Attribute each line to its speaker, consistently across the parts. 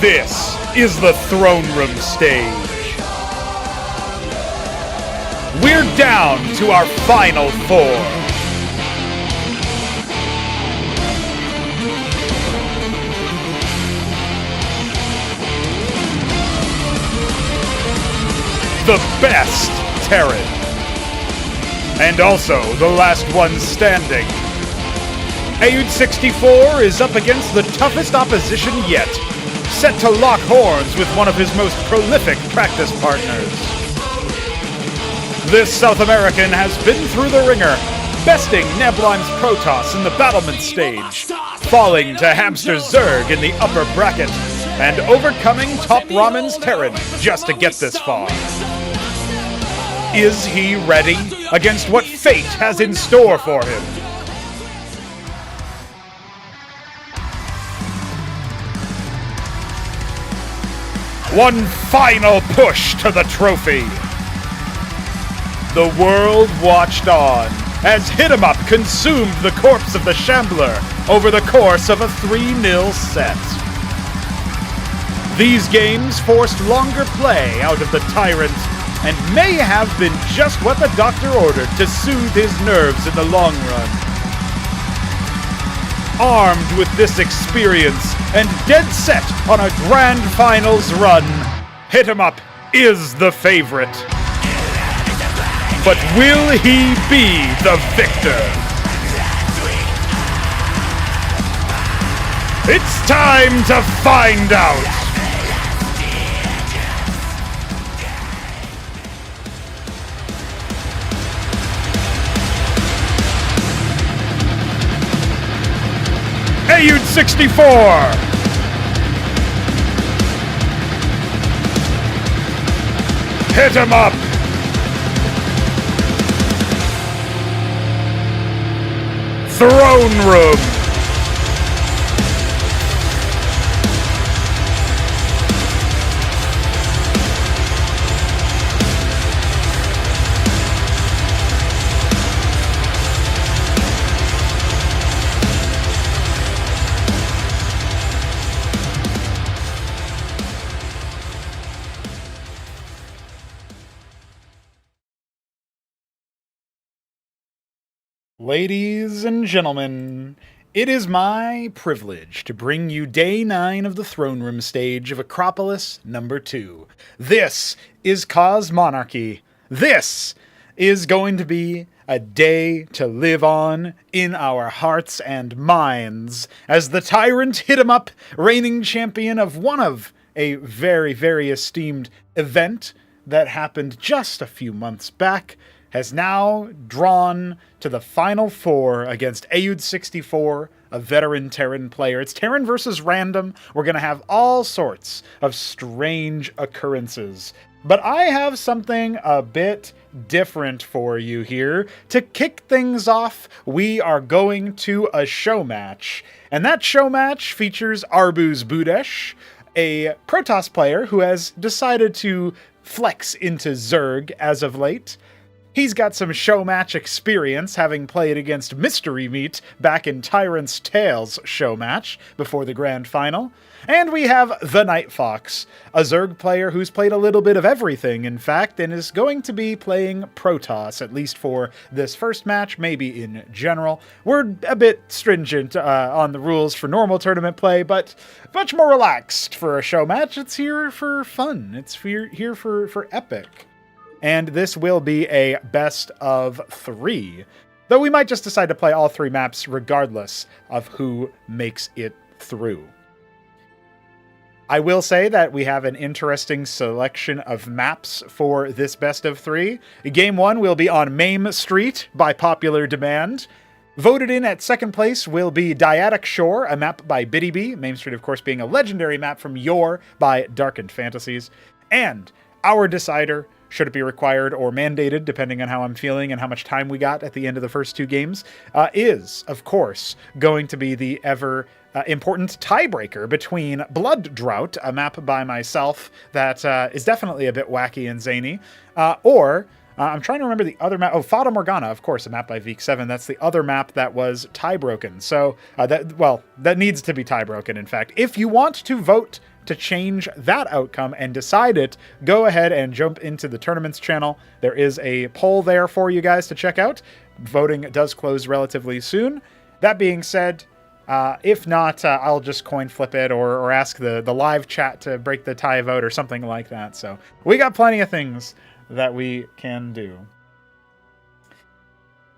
Speaker 1: This is the Throneroom stage. We're down to our final four. The best Terran. And also the last one standing. HitEmUp is up against the toughest opposition yet, set to lock horns with one of his most prolific practice partners. This South American has been through the ringer, besting Nebulheim's Protoss in the battlement stage, falling to Hamster Zerg in the upper bracket, and overcoming Top Ramen's Terran just to get this far. Is he ready against what fate has in store for him? One final push to the trophy. The world watched on as HitEmUp consumed the corpse of the Shambler over the course of a 3-0 set. These games forced longer play out of the Tyrant and may have been just what the doctor ordered to soothe his nerves in the long run. Armed with this experience and dead set on a grand finals run, HitEmUp is the favorite. But will he be the victor? It's time to find out! HitEmUp! HitEmUp! Throneroom! Ladies and gentlemen, it is my privilege to bring you Day 9 of the Throneroom stage of Acropolis number 2. This is Cosmonarchy. This is going to be a day to live on in our hearts and minds as the Tyrant HitEmUp, reigning champion of one of a very, very esteemed event that happened just a few months back, has now drawn to the final four against HitEmUp, a veteran Terran player. It's Terran versus random. We're going to have all sorts of strange occurrences. But I have something a bit different for you here. To kick things off, we are going to a show match. And that show match features Arbuz Budesh, a Protoss player who has decided to flex into Zerg as of late. He's got some show match experience, having played against Mystery Meat back in Tyrant's Tales show match before the grand final. And we have the Night Fox, a Zerg player who's played a little bit of everything, in fact, and is going to be playing Protoss, at least for this first match, maybe in general. We're a bit stringent on the rules for normal tournament play, but much more relaxed for a show match. It's here for fun. It's here for epic. And this will be a best of 3. Though we might just decide to play all 3 maps regardless of who makes it through. I will say that we have an interesting selection of maps for this best of 3. Game 1 will be on Mame Street by popular demand. Voted in at second place will be Dyadic Shore, a map by BiddyB. Mame Street, of course, being a legendary map from Yore by Darkened Fantasies. And our decider, should it be required or mandated, depending on how I'm feeling and how much time we got at the end of the first 2 games, is, of course, going to be the ever important tiebreaker between Blood Drought, a map by myself that is definitely a bit wacky and zany, or I'm trying to remember the other map. Oh, Fata Morgana, of course, a map by Veek7. That's the other map that was tie-broken. So, that needs to be tie-broken, in fact. If you want to vote to change that outcome and decide it, go ahead and jump into the tournaments channel. There is a poll there for you guys to check out. Voting does close relatively soon. That being said, if not, I'll just coin flip it or ask the live chat to break the tie vote or something like that. So we got plenty of things that we can do.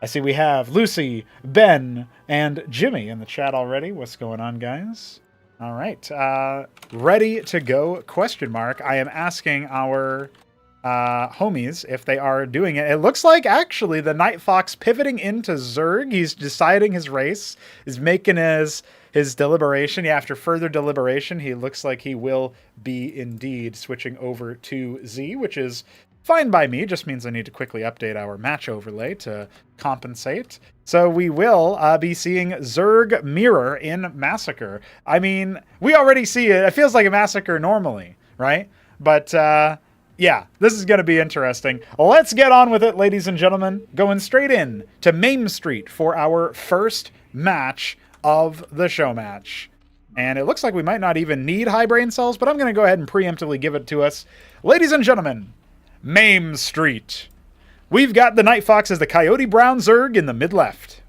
Speaker 1: I see we have Lucy, Ben, and Jimmy in the chat already. What's going on, guys? All right. Ready to go, question mark. I am asking our homies if they are doing it. It looks like, actually, the Night Fox pivoting into Zerg. He's deciding his race, is making his deliberation. Yeah, after further deliberation, he looks like he will be indeed switching over to Z, which is fine by me. Just means I need to quickly update our match overlay to compensate. So we will be seeing Zerg Mirror in Massacre. I mean, we already see it. It feels like a Massacre normally, right? But yeah, this is going to be interesting. Let's get on with it, ladies and gentlemen. Going straight in to Main Street for our first match of the show match. And it looks like we might not even need high brain cells, but I'm going to go ahead and preemptively give it to us. Ladies and gentlemen, Main Street. We've got the Night Fox as the Coyote Brown Zerg in the mid-left.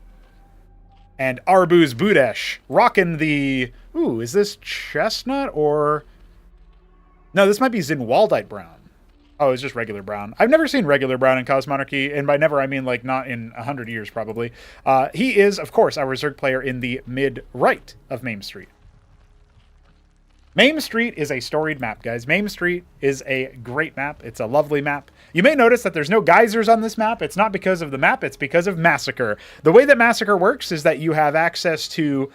Speaker 1: And Arbuz Budesh rocking the... Ooh, is this Chestnut or... No, this might be Zinwaldite Brown. Oh, it's just regular brown. I've never seen regular brown in Cosmonarchy, and by never I mean like not in 100 years probably. He is, of course, our Zerg player in the mid-right of Main Street. Main Street is a storied map, guys. Main Street is a great map. It's a lovely map. You may notice that there's no geysers on this map. It's not because of the map. It's because of Massacre. The way that Massacre works is that you have access to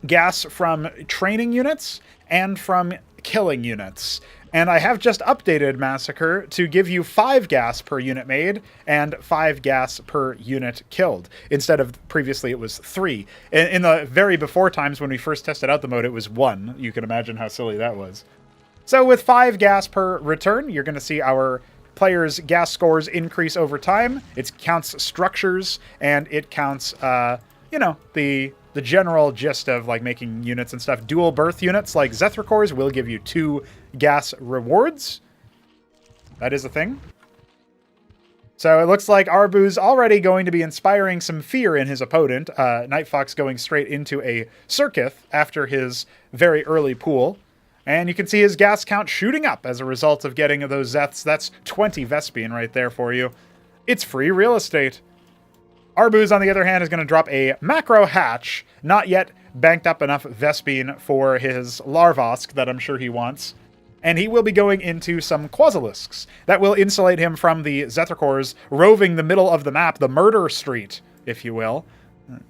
Speaker 1: gas from training units and from killing units. And I have just updated Massacre to give you 5 gas per unit made and 5 gas per unit killed. Instead of previously it was 3. In the very before times when we first tested out the mode, it was 1. You can imagine how silly that was. So with 5 gas per return, you're going to see our players' gas scores increase over time. It counts structures and it counts, the general gist of like making units and stuff. Dual birth units like Zethra will give you 2 gas rewards. That is a thing. So it looks like Arbu's already going to be inspiring some fear in his opponent. Night Fox going straight into a Circuith after his very early pool. And you can see his gas count shooting up as a result of getting those Zeths. That's 20 Vespene right there for you. It's free real estate. Arbuz, on the other hand, is going to drop a Macro Hatch, not yet banked up enough Vespene for his Larvosk that I'm sure he wants. And he will be going into some Quasilisks. That will insulate him from the Zethrakors roving the middle of the map, the murder street, if you will.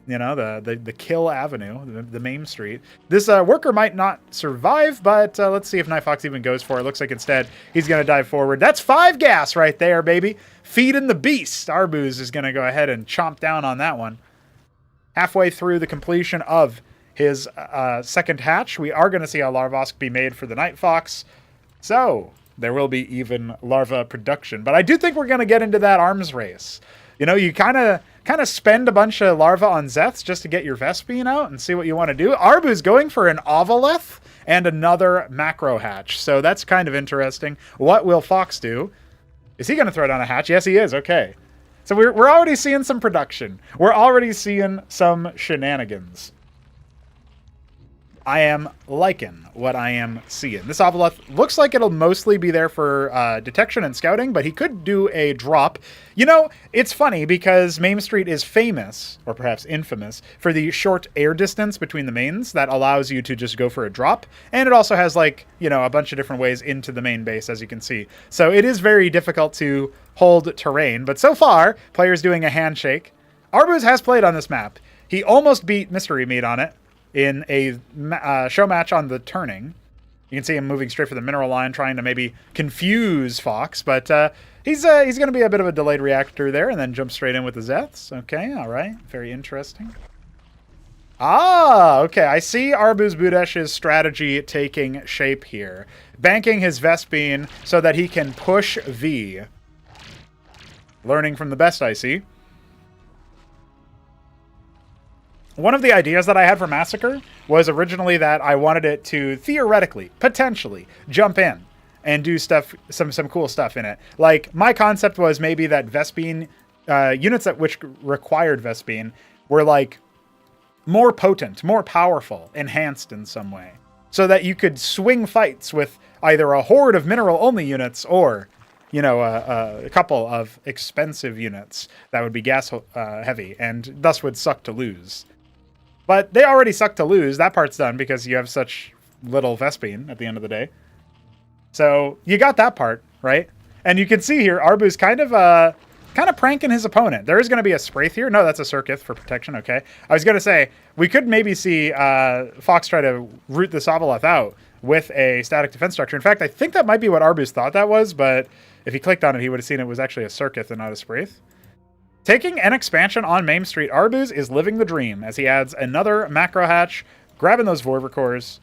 Speaker 1: You know, the kill avenue, the main street. This worker might not survive, but let's see if Night Fox even goes for it. Looks like instead he's going to dive forward. That's 5 gas right there, baby. Feeding the beast. Arbuz is going to go ahead and chomp down on that one. Halfway through the completion of his second hatch, we are going to see a Larvosk be made for the Night Fox. So there will be even larva production. But I do think we're going to get into that arms race. You know, you kind of spend a bunch of larva on Zeths just to get your Vespene out and see what you want to do. Arbu's going for an Ovaleth and another Macro Hatch. So that's kind of interesting. What will Fox do? Is he going to throw down a hatch? Yes, he is. Okay. So we're already seeing some production. We're already seeing some shenanigans. I am liking what I am seeing. This Ovaleth looks like it'll mostly be there for detection and scouting, but he could do a drop. You know, it's funny because Main Street is famous, or perhaps infamous, for the short air distance between the mains that allows you to just go for a drop. And it also has, like, you know, a bunch of different ways into the main base, as you can see. So it is very difficult to hold terrain, but so far, players doing a handshake. Arbuz has played on this map. He almost beat Mystery Meat on it in a show match on the turning. You can see him moving straight for the mineral line, trying to maybe confuse Fox, but he's going to be a bit of a delayed reactor there, and then jump straight in with the Zeths. Okay, all right, very interesting. Ah, okay, I see Arbuz Budesh's strategy taking shape here. Banking his Vespene so that he can push V. Learning from the best, I see. One of the ideas that I had for Massacre was originally that I wanted it to theoretically, potentially, jump in and do stuff, some cool stuff in it. Like, my concept was maybe that Vespene, units that which required Vespene were like more potent, more powerful, enhanced in some way. So that you could swing fights with either a horde of mineral-only units or, you know, a couple of expensive units that would be gas heavy and thus would suck to lose. But they already suck to lose. That part's done because you have such little Vespene at the end of the day. So you got that part, right? And you can see here, Arbu's kind of pranking his opponent. There is going to be a Spraith here. No, that's a Circuith for protection. Okay. I was going to say, we could maybe see Fox try to root this Aboleth out with a static defense structure. In fact, I think that might be what Arbu's thought that was, but if he clicked on it, he would have seen it was actually a Circuith and not a Spraith. Taking an expansion on Main Street, Arbuz is living the dream as he adds another macro hatch, grabbing those Vorver cores,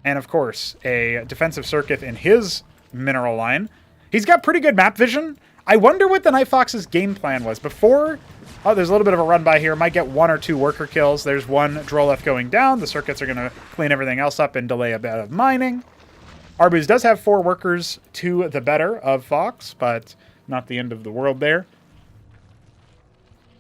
Speaker 1: and of course, a defensive Circuith in his mineral line. He's got pretty good map vision. I wonder what the Night Fox's game plan was. Before, oh, there's a little bit of a run by here. Might get 1 or 2 worker kills. There's one Droleth going down. The Circuiths are going to clean everything else up and delay a bit of mining. Arbuz does have 4 workers to the better of Fox, but not the end of the world there.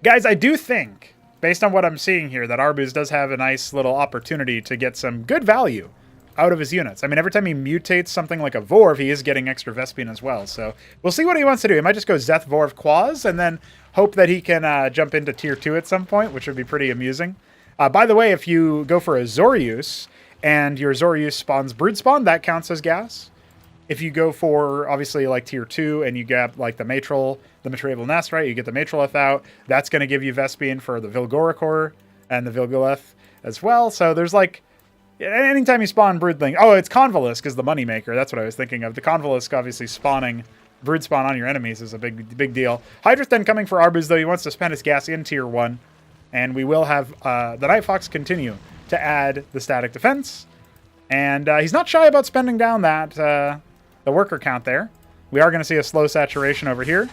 Speaker 1: Guys, I do think, based on what I'm seeing here, that Arbuz does have a nice little opportunity to get some good value out of his units. I mean, every time he mutates something like a Vorv, he is getting extra Vespene as well. So we'll see what he wants to do. He might just go Zeth Vorv Quaz and then hope that he can jump into Tier 2 at some point, which would be pretty amusing. By the way, if you go for a Zorius and your Zorius spawns Brood Spawn, that counts as gas. If you go for, obviously, like Tier 2 and you get, like, the Matriable Nest, right? You get the Matrolith out. That's going to give you Vespene for the Vilgoricor and the Vilgalith as well. So there's, like, anytime you spawn Broodling... Oh, it's Convolutk is the moneymaker. That's what I was thinking of. The Convolutk, obviously, spawning Brood Spawn on your enemies is a big deal. Hydra's then coming for Arbuz, though. He wants to spend his gas in Tier 1. And we will have the Night Fox continue to add the static defense. And he's not shy about spending down that... the worker count there. We are going to see a slow saturation over here.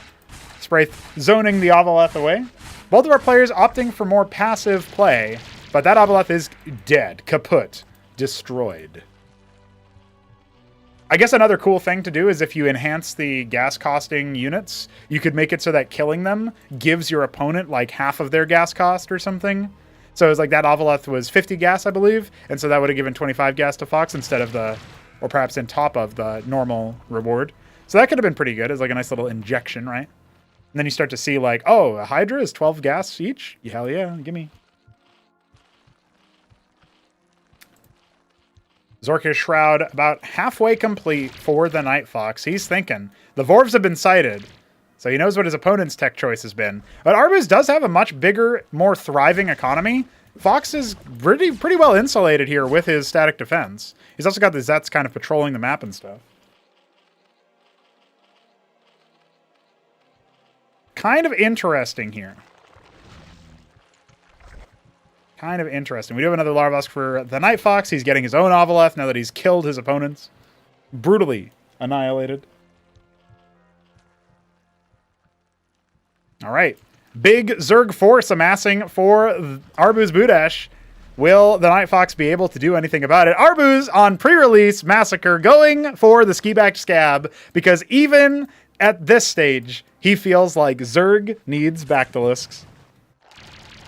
Speaker 1: Spraith zoning the Aboleth away. Both of our players opting for more passive play, but that Aboleth is dead, kaput, destroyed. I guess another cool thing to do is if you enhance the gas costing units, you could make it so that killing them gives your opponent like half of their gas cost or something. So it's like that Aboleth was 50 gas, I believe, and so that would have given 25 gas to Fox instead of the... or perhaps on top of the normal reward. So that could have been pretty good as like a nice little injection, right? And then you start to see like, oh, a Hydra is 12 gas each? Hell yeah, gimme. Zorkish Shroud about halfway complete for the Night Fox. He's thinking. The Vorvs have been sighted, so he knows what his opponent's tech choice has been. But Arbuz does have a much bigger, more thriving economy. Fox is pretty well insulated here with his static defense. He's also got the Zets kind of patrolling the map and stuff. Kind of interesting here. Kind of interesting. We do have another Larvask for the Night Fox. He's getting his own Aboleth now that he's killed his opponents. Brutally annihilated. All right. Big Zerg force amassing for Arbuz Budash. Will the Night Fox be able to do anything about it? Arbuz on pre-release Massacre going for the ski-backed scab because even at this stage, he feels like Zerg needs Bactylisks.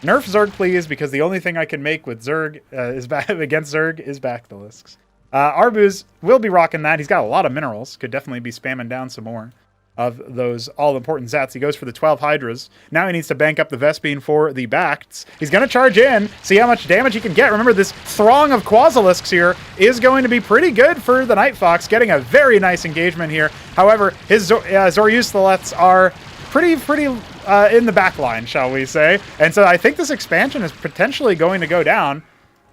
Speaker 1: Nerf Zerg, please, because the only thing I can make with Zerg against Zerg is Bactylisks. Arbuz will be rocking that. He's got a lot of minerals. Could definitely be spamming down some more of those all-important Zats. He goes for the 12 Hydras. Now he needs to bank up the Vespene for the Bacts. He's going to charge in, see how much damage he can get. Remember, this throng of Quasilisks here is going to be pretty good for the Night Fox, getting a very nice engagement here. However, his Zoriusleths are pretty in the back line, shall we say. And so I think this expansion is potentially going to go down.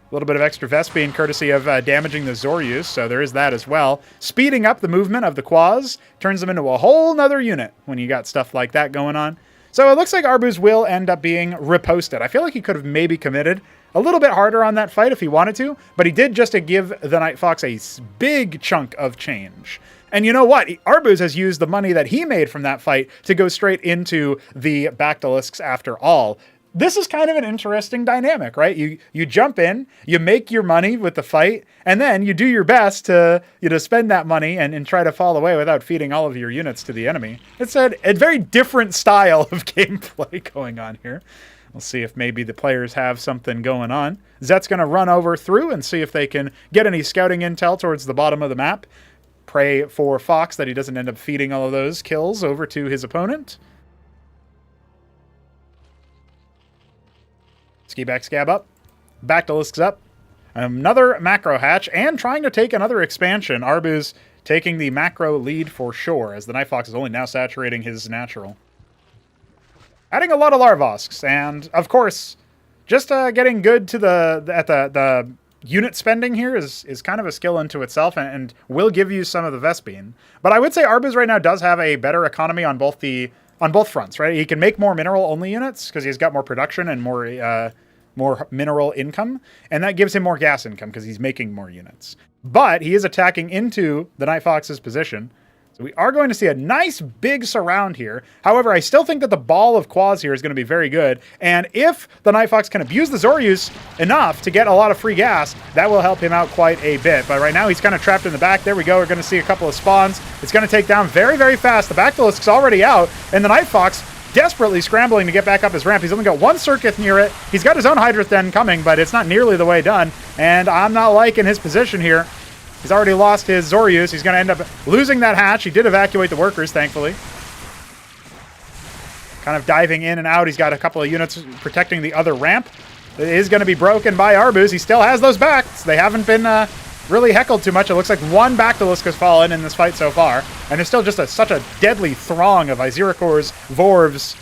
Speaker 1: A little bit of extra Vespene courtesy of damaging the Zorius, so there is that as well. Speeding up the movement of the Quaz turns them into a whole nother unit when you got stuff like that going on. So it looks like Arbuz will end up being reposted. I feel like he could have maybe committed a little bit harder on that fight if he wanted to, but he did just to give the Night Fox a big chunk of change. And you know what? Arbuz has used the money that he made from that fight to go straight into the Bactylisks after all. This is kind of an interesting dynamic, right? You jump in, you make your money with the fight, and then you do your best to spend that money and try to fall away without feeding all of your units to the enemy. It's a very different style of gameplay going on here. We'll see if maybe the players have something going on. Zet's going to run over through and see if they can get any scouting intel towards the bottom of the map. Pray for Fox that he doesn't end up feeding all of those kills over to his opponent. Ski back scab up. Bactylisks up. Another macro hatch and trying to take another expansion. Arbuz taking the macro lead for sure as the Night Fox is only now saturating his natural. Adding a lot of Larvosks, and of course, just getting good to the unit spending here is kind of a skill unto itself, and will give you some of the Vespene. But I would say Arbuz right now does have a better economy on both fronts, right? He can make more mineral-only units because he's got more production and more mineral income, and that gives him more gas income because he's making more units. But he is attacking into the Night Fox's position. So we are going to see a nice big surround here. However, I still think that the ball of Quas here is going to be very good. And if the Night Fox can abuse the Zoryus enough to get a lot of free gas, that will help him out quite a bit. But right now, he's kind of trapped in the back. There we go. We're going to see a couple of spawns. It's going to take down very, very fast. The Bactylisk's already out. And the Night Fox desperately scrambling to get back up his ramp. He's only got one Circuit near it. He's got his own Hydroth Den coming, but it's not nearly the way done. And I'm not liking his position here. He's already lost his Zoryus. He's going to end up losing that hatch. He did evacuate the workers, thankfully. Kind of diving in and out. He's got a couple of units protecting the other ramp. It is going to be broken by Arbuz. He still has those backs. They haven't been really heckled too much. It looks like one Bactylisk has fallen in this fight so far. And there's still just such a deadly throng of Iziricors, Vorvs,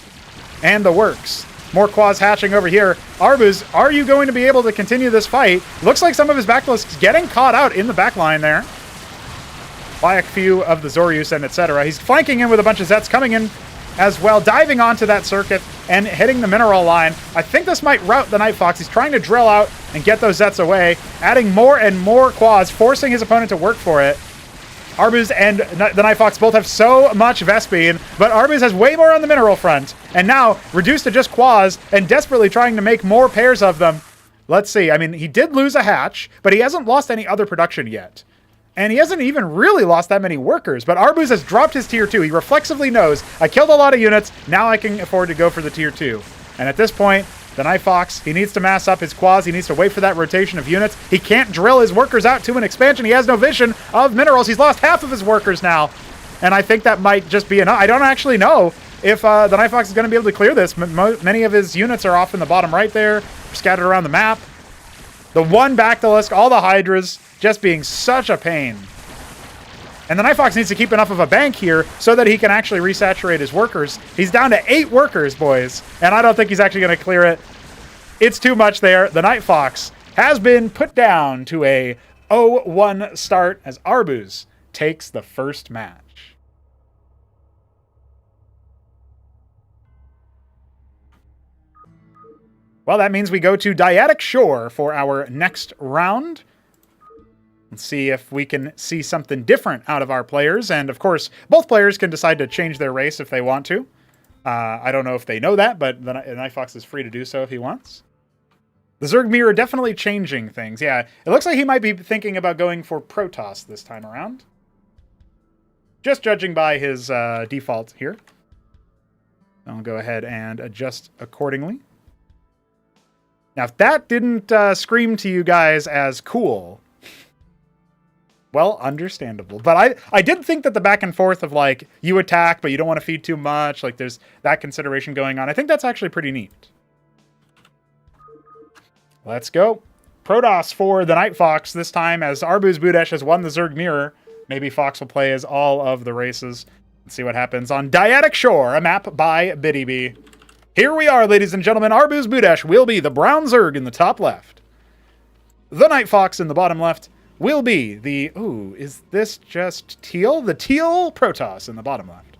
Speaker 1: and the works. More Quas hatching over here. Arbuz, are you going to be able to continue this fight? Looks like some of his Bactylisks getting caught out in the back line there by a few of the Zoryus and etc. He's flanking in with a bunch of Zets coming in as well, diving onto that Circuit and hitting the mineral line. I think this might rout the Night Fox. He's trying to drill out and get those Zets away, adding more and more Quas, forcing his opponent to work for it. Arbuz and the Night Fox both have so much Vespene, but Arbuz has way more on the mineral front, and now reduced to just Quas and desperately trying to make more pairs of them. Let's see. I mean, he did lose a hatch, but he hasn't lost any other production yet. And he hasn't even really lost that many workers, but Arbuz has dropped his tier 2. He reflexively knows, I killed a lot of units, now I can afford to go for the tier 2. And at this point, the Night Fox, he needs to mass up his Quas. He needs to wait for that rotation of units. He can't drill his workers out to an expansion. He has no vision of minerals. He's lost half of his workers now. And I think that might just be enough. I don't actually know if the Night Fox is going to be able to clear this. Many of his units are off in the bottom right there, scattered around the map. The one Bactylisk, all the Hydras, just being such a pain. And the Night Fox needs to keep enough of a bank here so that he can actually resaturate his workers. He's down to 8 workers, boys. And I don't think he's actually going to clear it. It's too much there. The Night Fox has been put down to a 0-1 start as Arbuz takes the first match. Well, that means we go to Dyadic Shore for our next round. Let's see if we can see something different out of our players. And of course, both players can decide to change their race if they want to. I don't know if they know that, but the Night Fox is free to do so if he wants. The Zergmir are definitely changing things. Yeah, it looks like he might be thinking about going for Protoss this time around. Just judging by his default here. I'll go ahead and adjust accordingly. Now, if that didn't scream to you guys as cool, well, understandable. But I did think that the back and forth of, like, you attack, but you don't want to feed too much, like, there's that consideration going on. I think that's actually pretty neat. Let's go. Protoss for the Night Fox this time, as Arbuz Budesh has won the Zerg Mirror. Maybe Fox will play as all of the races. Let's see what happens on Dyadic Shore, a map by BiddyB. Here we are, ladies and gentlemen. Arbuz Budesh will be the brown Zerg in the top left. The Night Fox in the bottom left will be the... Ooh, is this just teal? The teal Protoss in the bottom left.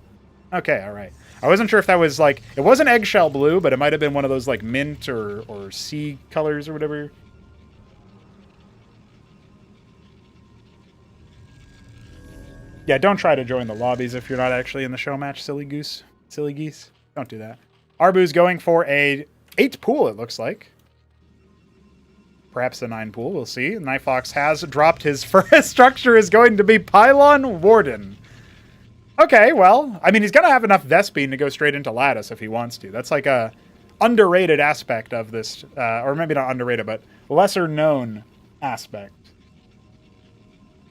Speaker 1: Okay, all right. I wasn't sure if that was, like... It wasn't eggshell blue, but it might have been one of those, like, mint or sea colors or whatever. Yeah, don't try to join the lobbies if you're not actually in the show match, silly goose. Silly geese. Don't do that. Arbu's going for a 8 pool, it looks like. Perhaps a 9 pool, we'll see. Nightfox has dropped his first structure is going to be Pylon Warden. Okay, well, I mean, he's going to have enough Vespene to go straight into Lattice if he wants to. That's like a underrated aspect of this, or maybe not underrated, but lesser known aspect.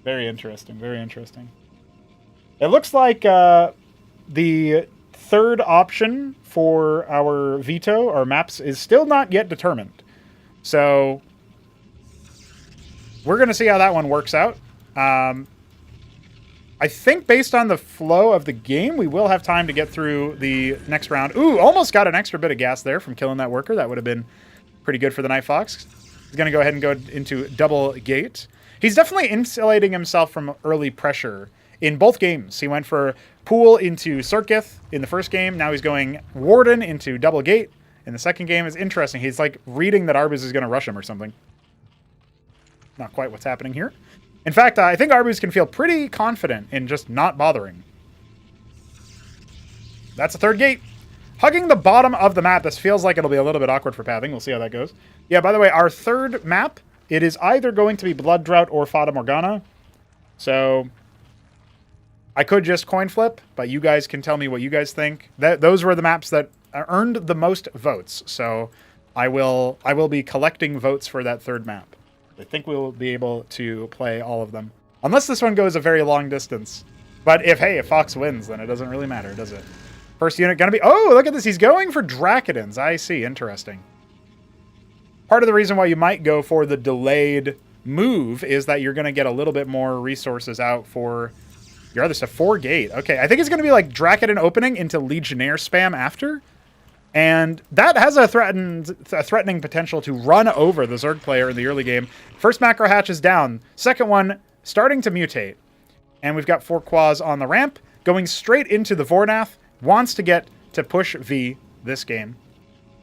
Speaker 1: Very interesting, very interesting. It looks like the third option for our veto, or maps, is still not yet determined. So we're going to see how that one works out. I think based on the flow of the game, we will have time to get through the next round. Ooh, almost got an extra bit of gas there from killing that worker. That would have been pretty good for the Nightfox. He's going to go ahead and go into double gate. He's definitely insulating himself from early pressure in both games. He went for pool into Circuith in the first game. Now he's going Warden into double gate in the second game. It's interesting. He's like reading that Arbus is going to rush him or something. Not quite what's happening here. In fact, I think Arbus can feel pretty confident in just not bothering. That's a third gate. Hugging the bottom of the map. This feels like it'll be a little bit awkward for pathing. We'll see how that goes. Yeah, by the way, our third map, it is either going to be Blood Drought or Fata Morgana. So I could just coin flip, but you guys can tell me what you guys think. Those were the maps that earned the most votes. So I will be collecting votes for that third map. I think we'll be able to play all of them. Unless this one goes a very long distance. But if Fox wins, then it doesn't really matter, does it? First unit gonna be... Oh, look at this. He's going for Dracodons. I see. Interesting. Part of the reason why you might go for the delayed move is that you're going to get a little bit more resources out for your other stuff. 4 gate. Okay, I think it's going to be like Dracodon opening into Legionnaire spam after. And that has a threatening potential to run over the Zerg player in the early game. First macro hatch is down. Second one starting to mutate. And we've got 4 Quas on the ramp. Going straight into the Vornath. Wants to get to push V this game.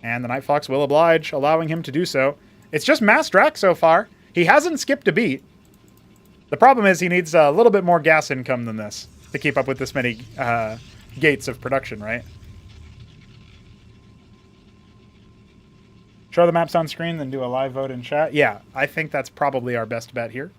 Speaker 1: And the Nightfox will oblige, allowing him to do so. It's just Mass Drac so far. He hasn't skipped a beat. The problem is he needs a little bit more gas income than this to keep up with this many gates of production, right? Show the maps on screen, then do a live vote in chat. Yeah, I think that's probably our best bet here.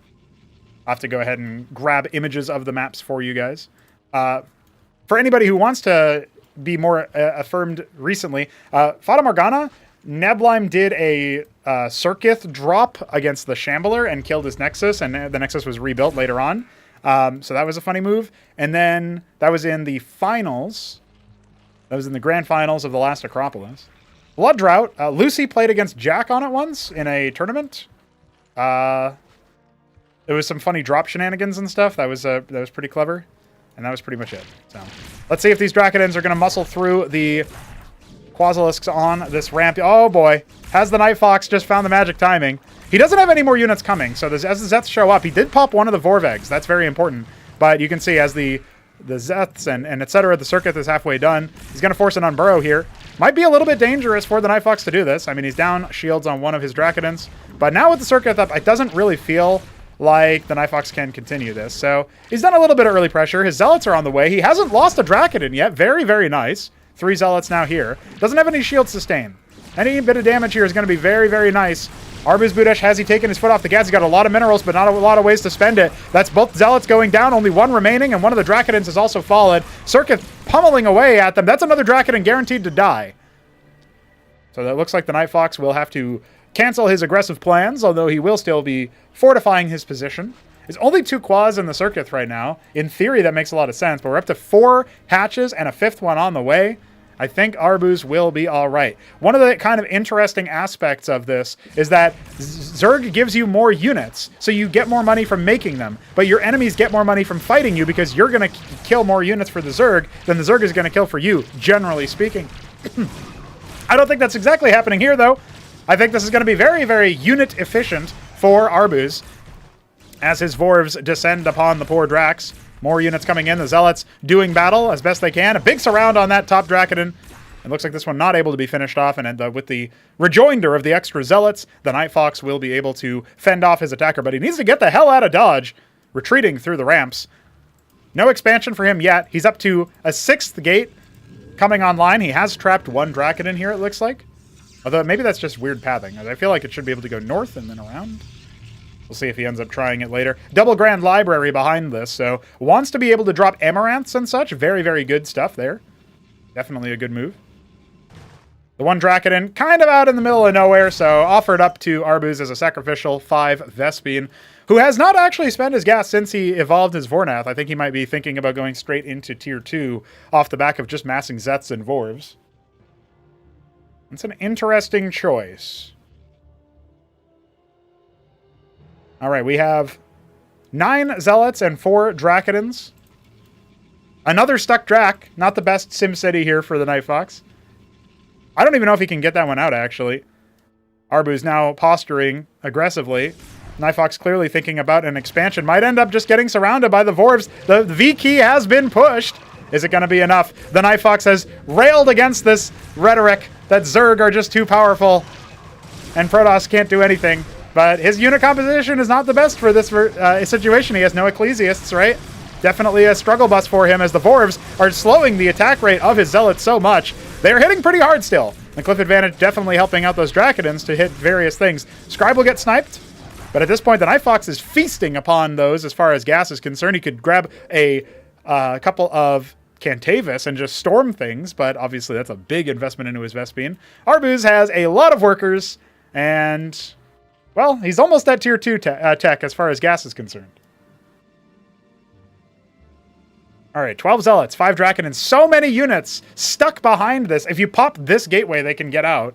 Speaker 1: I'll have to go ahead and grab images of the maps for you guys. For anybody who wants to be more affirmed recently, Fata Morgana, Neblime did a Circuith drop against the Shambler and killed his Nexus, and the Nexus was rebuilt later on. So that was a funny move. And then that was in the finals. That was in the grand finals of the last Acropolis. Blood Drought. Lucy played against Jack on it once in a tournament. There was some funny drop shenanigans and stuff. That was pretty clever. And that was pretty much it. So let's see if these Dracodons are going to muscle through the Quasilisks on this ramp. Oh boy. Has the Nightfox just found the magic timing. He doesn't have any more units coming. So as the Zeths show up, he did pop one of the Vorvegs. That's very important. But you can see as the Zeths and etc., the Circuith is halfway done. He's going to force an Unburrow here. Might be a little bit dangerous for the Nightfox to do this. I mean, he's down shields on one of his Dracodons. But now with the Circuith up, it doesn't really feel like the Nightfox can continue this. So he's done a little bit of early pressure. His Zealots are on the way. He hasn't lost a Dracodon yet. Very, very nice. 3 Zealots now here. Doesn't have any shield sustain. Any bit of damage here is going to be very, very nice. Arbus Budesh, has he taken his foot off the gas? He's got a lot of minerals, but not a lot of ways to spend it. That's both Zealots going down, only 1 remaining, and one of the Dracodons has also fallen. Circuith pummeling away at them. That's another Dracodon guaranteed to die. So that looks like the Nightfox will have to cancel his aggressive plans, although he will still be fortifying his position. There's only 2 Quas in the Circuith right now. In theory, that makes a lot of sense, but we're up to 4 hatches and a 5th one on the way. I think Arbus will be all right. One of the kind of interesting aspects of this is that Zerg gives you more units, so you get more money from making them, but your enemies get more money from fighting you because you're going to kill more units for the Zerg than the Zerg is going to kill for you, generally speaking. I don't think that's exactly happening here, though. I think this is going to be very, very unit efficient for Arbus as his Vorvs descend upon the poor Drax. More units coming in. The Zealots doing battle as best they can. A big surround on that top Dracodon. It looks like this one not able to be finished off, and with the rejoinder of the extra Zealots, the Nightfox will be able to fend off his attacker, but he needs to get the hell out of dodge, retreating through the ramps. No expansion for him yet. He's up to a 6th gate coming online. He has trapped 1 Dracodon here, it looks like. Although maybe that's just weird pathing. I feel like it should be able to go north and then around. We'll see if he ends up trying it later. Double Grand Library behind this, so wants to be able to drop Amaranths and such. Very, very good stuff there. Definitely a good move. The 1 Dracodon kind of out in the middle of nowhere, so offered up to Arbuz as a sacrificial 5 Vespene, who has not actually spent his gas since he evolved his Vornath. I think he might be thinking about going straight into Tier 2 off the back of just massing Zets and Vorvs. It's an interesting choice. All right, we have 9 Zealots and 4 Dracodons. Another stuck Drac. Not the best SimCity here for the Night Fox. I don't even know if he can get that one out, actually. Arbuz now posturing aggressively. Night Fox clearly thinking about an expansion. Might end up just getting surrounded by the Vorvs. The V key has been pushed. Is it going to be enough? The Night Fox has railed against this rhetoric that Zerg are just too powerful and Protoss can't do anything. But his unit composition is not the best for this situation. He has no Ecclesiasts, right? Definitely a struggle bus for him as the Vorvs are slowing the attack rate of his Zealots so much. They're hitting pretty hard still. The Cliff Advantage definitely helping out those Dracodons to hit various things. Scribe will get sniped, but at this point the Night Fox is feasting upon those as far as gas is concerned. He could grab a couple of Cantavis and just storm things, but obviously that's a big investment into his Vespene. Arbuz has a lot of workers, and, well, he's almost at Tier 2 tech as far as gas is concerned. All right, 12 Zealots, 5 Dracodons, so many units stuck behind this. If you pop this gateway, they can get out.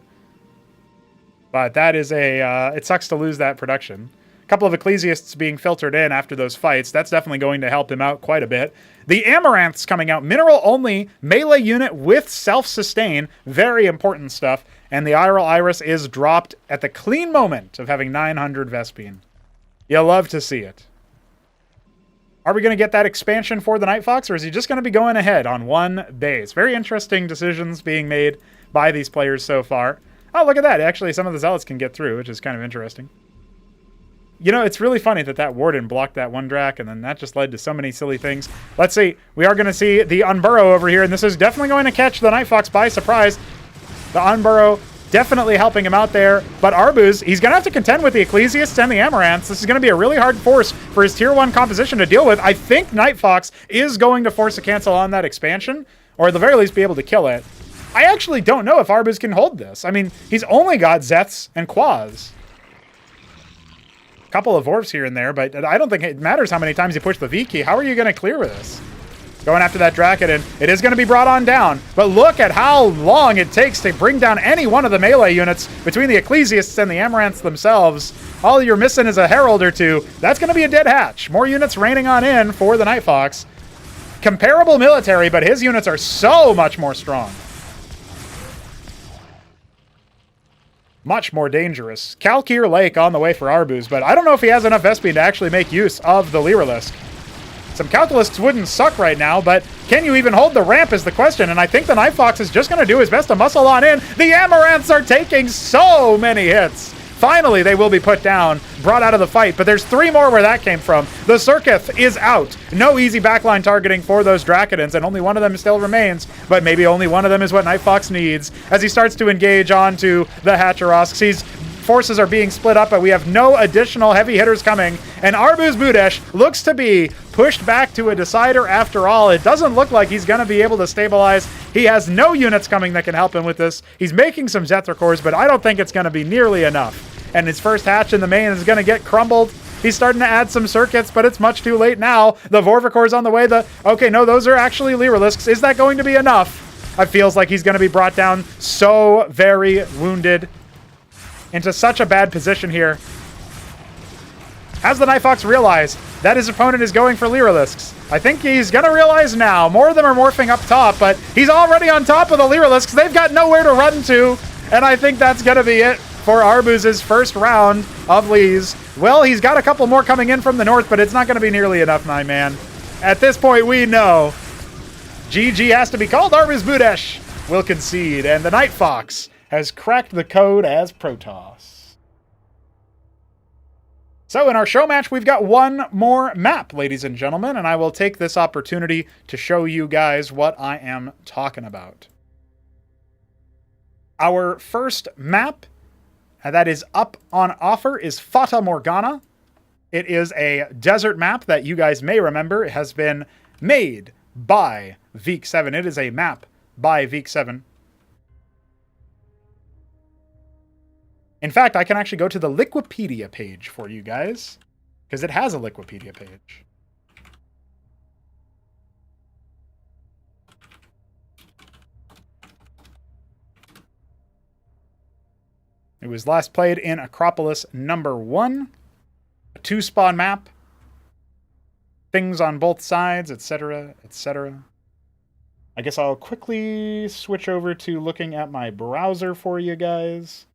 Speaker 1: But that is it sucks to lose that production. A couple of Ecclesiasts being filtered in after those fights. That's definitely going to help him out quite a bit. The Amaranths coming out. Mineral only. Melee unit with self-sustain. Very important stuff. And the Iris is dropped at the clean moment of having 900 Vespene. You'll love to see it. Are we going to get that expansion for the Night Fox, or is he just going to be going ahead on 1 base? Very interesting decisions being made by these players so far. Oh, look at that. Actually, some of the Zealots can get through, which is kind of interesting. You know, it's really funny that Warden blocked that 1 Drac, and then that just led to so many silly things. Let's see. We are going to see the Unburrow over here, and this is definitely going to catch the Night Fox by surprise. The Unburrow definitely helping him out there, but Arbuz, he's going to have to contend with the Ecclesiasts and the Amaranths. This is going to be a really hard force for his Tier 1 composition to deal with. I think Night Fox is going to force a cancel on that expansion, or at the very least be able to kill it. I actually don't know if Arbuz can hold this. I mean, he's only got Zets and Quas. Couple of Vorvs here and there, but I don't think it matters how many times you push the V key. How are you going to clear with this? Going after that Dracodon. It is going to be brought on down, but look at how long it takes to bring down any one of the melee units between the Ecclesiasts and the Amaranths themselves. All you're missing is a Herald or 2. That's going to be a dead hatch. More units raining on in for the Night Fox. Comparable military, but his units are so much more strong. Much more dangerous. Kalkir Lake on the way for Arbuz, but I don't know if he has enough Vespene to actually make use of the Lyrilusk. Some Calculists wouldn't suck right now, but can you even hold the ramp is the question, and I think the Night Fox is just going to do his best to muscle on in. The Amaranths are taking so many hits. Finally, they will be put down, brought out of the fight, but there's 3 more where that came from. The Circuith is out. No easy backline targeting for those Dracodons, and only one of them still remains, but maybe only one of them is what Night Fox needs. As he starts to engage onto the Hatcherosks, forces are being split up, but we have no additional heavy hitters coming, and Arbuz Budesh looks to be pushed back to a decider after all. It doesn't look like he's going to be able to stabilize. He has no units coming that can help him with this. He's making some Zethra cores, but I don't think it's going to be nearly enough. And his first hatch in the main is going to get crumbled. He's starting to add some circuits, but it's much too late now. The Vorvicore's on the way. Okay, no, those are actually Lyrilusks. Is that going to be enough? It feels like he's going to be brought down so very wounded into such a bad position here. Has the Night Fox realized that his opponent is going for Lyrilusks? I think he's going to realize now. More of them are morphing up top, but he's already on top of the Lyrilusks. They've got nowhere to run to, and I think that's going to be it for Arbuz's first round of Lees. Well, he's got a couple more coming in from the north, but it's not going to be nearly enough, my man. At this point, we know GG has to be called. Arbuz Budesh will concede, and the Night Fox has cracked the code as Protoss. So So in our show match, we've got one more map, ladies and gentlemen, and I will take this opportunity to show you guys what I am talking about. Our first map that is up on offer is Fata Morgana. It is a desert map that you guys may remember. It has been made by Veek7. It is a map by Veek7. In fact, I can actually go to the Liquipedia page for you guys, because it has a Liquipedia page. It was last played in Acropolis #1. A 2-spawn map. Things on both sides, etc., etc. I guess I'll quickly switch over to looking at my browser for you guys.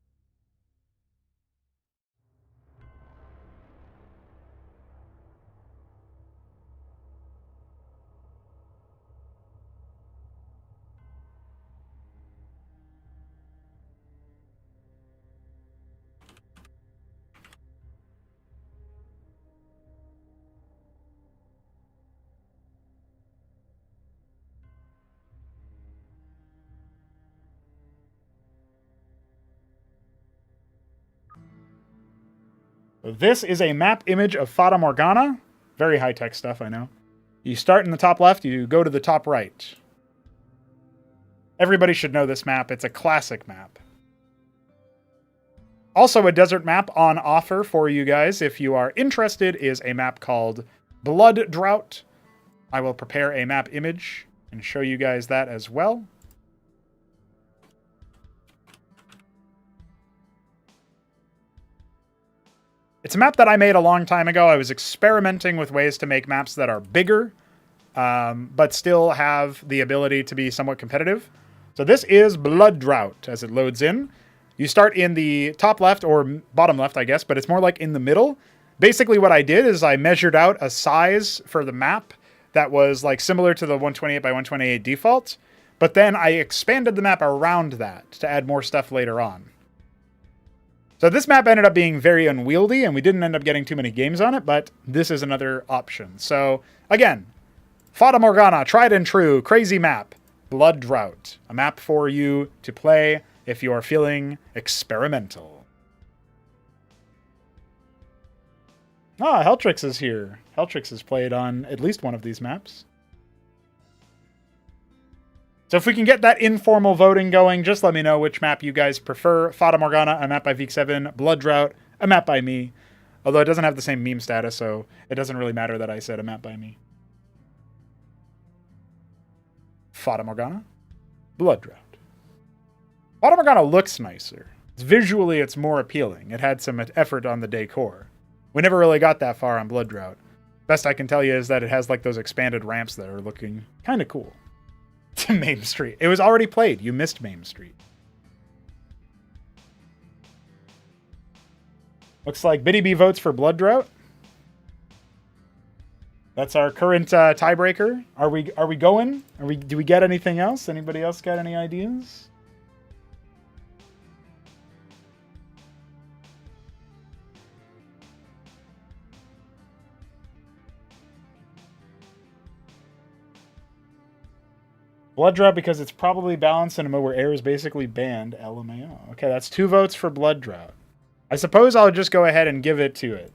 Speaker 1: This is a map image of Fata Morgana. Very high-tech stuff, I know. You start in the top left, you go to the top right. Everybody should know this map. It's a classic map. Also a desert map on offer for you guys, if you are interested, is a map called Blood Drought. I will prepare a map image and show you guys that as well. It's a map that I made a long time ago. I was experimenting with ways to make maps that are bigger, but still have the ability to be somewhat competitive. So this is Blood Drought as it loads in. You start in the top left, or bottom left, I guess, but it's more like in the middle. Basically what I did is I measured out a size for the map that was like similar to the 128 by 128 default, but then I expanded the map around that to add more stuff later on. So this map ended up being very unwieldy, and we didn't end up getting too many games on it, but this is another option. So, again, Fata Morgana, tried and true, crazy map, Blood Drought. A map for you to play if you are feeling experimental. Ah, Heltrix is here. Heltrix has played on at least one of these maps. So if we can get that informal voting going, just let me know which map you guys prefer. Fata Morgana, a map by Veek7. Blood Drought, a map by me. Although it doesn't have the same meme status, so it doesn't really matter that I said a map by me. Fata Morgana, Blood Drought. Fata Morgana looks nicer. Visually, it's more appealing. It had some effort on the decor. We never really got that far on Blood Drought. Best I can tell you is that it has like those expanded ramps that are looking kind of cool. To Mame Street. It was already played. You missed Mame Street. Looks like Biddy B votes for Blood Drought. That's our current tiebreaker. Are we going? Do we get anything else? Anybody else got any ideas? Blood Drought because it's probably balanced in a mode where air is basically banned. LMAO. Okay, that's 2 votes for Blood Drought. I suppose I'll just go ahead and give it to it.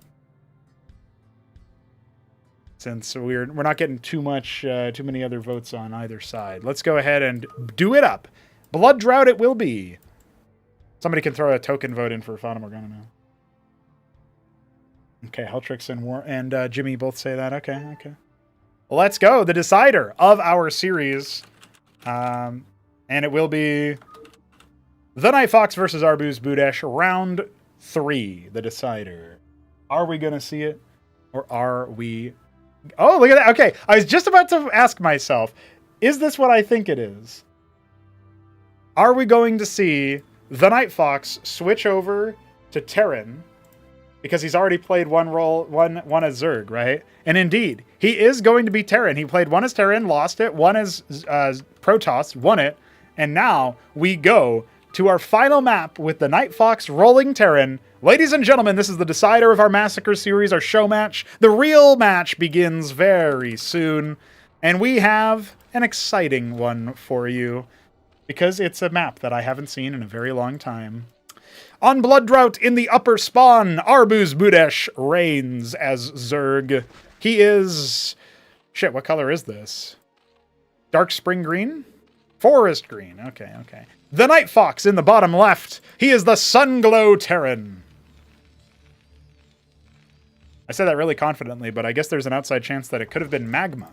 Speaker 1: Since we're not getting too many other votes on either side. Let's go ahead and do it up. Blood Drought it will be. Somebody can throw a token vote in for Fata Morgana now. Okay, Heltrix and Jimmy both say that. Okay. Let's go. The decider of our series. And it will be The Night Fox versus Arbuz Budesh, round 3, the decider. Are we going to see it? Or are we... Oh, look at that. Okay, I was just about to ask myself, is this what I think it is? Are we going to see The Night Fox switch over to Terran? Because he's already played one as Zerg, right? And indeed, he is going to be Terran. He played one as Terran, lost it, one as Protoss, won it, and now we go to our final map with the Night Fox rolling Terran. Ladies and gentlemen, this is the decider of our Massacre series, our show match. The real match begins very soon, and we have an exciting one for you, because it's a map that I haven't seen in a very long time. On Blood Drought in the upper spawn, Arbuz Budesh reigns as Zerg. He is... Shit, what color is this? Dark Spring Green? Forest Green. Okay. The Night Fox in the bottom left. He is the Sunglow Terran. I said that really confidently, but I guess there's an outside chance that it could have been Magma.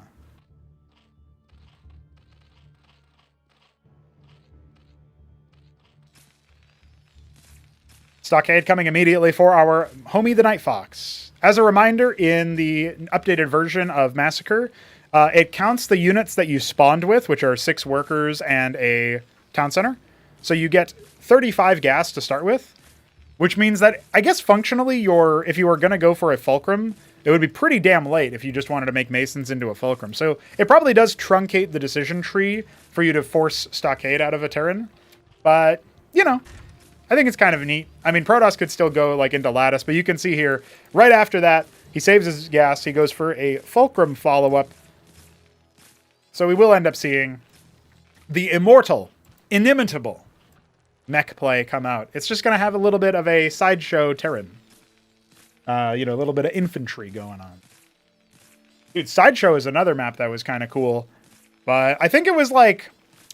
Speaker 1: Stockade coming immediately for our homie, the Night Fox. As a reminder, in the updated version of Massacre, it counts the units that you spawned with, which are 6 workers and a town center. So you get 35 gas to start with, which means that, I guess functionally, if you were going to go for a Fulcrum, it would be pretty damn late if you just wanted to make Masons into a Fulcrum. So it probably does truncate the decision tree for you to force Stockade out of a Terran. But, you know, I think it's kind of neat. I mean, Protoss could still go like into Lattice, but you can see here, right after that, he saves his gas. He goes for a Fulcrum follow-up. So we will end up seeing the immortal, inimitable mech play come out. It's just going to have a little bit of a sideshow Terran. A little bit of infantry going on. Dude, Sideshow is another map that was kind of cool. But I think it was like...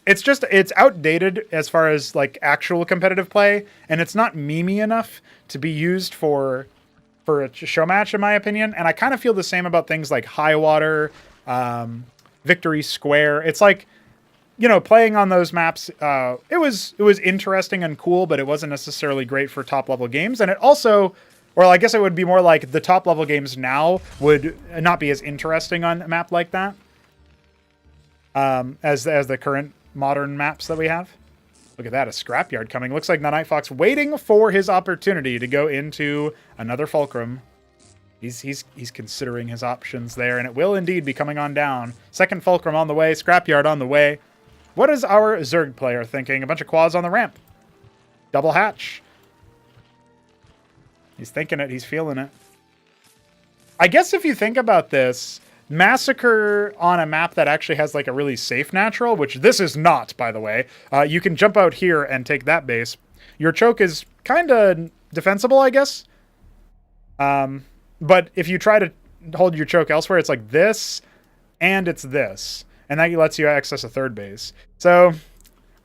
Speaker 1: It's outdated as far as like actual competitive play, and it's not memey enough to be used for a show match, in my opinion. And I kind of feel the same about things like Highwater, Victory Square. It's like, playing on those maps, it was interesting and cool, but it wasn't necessarily great for top level games. And it also, I guess it would be more like the top level games now would not be as interesting on a map like that as the current modern maps that we have. Look at that, a scrapyard coming. Looks like the Night Fox waiting for his opportunity to go into another Fulcrum. He's considering his options there, and it will indeed be coming on down. Second Fulcrum on the way, scrapyard on the way. What is our Zerg player thinking? A bunch of quads on the ramp. Double hatch. He's thinking it, he's feeling it. I guess if you think about this, Massacre on a map that actually has like a really safe natural, which this is not, by the way. You can jump out here and take that base. Your choke is kind of defensible, I guess. But if you try to hold your choke elsewhere, it's like this, and it's this. And that lets you access a third base. So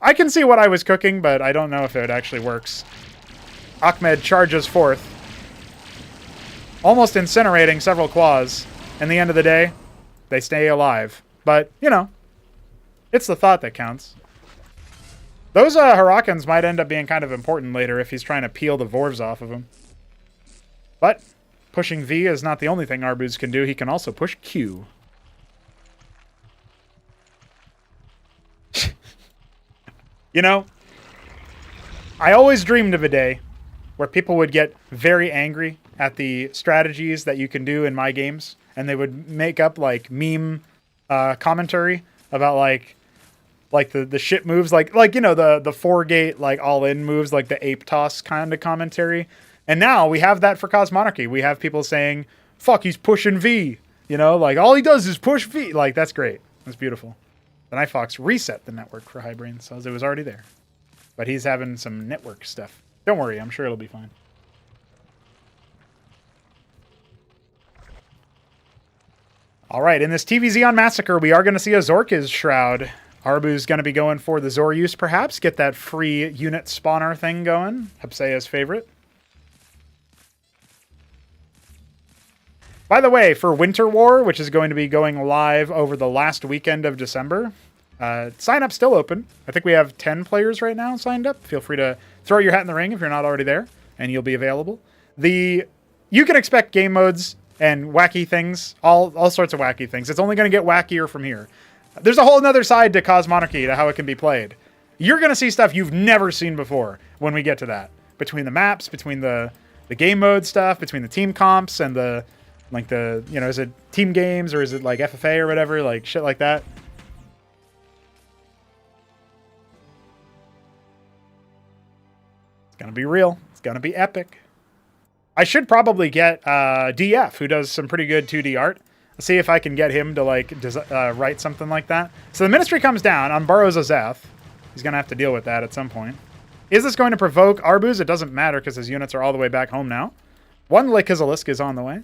Speaker 1: I can see what I was cooking, but I don't know if it actually works. Ahmed charges forth, almost incinerating several quads. In the end of the day, they stay alive. But, it's the thought that counts. Those Hurricanes might end up being kind of important later if he's trying to peel the Vorvs off of him. But pushing V is not the only thing Arbuz can do. He can also push Q. I always dreamed of a day where people would get very angry at the strategies that you can do in my games. And they would make up like meme commentary about like the shit moves, like the 4-gate like all-in moves, like the ape toss kind of commentary. And now we have that for Cosmonarchy. We have people saying, "Fuck, he's pushing V." Like all he does is push V. Like that's great. That's beautiful. The Night Fox reset the network for Highbrain, so it was already there, but he's having some network stuff. Don't worry, I'm sure it'll be fine. All right, in this TVZ on Massacre, we are going to see a Zork's Shroud. Arbu's going to be going for the Zor use, perhaps. Get that free unit spawner thing going. Hepsea's favorite. By the way, for Winter War, which is going to be going live over the last weekend of December, sign-up's still open. I think we have 10 players right now signed up. Feel free to throw your hat in the ring if you're not already there, and you'll be available. You can expect game modes and wacky things, all sorts of wacky things. It's only going to get wackier from here. There's a whole other side to Cosmonarchy, to how it can be played. You're going to see stuff you've never seen before when we get to that. Between the maps, between the game mode stuff, between the team comps and is it team games or is it like FFA or whatever, like shit like that. It's going to be real. It's going to be epic. I should probably get DF, who does some pretty good 2D art. See if I can get him to like write something like that. So the Ministry comes down, unburrows a Zeth. He's going to have to deal with that at some point. Is this going to provoke Arbuz? It doesn't matter because his units are all the way back home now. One Lycizalisk is on the way.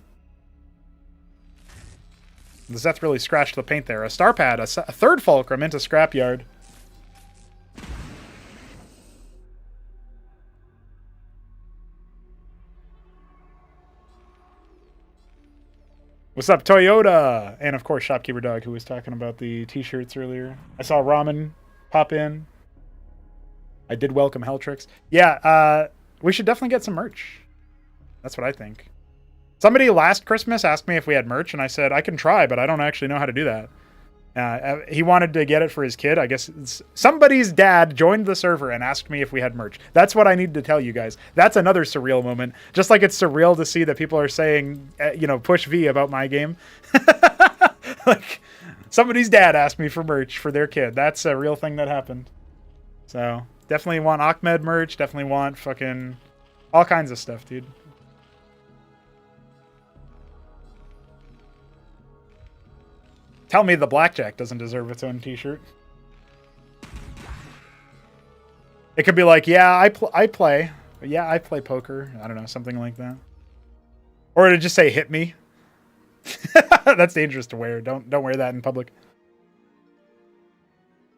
Speaker 1: The Zeth really scratched the paint there. A Starpad, a third Fulcrum into Scrapyard. What's up, Toyota? And of course, Shopkeeper Dog, who was talking about the t-shirts earlier. I saw Ramen pop in. I did welcome Helltrix. Yeah, we should definitely get some merch. That's what I think. Somebody last Christmas asked me if we had merch, and I said, I can try, but I don't actually know how to do that. He wanted to get it for his kid. I guess somebody's dad joined the server and asked me if we had merch. That's what I need to tell you guys. That's another surreal moment. Just like it's surreal to see that people are saying, push V about my game. Like, somebody's dad asked me for merch for their kid. That's a real thing that happened. So, definitely want Ahmed merch. Definitely want fucking all kinds of stuff, dude. Tell me the Blackjack doesn't deserve its own t-shirt. It could be like, yeah, I play. Yeah, I play poker. I don't know, something like that. Or to just say, hit me. That's dangerous to wear. Don't wear that in public.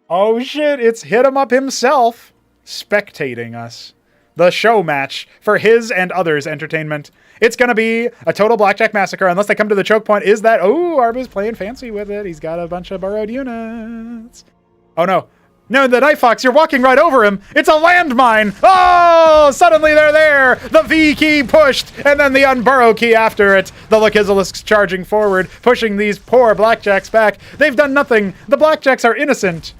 Speaker 1: Oh shit, it's HitEmUp himself spectating us. The show match for his and others' entertainment. It's going to be a total blackjack massacre unless they come to the choke point. Is that... Oh, Arbu's playing fancy with it. He's got a bunch of borrowed units. Oh, no. No, the Night Fox, you're walking right over him. It's a landmine. Oh, suddenly they're there. The V key pushed, and then the unburrow key after it. The Lycizalisks charging forward, pushing these poor blackjacks back. They've done nothing. The blackjacks are innocent.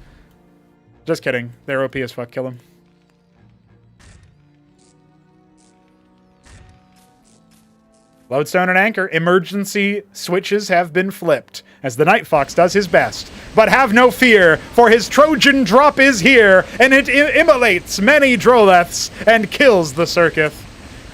Speaker 1: Just kidding. They're OP as fuck. Kill them. Lodestone and Anchor, emergency switches have been flipped, as the Night Fox does his best. But have no fear, for his Trojan drop is here, and it immolates many Droleths and kills the Circuith.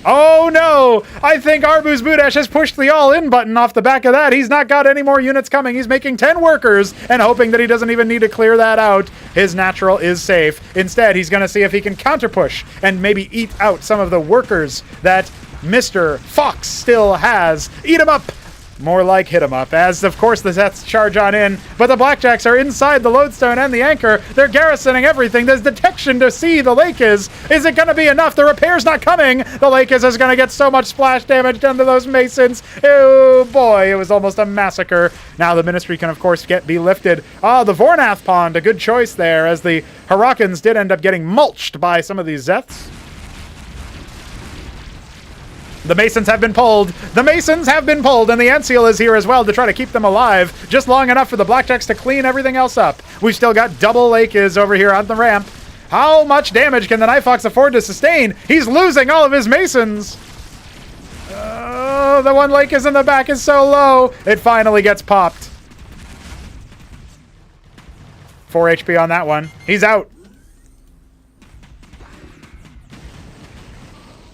Speaker 1: Oh no! I think Arbuz Budash has pushed the all-in button off the back of that. He's not got any more units coming. He's making 10 workers and hoping that he doesn't even need to clear that out. His natural is safe. Instead, he's going to see if he can counterpush and maybe eat out some of the workers that Mr. Fox still has. Eat him up! More like hit him up, as of course the Zeths charge on in, but the Blackjacks are inside the Lodestone and the Anchor. They're garrisoning everything. There's detection to see the Lake is. Is it going to be enough? The repair's not coming. The Lake is going to get so much splash damage done to those Masons. Oh boy, it was almost a massacre. Now the Ministry can of course be lifted. Ah, the Vornath Pond, a good choice there, as the Harakans did end up getting mulched by some of these Zeths. The Masons have been pulled. The Masons have been pulled, and the Anseal is here as well to try to keep them alive, just long enough for the Blackjacks to clean everything else up. We've still got double Lakes over here on the ramp. How much damage can the Night Fox afford to sustain? He's losing all of his Masons. Oh, the one Lake is in the back is so low. It finally gets popped. 4 HP on that one. He's out.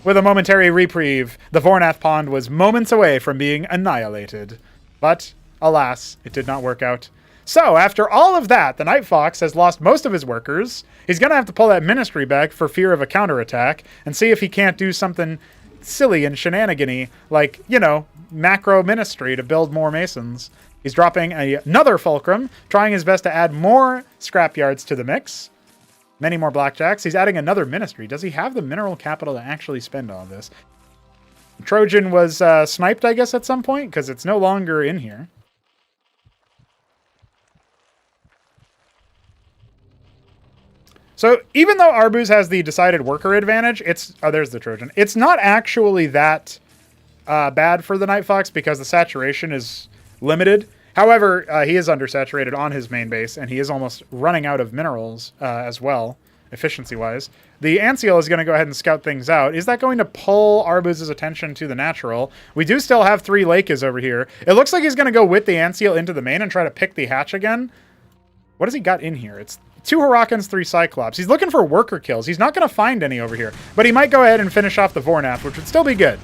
Speaker 1: With a momentary reprieve, the Vornath Pond was moments away from being annihilated. But, alas, it did not work out. So, after all of that, the Night Fox has lost most of his workers. He's going to have to pull that Ministry back for fear of a counterattack, and see if he can't do something silly and shenanigan-y, like, macro Ministry to build more Masons. He's dropping another Fulcrum, trying his best to add more scrapyards to the mix. Many more Blackjacks. He's adding another Ministry. Does he have the mineral capital to actually spend all this? Trojan was sniped, I guess, at some point, because it's no longer in here. So, even though Arbuz has the decided worker advantage, oh, there's the Trojan. It's not actually that bad for the Night Fox, because the saturation is limited. However, he is undersaturated on his main base, and he is almost running out of minerals as well, efficiency-wise. The Anseal is going to go ahead and scout things out. Is that going to pull Arbuz's attention to the natural? We do still have 3 Lakes over here. It looks like he's going to go with the Anseal into the main and try to pick the hatch again. What has he got in here? It's 2 Harakans, 3 Cyclops. He's looking for worker kills. He's not going to find any over here, but he might go ahead and finish off the Vornath, which would still be good.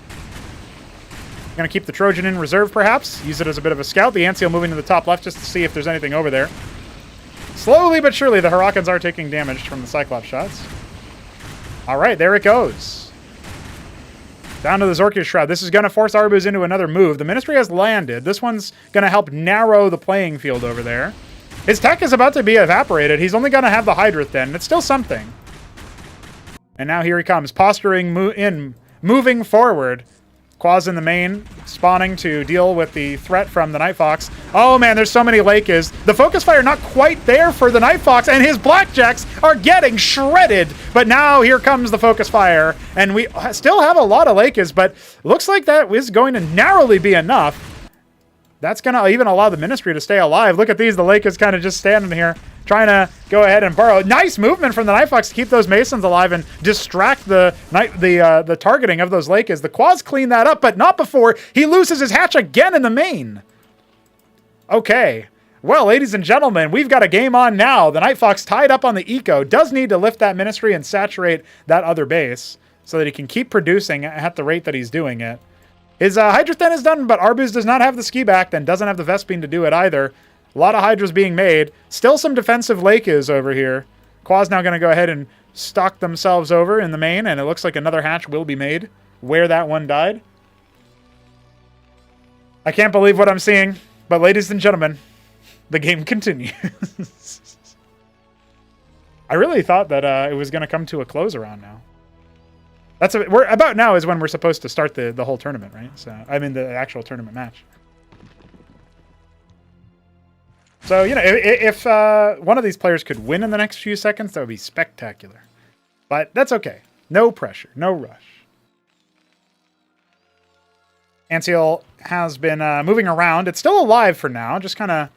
Speaker 1: Going to keep the Trojan in reserve, perhaps. Use it as a bit of a scout. The Anseal moving to the top left just to see if there's anything over there. Slowly but surely, the Hurricanes are taking damage from the Cyclops shots. All right, there it goes. Down to the Zorkia's Shroud. This is going to force Arbuz into another move. The Ministry has landed. This one's going to help narrow the playing field over there. His tech is about to be evaporated. He's only going to have the Hydrith then. It's still something. And now here he comes, posturing moving forward. Quaz in the main, spawning to deal with the threat from the Night Fox. Oh man, there's so many Lakes. The focus fire not quite there for the Night Fox, and his Blackjacks are getting shredded. But now here comes the focus fire, and we still have a lot of Lakes, but looks like that is going to narrowly be enough. That's going to even allow the Ministry to stay alive. Look at these, the Lakes kind of just standing here, trying to go ahead and burrow. Nice movement from the Night Fox to keep those Masons alive and distract the targeting of those Lakes. The Quaz clean that up, but not before he loses his hatch again in the main. Okay. Well, ladies and gentlemen, we've got a game on now. The Night Fox tied up on the eco. Does need to lift that Ministry and saturate that other base so that he can keep producing at the rate that he's doing it. His Hydrosten is done, but Arbuz does not have the ski back, then doesn't have the Vespene to do it either. A lot of Hydras being made. Still some defensive Lakes over here. Quaz now going to go ahead and stock themselves over in the main, and it looks like another hatch will be made where that one died. I can't believe what I'm seeing, but ladies and gentlemen, the game continues. I really thought that it was going to come to a close around now. We're about now is when we're supposed to start the whole tournament, right? So I mean the actual tournament match. So, you know, if one of these players could win in the next few seconds, that would be spectacular. But that's okay. No pressure, no rush. Anseal has been moving around. It's still alive for now, just kind of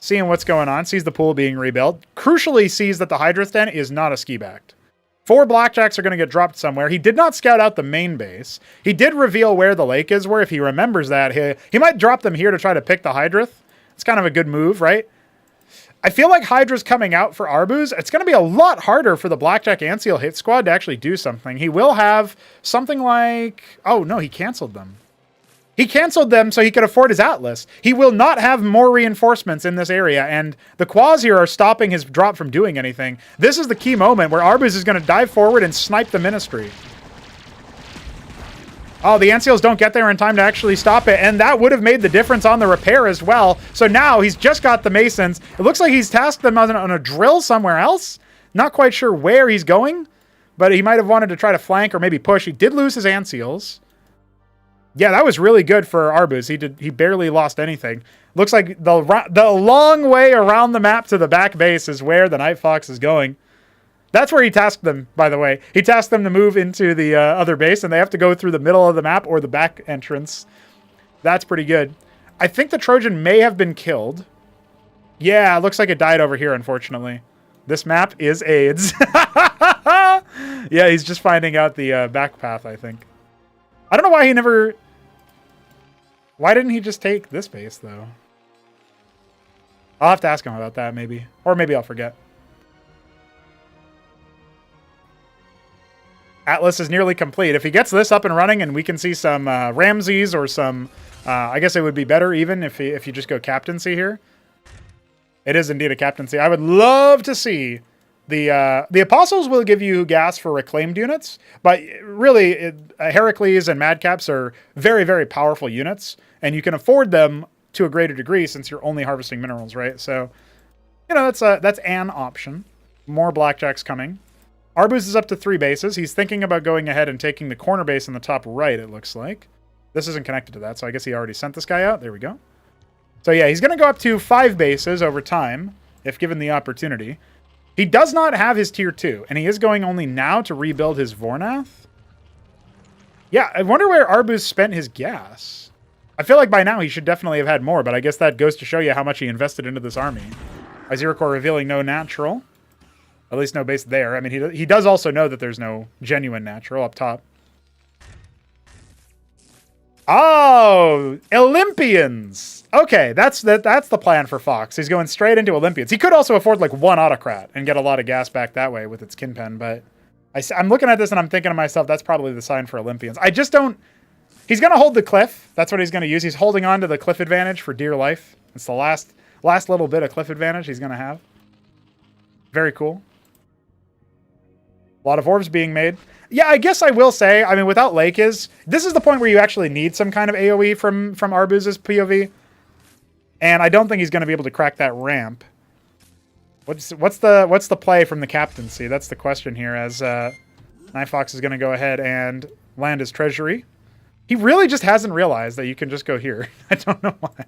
Speaker 1: seeing what's going on. Sees the pool being rebuilt. Crucially sees that the Hydrith Den is not a ski-backed. 4 Blackjacks are going to get dropped somewhere. He did not scout out the main base. He did reveal where the lake is, where if he remembers that, he might drop them here to try to pick the Hydrith. It's kind of a good move, right? I feel like Hydra's coming out for Arbuz. It's going to be a lot harder for the Blackjack Anseal hit squad to actually do something. He will have something like... Oh, no, he canceled them. He canceled them so he could afford his Atlas. He will not have more reinforcements in this area, and the Quaz here are stopping his drop from doing anything. This is the key moment where Arbuz is going to dive forward and snipe the Ministry. Oh, the Anseals don't get there in time to actually stop it, and that would have made the difference on the repair as well. So now he's just got the Masons. It looks like he's tasked them on a drill somewhere else. Not quite sure where he's going, but he might have wanted to try to flank or maybe push. He did lose his Anseals. Yeah, that was really good for Arbuz. He barely lost anything. Looks like the long way around the map to the back base is where the Night Fox is going. That's where he tasked them, by the way. He tasked them to move into the other base, and they have to go through the middle of the map or the back entrance. That's pretty good. I think the Trojan may have been killed. Yeah, it looks like it died over here, unfortunately. This map is AIDS. Yeah, he's just finding out the back path, I think. I don't know why he never... Why didn't he just take this base, though? I'll have to ask him about that, maybe. Or maybe I'll forget. Atlas is nearly complete. If he gets this up and running and we can see some Ramses or some... I guess it would be better even if you just go captaincy here. It is indeed a captaincy. I would love to see... The Apostles will give you gas for reclaimed units, but really, Heracles and Madcaps are very, very powerful units, and you can afford them to a greater degree since you're only harvesting minerals, right? So, you know, that's an option. More Blackjacks coming. Arbuz is up to 3 bases. He's thinking about going ahead and taking the corner base in the top right, it looks like. This isn't connected to that, so I guess he already sent this guy out. There we go. So yeah, he's going to go up to 5 bases over time, if given the opportunity. He does not have his tier 2, and he is going only now to rebuild his Vornath. Yeah, I wonder where Arbuz spent his gas. I feel like by now he should definitely have had more, but I guess that goes to show you how much he invested into this army. Iziricor revealing no natural. At least no base there. I mean, he does also know that there's no genuine natural up top. Oh, Olympians. Okay, that's the plan for Fox. He's going straight into Olympians. He could also afford like 1 autocrat and get a lot of gas back that way with its kinpen, but I'm looking at this and I'm thinking to myself, that's probably the sign for Olympians. I just don't... He's going to hold the cliff. That's what he's going to use. He's holding on to the cliff advantage for dear life. It's the last little bit of cliff advantage he's going to have. Very cool. A lot of orbs being made. Yeah, I guess I will say, I mean, without this is the point where you actually need some kind of AoE from Arbuz's POV. And I don't think he's going to be able to crack that ramp. What's the play from the captaincy? That's the question here, as Nightfox is going to go ahead and land his treasury. He really just hasn't realized that you can just go here. I don't know why.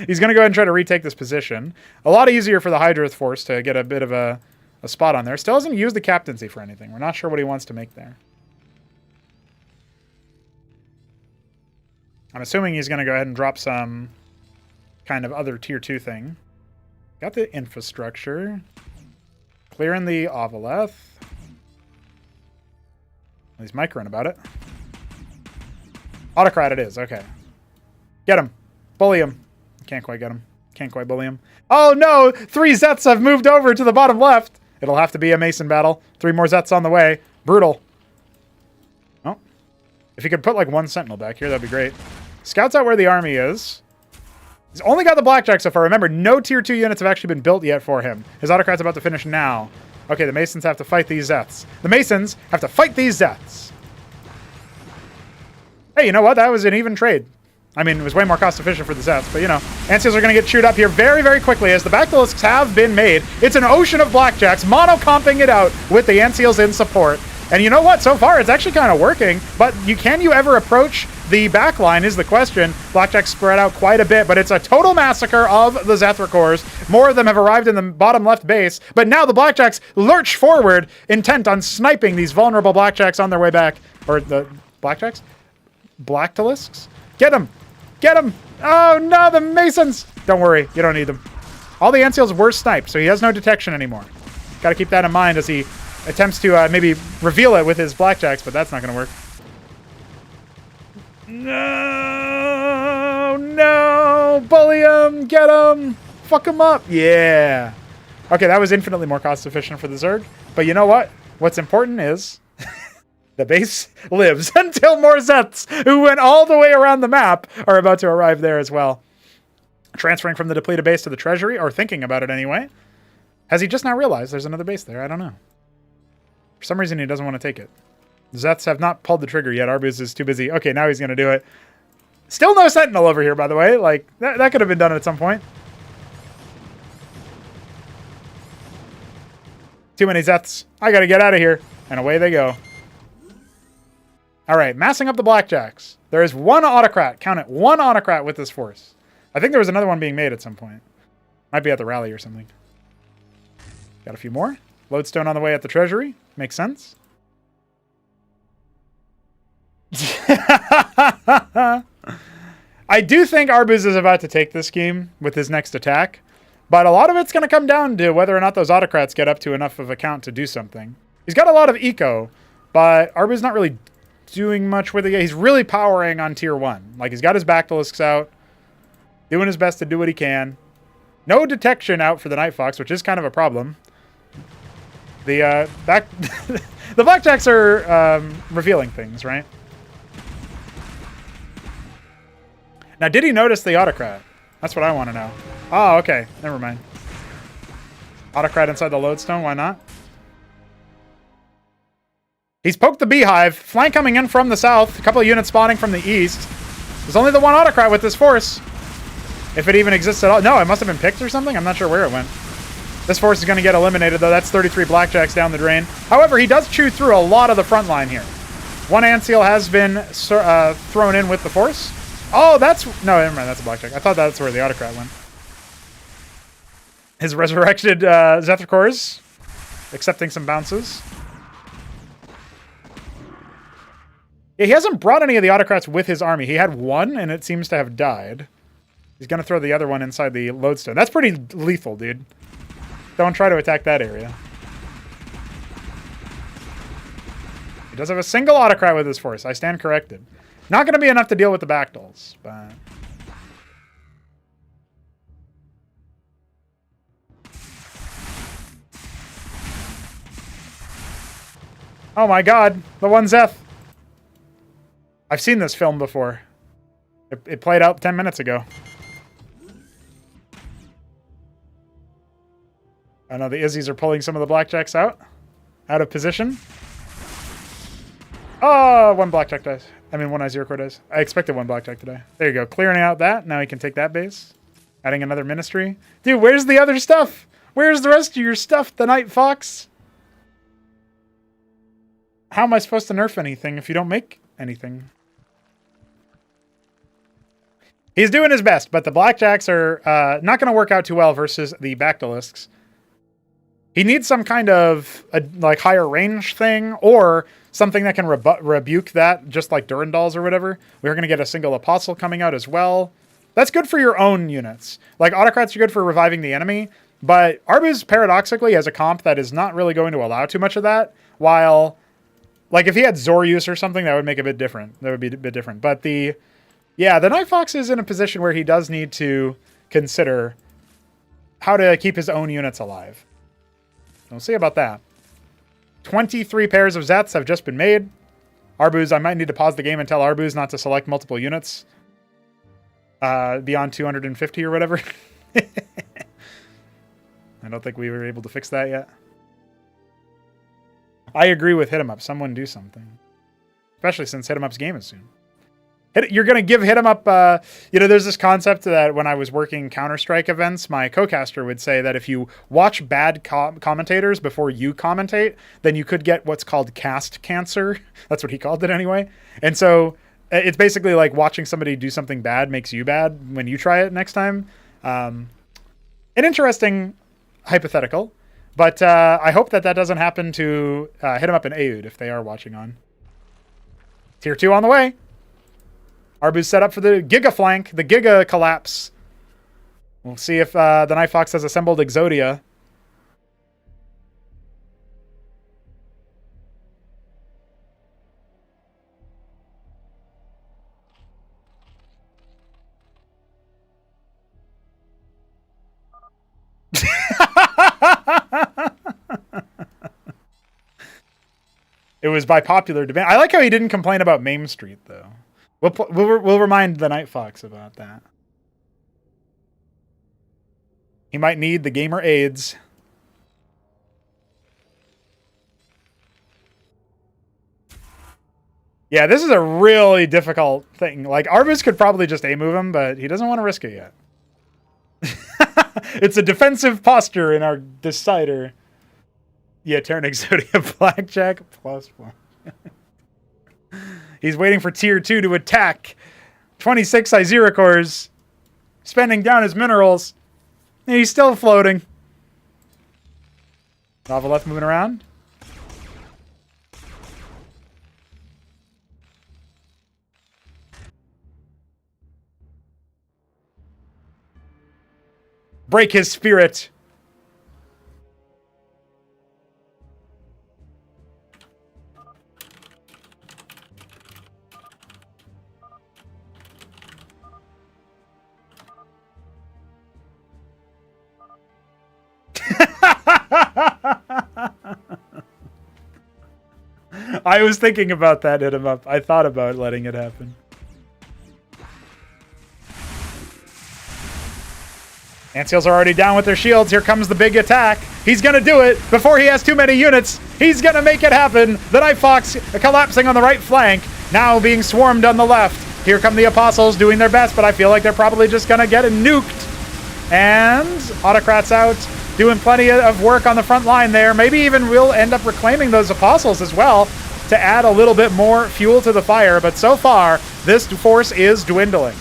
Speaker 1: He's going to go ahead and try to retake this position. A lot easier for the Hydroth Force to get a bit of a spot on there. Still hasn't used the captaincy for anything. We're not sure what he wants to make there. I'm assuming he's going to go ahead and drop some kind of other tier 2 thing. Got the infrastructure. Clearing the Ovaleth. He's microing about it. Autocrat it is. Okay. Get him. Bully him. Can't quite get him. Can't quite bully him. Oh no! 3 Zets have moved over to the bottom left. It'll have to be a Mason battle. 3 more Zets on the way. Brutal. Oh. If he could put like 1 Sentinel back here, that'd be great. Scouts out where the army is. He's only got the Blackjack so far. Remember, no tier 2 units have actually been built yet for him. His Autocrat's about to finish now. Okay, the Masons have to fight these Zets. The Masons have to fight these Zets. Hey, you know what? That was an even trade. I mean, it was way more cost efficient for the Zets, but you know. Ancials are going to get chewed up here very, very quickly as the Bactylisks have been made. It's an ocean of Blackjacks, mono-comping it out with the Ancials in support. And you know what? So far, it's actually kind of working, but can you ever approach the backline is the question. Blackjacks spread out quite a bit, but it's a total massacre of the Zethra-cores. More of them have arrived in the bottom left base, but now the Blackjacks lurch forward, intent on sniping these vulnerable Blackjacks on their way back. Or the Blackjacks? Blactylisks? Get them! Get them! Oh no, the Masons! Don't worry, you don't need them. All the Ancials were sniped, so he has no detection anymore. Got to keep that in mind as he attempts to maybe reveal it with his Blackjacks, but that's not going to work. No! No! Bully him! Get him! Fuck him up! Yeah! Okay, that was infinitely more cost efficient for the Zerg. But you know what? What's important is the base lives until more Zets, who went all the way around the map, are about to arrive there as well. Transferring from the depleted base to the treasury, or thinking about it anyway. Has he just now realized there's another base there? I don't know. For some reason, he doesn't want to take it. The Zets have not pulled the trigger yet. Arbuz is too busy. Okay, now he's going to do it. Still no Sentinel over here, by the way. Like, that could have been done at some point. Too many Zets. I got to get out of here. And away they go. All right, massing up the Blackjacks. There is 1 Autocrat. Count it. 1 Autocrat with this force. I think there was another one being made at some point. Might be at the rally or something. Got a few more. Lodestone on the way at the treasury. Makes sense. I do think Arbuz is about to take this game with his next attack, but a lot of it's going to come down to whether or not those Autocrats get up to enough of a count to do something. He's got a lot of eco, but Arbuz not really doing much with it. He's really powering on tier 1. Like, he's got his Bactylisks out, doing his best to do what he can. No detection out for the Nightfox, which is kind of a problem. The the Blackjacks are revealing things, right? Now, did he notice the Autocrat? That's what I want to know. Oh, okay. Never mind. Autocrat inside the Lodestone, why not? He's poked the Beehive. Flank coming in from the south. A couple of units spawning from the east. There's only the 1 Autocrat with this force. If it even exists at all. No, it must have been picked or something. I'm not sure where it went. This force is going to get eliminated, though. That's 33 Blackjacks down the drain. However, he does chew through a lot of the front line here. 1 Ancial has been thrown in with the force. Oh, that's... No, never mind. That's a Blackjack. I thought that's where the Autocrat went. His resurrected Zethra-cores. Accepting some bounces. Yeah, he hasn't brought any of the Autocrats with his army. He had 1, and it seems to have died. He's going to throw the other one inside the Lodestone. That's pretty lethal, dude. Don't try to attack that area. He does have a single Autocrat with his force. I stand corrected. Not going to be enough to deal with the Bactyls, but... Oh my god, the 1 Zeth. I've seen this film before. It played out 10 minutes ago. I know the Izzies are pulling some of the blackjacks out of position. Oh, one blackjack dies. I mean, one I0 core dies. I expected one blackjack to die. There you go. Clearing out that. Now he can take that base. Adding another ministry. Dude, where's the other stuff? Where's the rest of your stuff, the Night Fox? How am I supposed to nerf anything if you don't make anything? He's doing his best, but the blackjacks are not going to work out too well versus the Bactylisks. He needs some kind of like higher range thing or something that can rebuke that, just like Durandals or whatever. We're going to get a single Apostle coming out as well. That's good for your own units. Like Autocrats are good for reviving the enemy, but Arbuz paradoxically has a comp that is not really going to allow too much of that, while like if he had Zorius or something, that would make a bit different. That would be a bit different. But the Night Fox is in a position where he does need to consider how to keep his own units alive. We'll see about that. 23 pairs of Zets have just been made. Arbuz, I might need to pause the game and tell Arbuz not to select multiple units beyond 250 or whatever. I don't think we were able to fix that yet. I agree with HitEmUp. Someone do something. Especially since HitEmUp's game is soon. You're going to give HitEmUp... there's this concept that when I was working Counter-Strike events, my co-caster would say that if you watch bad commentators before you commentate, then you could get what's called cast cancer. That's what he called it anyway. And so it's basically like watching somebody do something bad makes you bad when you try it next time. An interesting hypothetical. But I hope that doesn't happen to HitEmUp and Aoud if they are watching on. Tier 2 on the way. Arbuz set up for the Giga flank, the Giga collapse. We'll see if the Night Fox has assembled Exodia. It was by popular demand. I like how he didn't complain about Mame Street, though. We'll remind the Night Fox about that. He might need the gamer aids. Yeah, this is a really difficult thing. Like, Arbuz could probably just A-move him, but he doesn't want to risk it yet. It's a defensive posture in our decider. Yeah, turn Exodia Blackjack +1. He's waiting for tier 2 to attack. 26 I0 cores. Spending down his minerals. And he's still floating. Noveleth moving around. Break his spirit. I was thinking about that, HitEmUp. I thought about letting it happen. Antseals are already down with their shields. Here comes the big attack. He's going to do it before he has too many units. He's going to make it happen. The Night Fox collapsing on the right flank. Now being swarmed on the left. Here come the Apostles doing their best, but I feel like they're probably just going to get nuked. And Autocrats out, doing plenty of work on the front line there. Maybe even we'll end up reclaiming those Apostles as well to add a little bit more fuel to the fire. But so far, this force is dwindling.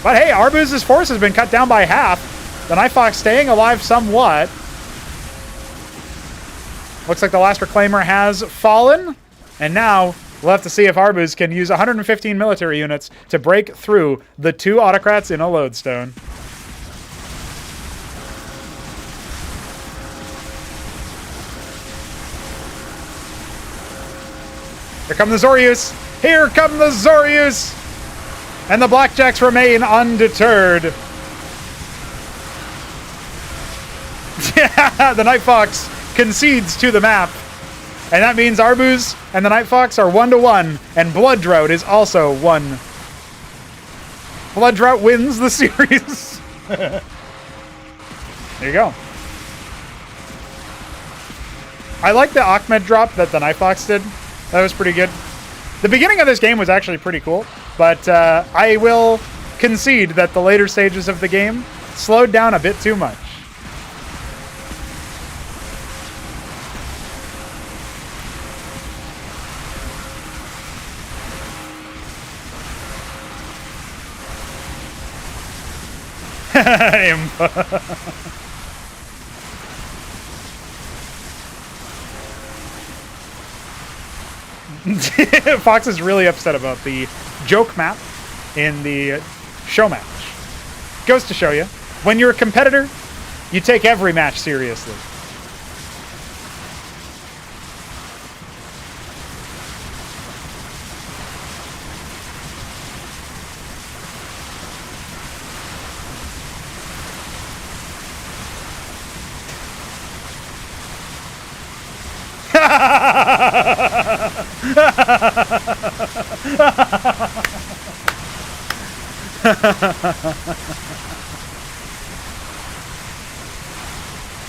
Speaker 1: But hey, Arbuz's force has been cut down by half. The Night Fox staying alive somewhat. Looks like the last Reclaimer has fallen. And now we'll have to see if Arbuz can use 115 military units to break through the 2 Autocrats in a Lodestone. Here come the Zorius. Here come the Zorius. And the Blackjacks remain undeterred. The Night Fox concedes to the map. And that means Arbuz and the Night Fox are 1-1. And Blood Drought is also 1. Blood Drought wins the series. There you go. I like the Ahmed drop that the Nighthawks did. That was pretty good. The beginning of this game was actually pretty cool, but I will concede that the later stages of the game slowed down a bit too much. Fox is really upset about the joke map in the show match. Goes to show you, when you're a competitor, you take every match seriously.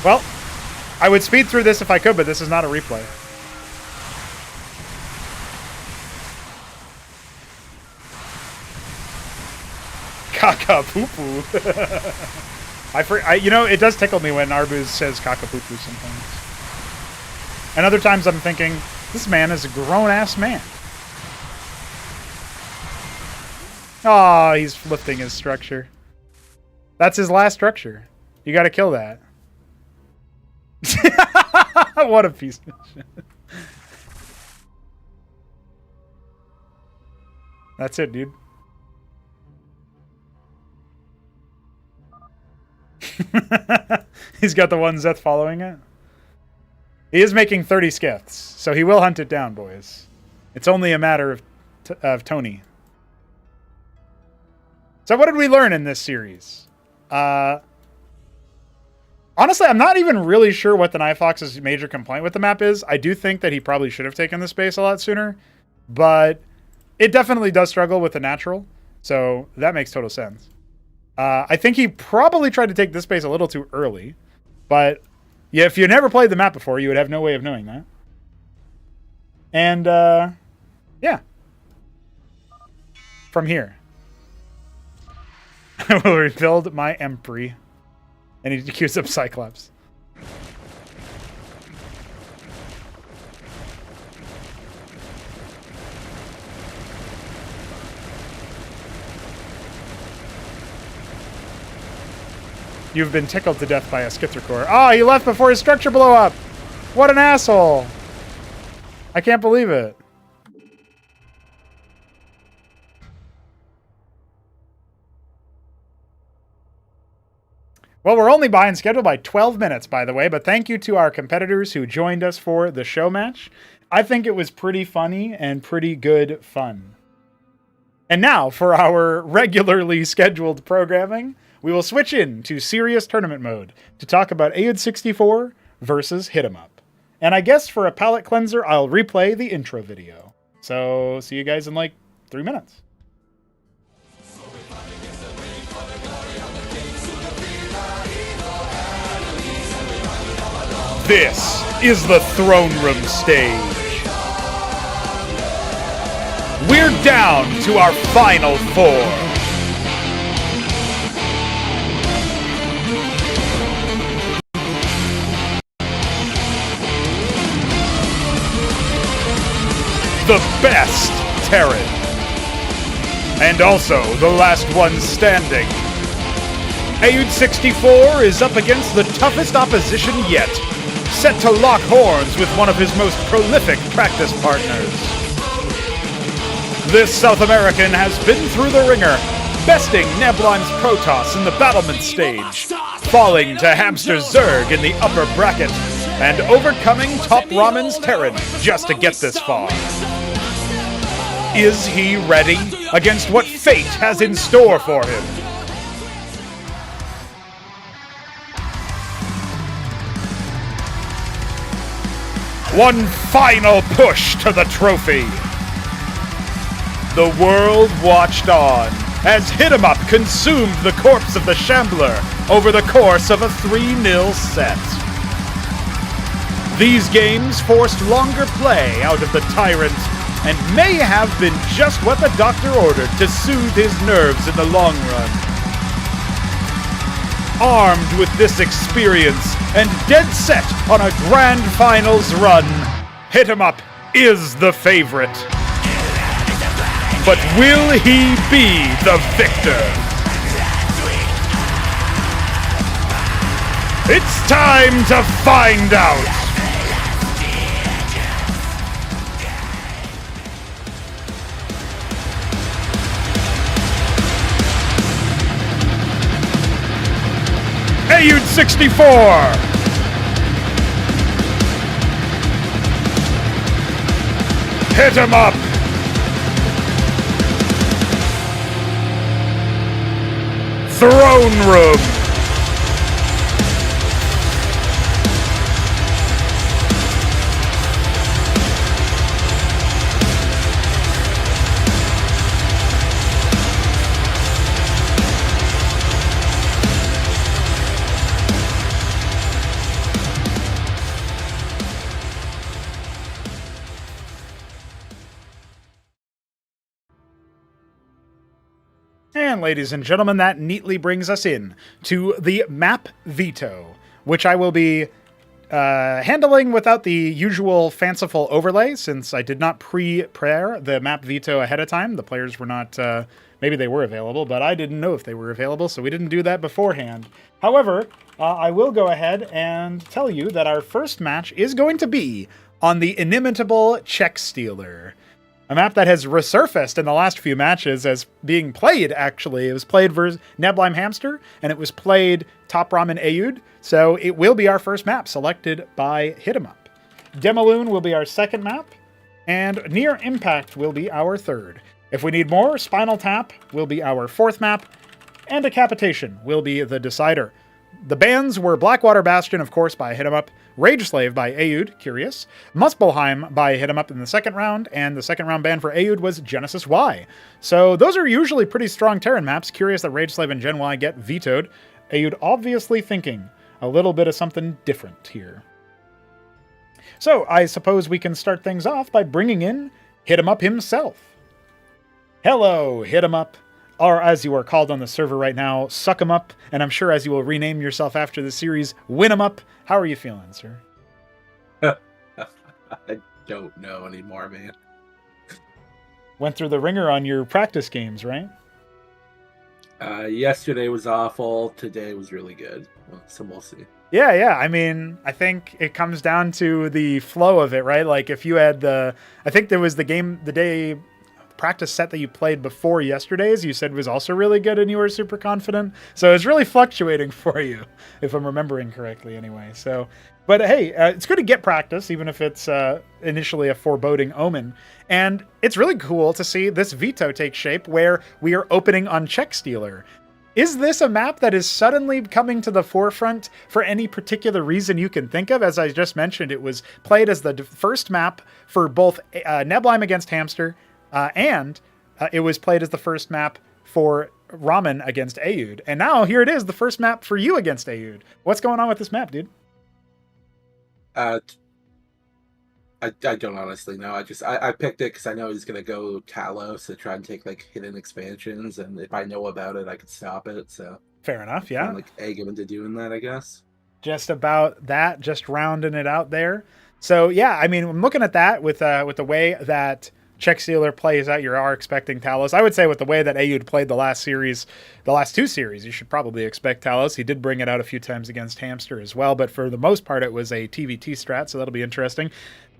Speaker 1: Well, I would speed through this if I could, but this is not a replay. Caca poo poo. You know, it does tickle me when Arbuz says caca poo poo sometimes. And other times I'm thinking, this man is a grown-ass man. Oh, he's lifting his structure. That's his last structure. You gotta kill that. What a piece of shit. That's it, dude. He's got the one Zeth following it. He is making 30 skiffs, so he will hunt it down, boys. It's only a matter of Tony. So what did we learn in this series? Honestly, I'm not even really sure what the Nighthawks' major complaint with the map is. I do think that he probably should have taken the space a lot sooner, but it definitely does struggle with the natural, so that makes total sense. I think he probably tried to take this space a little too early, but yeah, if you never played the map before, you would have no way of knowing that. And, yeah. From here. I will rebuild my Emperor. And he queues up Cyclops. You've been tickled to death by a Skithracore. Oh, he left before his structure blew up! What an asshole! I can't believe it. Well, we're only behind schedule by 12 minutes, by the way, but thank you to our competitors who joined us for the show match. I think it was pretty funny and pretty good fun. And now, for our regularly scheduled programming, we will switch in to serious tournament mode to talk about AUD 64 versus HitEmUp. And I guess for a palate cleanser, I'll replay the intro video. So, see you guys in like 3 minutes. This is the Throneroom stage. We're down to our final four. The best Terran. And also the last one standing. AUD 64 is up against the toughest opposition yet, set to lock horns with one of his most prolific practice partners. This South American has been through the ringer, besting Nebulheim's Protoss in the battlement stage, falling to Hamster Zerg in the upper bracket, and overcoming Top Ramen's Terran just to get this far. Is he ready against what fate has in store for him? One final push to the trophy. The world watched on as HitEmUp consumed the corpse of the Shambler over the course of a 3-0 set. These games forced longer play out of the Tyrant, and may have been just what the doctor ordered to soothe his nerves in the long run. Armed with this experience and dead set on a grand finals run, HitEmUp is the favorite. But will he be the victor? It's time to find out! Ayud 64! HitEmUp! Throneroom! And ladies and gentlemen, that neatly brings us in to the map veto, which I will be handling without the usual fanciful overlay, since I did not pre-prepare the map veto ahead of time. The players were not, maybe they were available, but I didn't know if they were available, so we didn't do that beforehand. However, I will go ahead and tell you that our first match is going to be on the inimitable Check Stealer. A map that has resurfaced in the last few matches as being played, actually. It was played versus Neblime Hamster, and it was played Top Ramen Ayud, so it will be our first map, selected by HitEmUp. Demoloon will be our second map, and Near Impact will be our third. If we need more, Spinal Tap will be our fourth map, and Decapitation will be the decider. The bans were Blackwater Bastion, of course, by HitEmUp, Rage Slave by Ayud, curious, Muspelheim by HitEmUp in the second round, and the second round ban for Ayud was Genesis Y. So those are usually pretty strong Terran maps. Curious that Rage Slave and Gen Y get vetoed. Ayud obviously thinking a little bit of something different here. So I suppose we can start things off by bringing in HitEmUp himself. Hello, HitEmUp. Or as you are called on the server right now, Suck 'em Up, and I'm sure as you will rename yourself after the series, Win 'em Up. How are you feeling, sir?
Speaker 2: I don't know anymore, man.
Speaker 1: Went through the ringer on your practice games, right?
Speaker 2: Yesterday was awful. Today was really good. So we'll see.
Speaker 1: Yeah. I mean, I think it comes down to the flow of it, right? Like if you had I think there was the day practice set that you played before yesterday's, you said was also really good and you were super confident. So it's really fluctuating for you, if I'm remembering correctly anyway. So, but hey, it's good to get practice, even if it's initially a foreboding omen. And it's really cool to see this veto take shape where we are opening on Check Stealer. Is this a map that is suddenly coming to the forefront for any particular reason you can think of? As I just mentioned, it was played as the first map for both Neblime against Hamster, and it was played as the first map for Ramen against Ayud. And now here it is, the first map for you against Ayud. What's going on with this map, dude?
Speaker 2: I don't honestly know. I picked it because I know he's going to go Talos to try and take like hidden expansions. And if I know about it, I could stop it. So
Speaker 1: fair enough, yeah.
Speaker 2: I'm like egg him into doing that, I guess.
Speaker 1: Just about that, just rounding it out there. So yeah, I mean, I'm looking at that with the way that Check Stealer plays out, you are expecting Talos. I would say with the way that Ayud played the last two series, you should probably expect Talos. He did bring it out a few times against Hamster as well, but for the most part, it was a TVT strat, so that'll be interesting.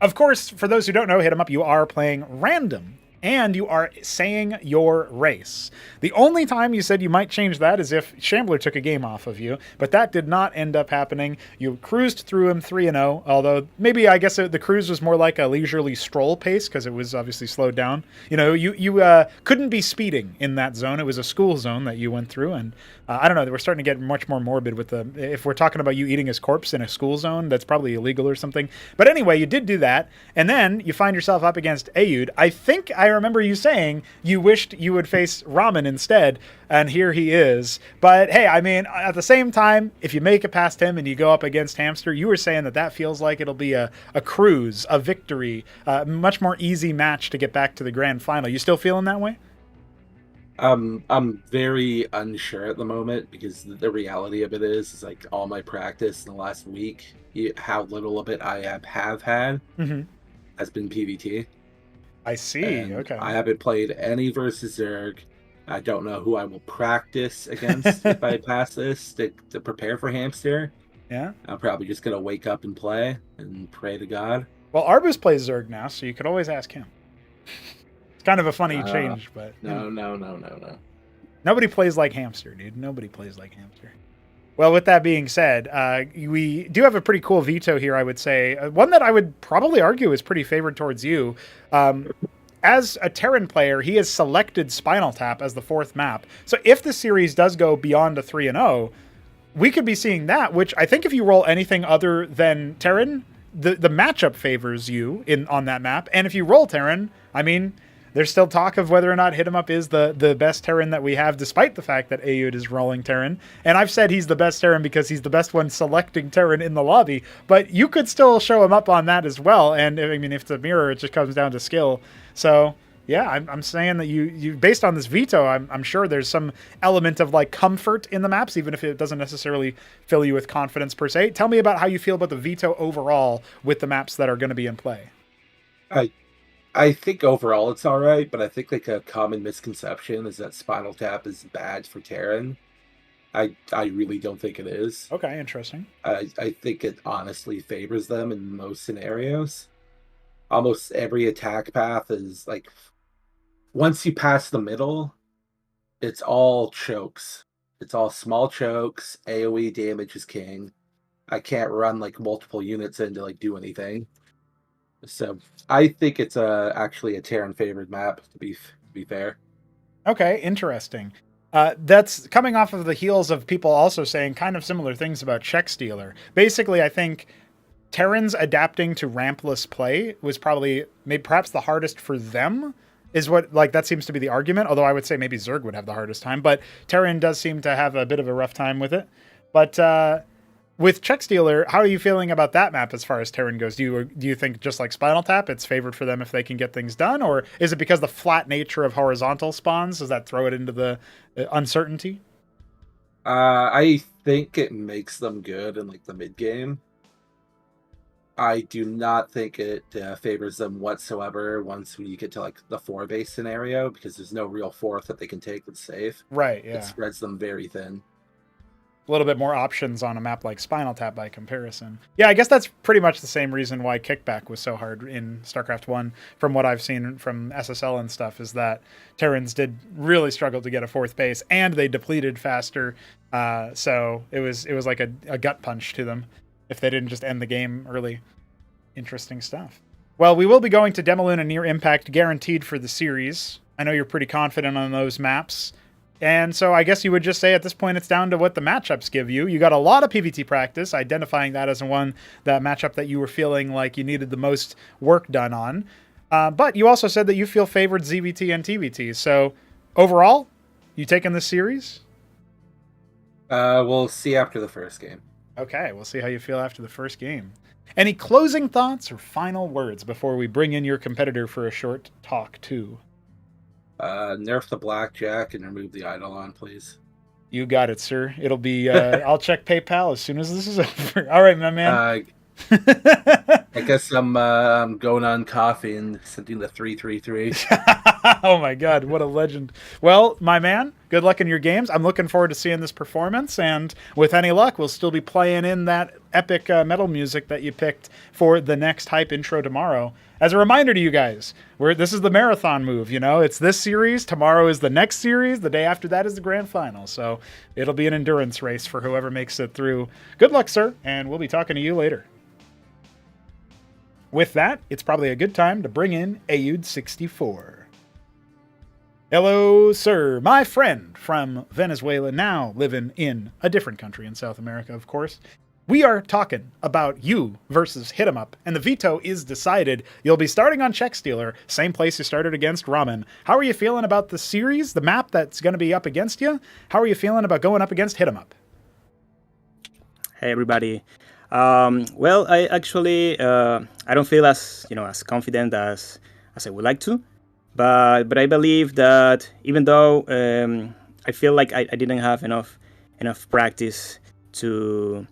Speaker 1: Of course, for those who don't know, HitEmUp, you are playing random, and you are saying your race. The only time you said you might change that is if Shambler took a game off of you, but that did not end up happening. You cruised through him 3-0, although maybe I guess the cruise was more like a leisurely stroll pace because it was obviously slowed down. You know, you couldn't be speeding in that zone. It was a school zone that you went through, and I don't know, we're starting to get much more morbid with if we're talking about you eating his corpse in a school zone, that's probably illegal or something. But anyway, you did do that, and then you find yourself up against Ayud. I think I remember you saying you wished you would face Ramen instead, and here he is. But hey, I mean, at the same time, if you make it past him and you go up against Hamster, you were saying that feels like it'll be a cruise, a victory, a much more easy match to get back to the grand final. You still feeling that way?
Speaker 2: I'm very unsure at the moment because the reality of it is like all my practice in the last week, how little of it I have had
Speaker 1: Mm-hmm.
Speaker 2: has been PvT.
Speaker 1: I see.
Speaker 2: And
Speaker 1: Okay.
Speaker 2: I haven't played any versus Zerg. I don't know who I will practice against if I pass this to prepare for Hamster.
Speaker 1: Yeah.
Speaker 2: I'm probably just gonna wake up and play and pray to God.
Speaker 1: Well, Arbus plays Zerg now, so you could always ask him. It's kind of a funny
Speaker 2: Uh,
Speaker 1: change, but
Speaker 2: no, no, no, no, no.
Speaker 1: nobody plays like Hamster, dude. Nobody plays like Hamster. Well, with that being said, we do have a pretty cool veto here, I would say. One that I would probably argue is pretty favored towards you. As a Terran player, he has selected Spinal Tap as the fourth map. So if the series does go beyond a 3-0, we could be seeing that, which I think if you roll anything other than Terran, the matchup favors you on that map. And if you roll Terran, I mean, there's still talk of whether or not HitEmUp is the best Terran that we have, despite the fact that Ayud is rolling Terran. And I've said he's the best Terran because he's the best one selecting Terran in the lobby. But you could still show him up on that as well. And I mean, if it's a mirror, it just comes down to skill. So yeah, I'm saying that you based on this veto, I'm sure there's some element of like comfort in the maps, even if it doesn't necessarily fill you with confidence per se. Tell me about how you feel about the veto overall with the maps that are going to be in play.
Speaker 2: I think overall it's all right, but I think like a common misconception is that Spinal Tap is bad for Terran. I really don't think it is.
Speaker 1: Okay, interesting.
Speaker 2: I think it honestly favors them in most scenarios. Almost every attack path is like once you pass the middle, it's all chokes. It's all small chokes. AoE damage is king. I can't run like multiple units in to like do anything. So I think it's actually a Terran favored map to be fair.
Speaker 1: Okay, interesting. That's coming off of the heels of people also saying kind of similar things about Check Stealer. Basically, I think Terrans adapting to rampless play was probably perhaps the hardest for them. Is what like that seems to be the argument. Although I would say maybe Zerg would have the hardest time, but Terran does seem to have a bit of a rough time with it. But with Check Stealer, how are you feeling about that map as far as Terran goes? Do you think just like Spinal Tap, it's favored for them if they can get things done, or is it because the flat nature of horizontal spawns does that throw it into the uncertainty?
Speaker 2: I think it makes them good in like the mid game. I do not think it favors them whatsoever once we get to like the 4-base scenario because there's no real fourth that they can take that's safe.
Speaker 1: Right,
Speaker 2: It
Speaker 1: yeah.
Speaker 2: spreads them very thin.
Speaker 1: A little bit more options on a map like Spinal Tap by comparison. Yeah, I guess that's pretty much the same reason why Kickback was so hard in StarCraft 1 from what I've seen from SSL and stuff is that Terrans did really struggle to get a fourth base and they depleted faster. So it was like a gut punch to them if they didn't just end the game early. Interesting stuff. Well, we will be going to Demolune and Near Impact guaranteed for the series. I know you're pretty confident on those maps. And so I guess you would just say at this point it's down to what the matchups give you. You got a lot of PvT practice, identifying that as that matchup that you were feeling like you needed the most work done on. But you also said that you feel favored ZVT and TVT. So overall, you taking this series?
Speaker 2: We'll see after the first game.
Speaker 1: Okay, we'll see how you feel after the first game. Any closing thoughts or final words before we bring in your competitor for a short talk too?
Speaker 2: Nerf the blackjack and remove the Eidolon, please.
Speaker 1: You got it, sir. It'll be, I'll check PayPal as soon as this is over. All right, my man.
Speaker 2: I guess I'm going on coffee and sending the 333.
Speaker 1: Oh my God, what a legend. Well, my man, good luck in your games. I'm looking forward to seeing this performance, and with any luck, we'll still be playing in that epic metal music that you picked for the next hype intro tomorrow. As a reminder to you guys, this is the marathon move, it's this series, tomorrow is the next series, the day after that is the grand final, so it'll be an endurance race for whoever makes it through. Good luck, sir, and we'll be talking to you later. With that, it's probably a good time to bring in Ayud64. Hello, sir, my friend from Venezuela, now living in a different country in South America, of course. We are talking about you versus HitEmUp, and the veto is decided. You'll be starting on Check Stealer, same place you started against Ramen. How are you feeling about the series, the map that's going to be up against you? How are you feeling about going up against HitEmUp?
Speaker 3: Hey everybody. Well, I actually I don't feel as confident as I would like to, but I believe that even though I feel like I didn't have enough practice to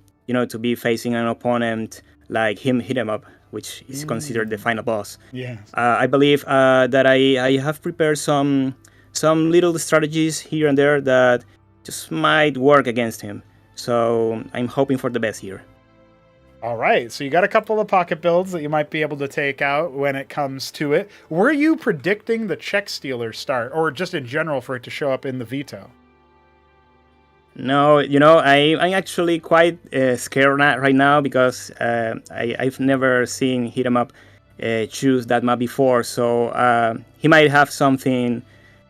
Speaker 3: to be facing an opponent like HitEmUp, which is considered the final boss.
Speaker 1: Yes.
Speaker 3: I believe that I have prepared some little strategies here and there that just might work against him. So I'm hoping for the best here.
Speaker 1: All right, so you got a couple of pocket builds that you might be able to take out when it comes to it. Were you predicting the Check Stealer start, or just in general for it to show up in the veto?
Speaker 3: No, I'm actually quite scared right now because I've never seen HitEmUp choose that map before. So he might have something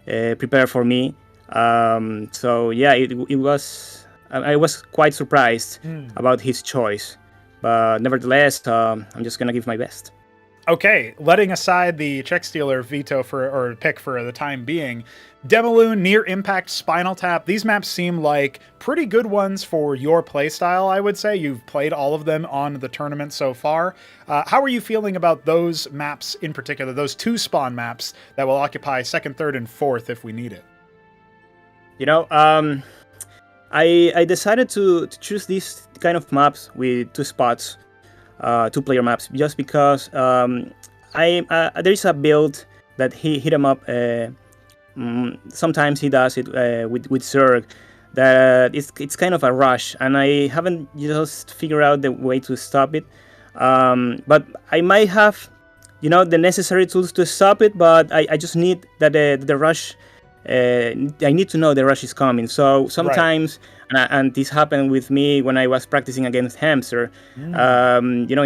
Speaker 3: prepared for me. So yeah, it was. I was quite surprised about his choice, but nevertheless, I'm just gonna give my best.
Speaker 1: Okay, letting aside the Check Stealer veto or pick for the time being, Demaloon, Near Impact, Spinal Tap, these maps seem like pretty good ones for your playstyle, I would say. You've played all of them on the tournament so far. How are you feeling about those maps in particular, those two spawn maps that will occupy 2nd, 3rd, and 4th if we need it?
Speaker 3: I decided to choose these kind of maps with two spots, two-player maps, just because there is a build that HitEmUp sometimes he does it with Zerg that it's kind of a rush, and I haven't just figured out the way to stop it. But I might have, the necessary tools to stop it, but I just need that the rush. I need to know the rush is coming. So sometimes, right. and this happened with me when I was practicing against Hamster. In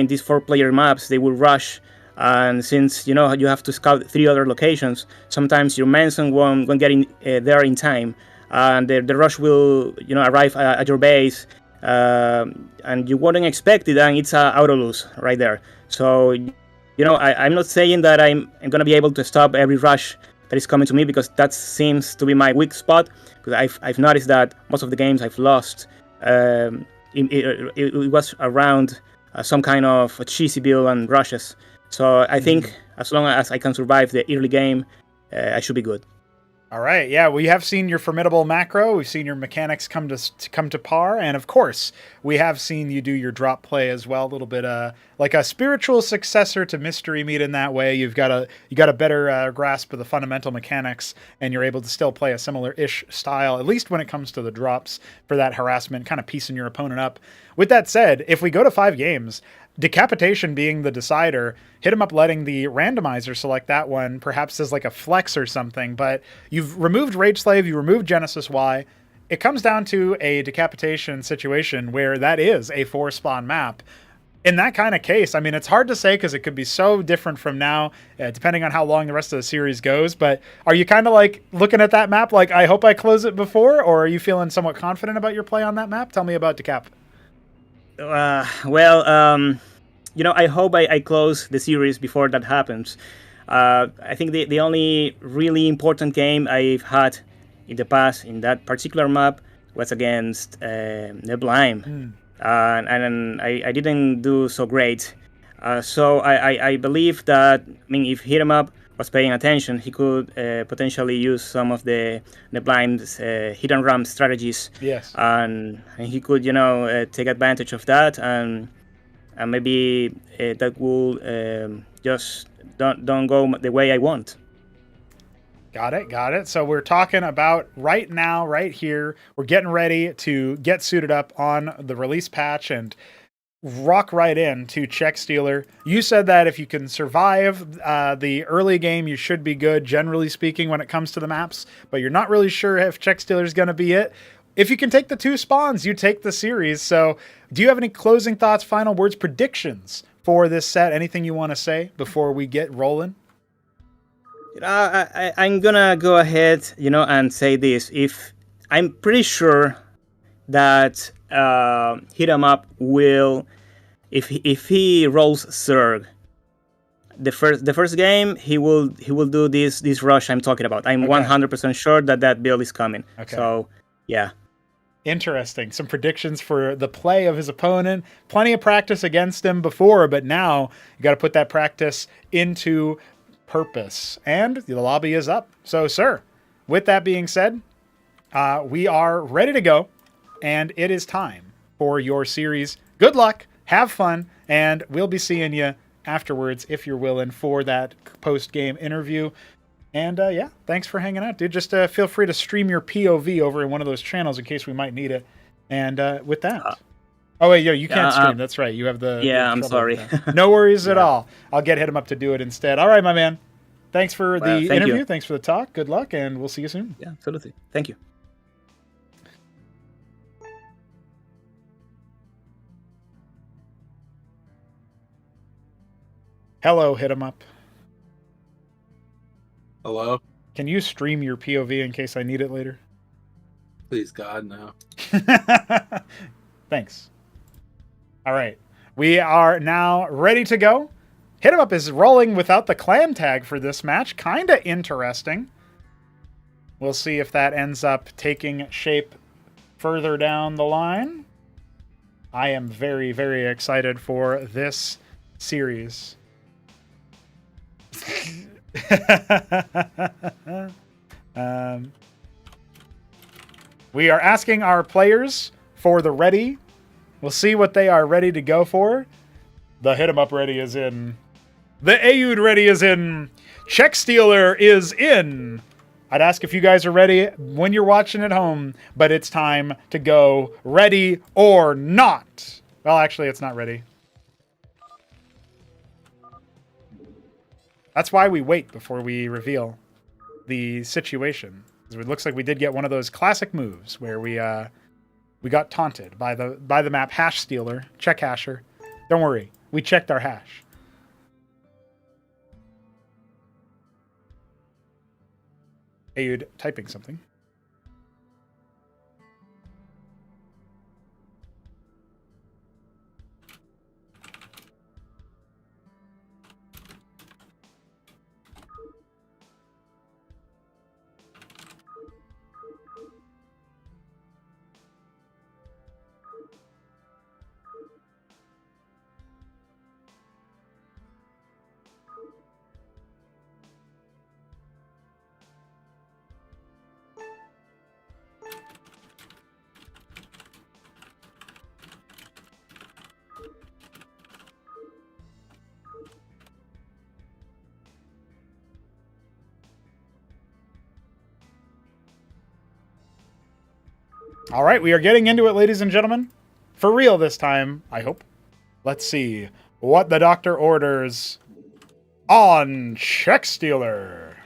Speaker 3: these 4-player maps, they will rush, and since you have to scout 3 other locations, sometimes your Manson won't get in there in time, and the rush will arrive at your base, and you wouldn't expect it, and it's a auto lose right there. So I'm not saying that I'm gonna be able to stop every rush that is coming to me, because that seems to be my weak spot, because I've noticed that most of the games I've lost, it was around some kind of cheesy build and rushes. So I think as long as I can survive the early game, I should be good.
Speaker 1: All right, yeah, we have seen your formidable macro. We've seen your mechanics come to par, and of course, we have seen you do your drop play as well. A little bit like a spiritual successor to Mystery Meat in that way. You got a better grasp of the fundamental mechanics, and you're able to still play a similar-ish style, at least when it comes to the drops for that harassment, kind of piecing your opponent up. With that said, if we go to 5 games, Decapitation being the decider, HitEmUp letting the randomizer select that one, perhaps as like a flex or something, but you've removed Rage Slave, you removed Genesis Y. It comes down to a Decapitation situation where that is a 4-spawn map. In that kind of case, I mean, it's hard to say because it could be so different from now, depending on how long the rest of the series goes, but are you kind of like looking at that map like, I hope I close it before, or are you feeling somewhat confident about your play on that map? Tell me about Decap.
Speaker 3: I hope I close the series before that happens. I think the only really important game I've had in the past in that particular map was against Neblime, and I didn't do so great. So I believe that, if HitEmUp was paying attention, he could potentially use some of the Blime's hit and run strategies.
Speaker 1: Yes.
Speaker 3: And he could, take advantage of that, and maybe that will just don't go the way I want.
Speaker 1: Got it. So we're talking about right now, right here. We're getting ready to get suited up on the release patch and rock right in to Check Stealer. You said that if you can survive the early game, you should be good, generally speaking, when it comes to the maps, but you're not really sure if Check Stealer is going to be it. If you can take the 2 spawns, you take the series. So do you have any closing thoughts, final words, predictions for this set? Anything you want to say before we get rolling?
Speaker 3: I'm going to go ahead, and say this. If I'm pretty sure that HitEmUp will, if he rolls Zerg, the first game he will do this rush I'm talking about. I'm 100% sure that build is coming.
Speaker 1: Okay.
Speaker 3: So yeah.
Speaker 1: Interesting. Some predictions for the play of his opponent. Plenty of practice against him before, but now you got to put that practice into purpose. And the lobby is up. So, sir, with that being said, we are ready to go, and it is time for your series. Good luck, have fun, and we'll be seeing you afterwards, if you're willing, for that post-game interview. And yeah, thanks for hanging out, dude. Just feel free to stream your POV over in one of those channels in case we might need it. And with that, oh wait, you can't stream. That's right. You have the
Speaker 3: I'm sorry.
Speaker 1: No worries at all. I'll get HitEmUp to do it instead. All right, my man. Thanks for the interview.
Speaker 3: You.
Speaker 1: Thanks for the talk. Good luck, and we'll see you soon.
Speaker 3: Yeah, absolutely. Thank you.
Speaker 1: Hello, HitEmUp.
Speaker 2: Hello?
Speaker 1: Can you stream your POV in case I need it later?
Speaker 2: Please, God, no.
Speaker 1: Thanks. All right. We are now ready to go. HitEmUp is rolling without the clan tag for this match. Kind of interesting. We'll see if that ends up taking shape further down the line. I am very, very excited for this series. We are asking our players for the ready. We'll see what they are ready to go for. The HitEmUp ready is in. The Aoud ready is in. Check Stealer is in. I'd ask if you guys are ready when you're watching at home, but it's time to go ready or not. Well, actually, it's not ready. That's why we wait before we reveal the situation. It looks like we did get one of those classic moves where we got taunted by the map hash stealer, check hasher. Don't worry, we checked our hash. Aoud typing something. All right, we are getting into it, ladies and gentlemen. For real this time, I hope. Let's see what the doctor orders on Check Stealer.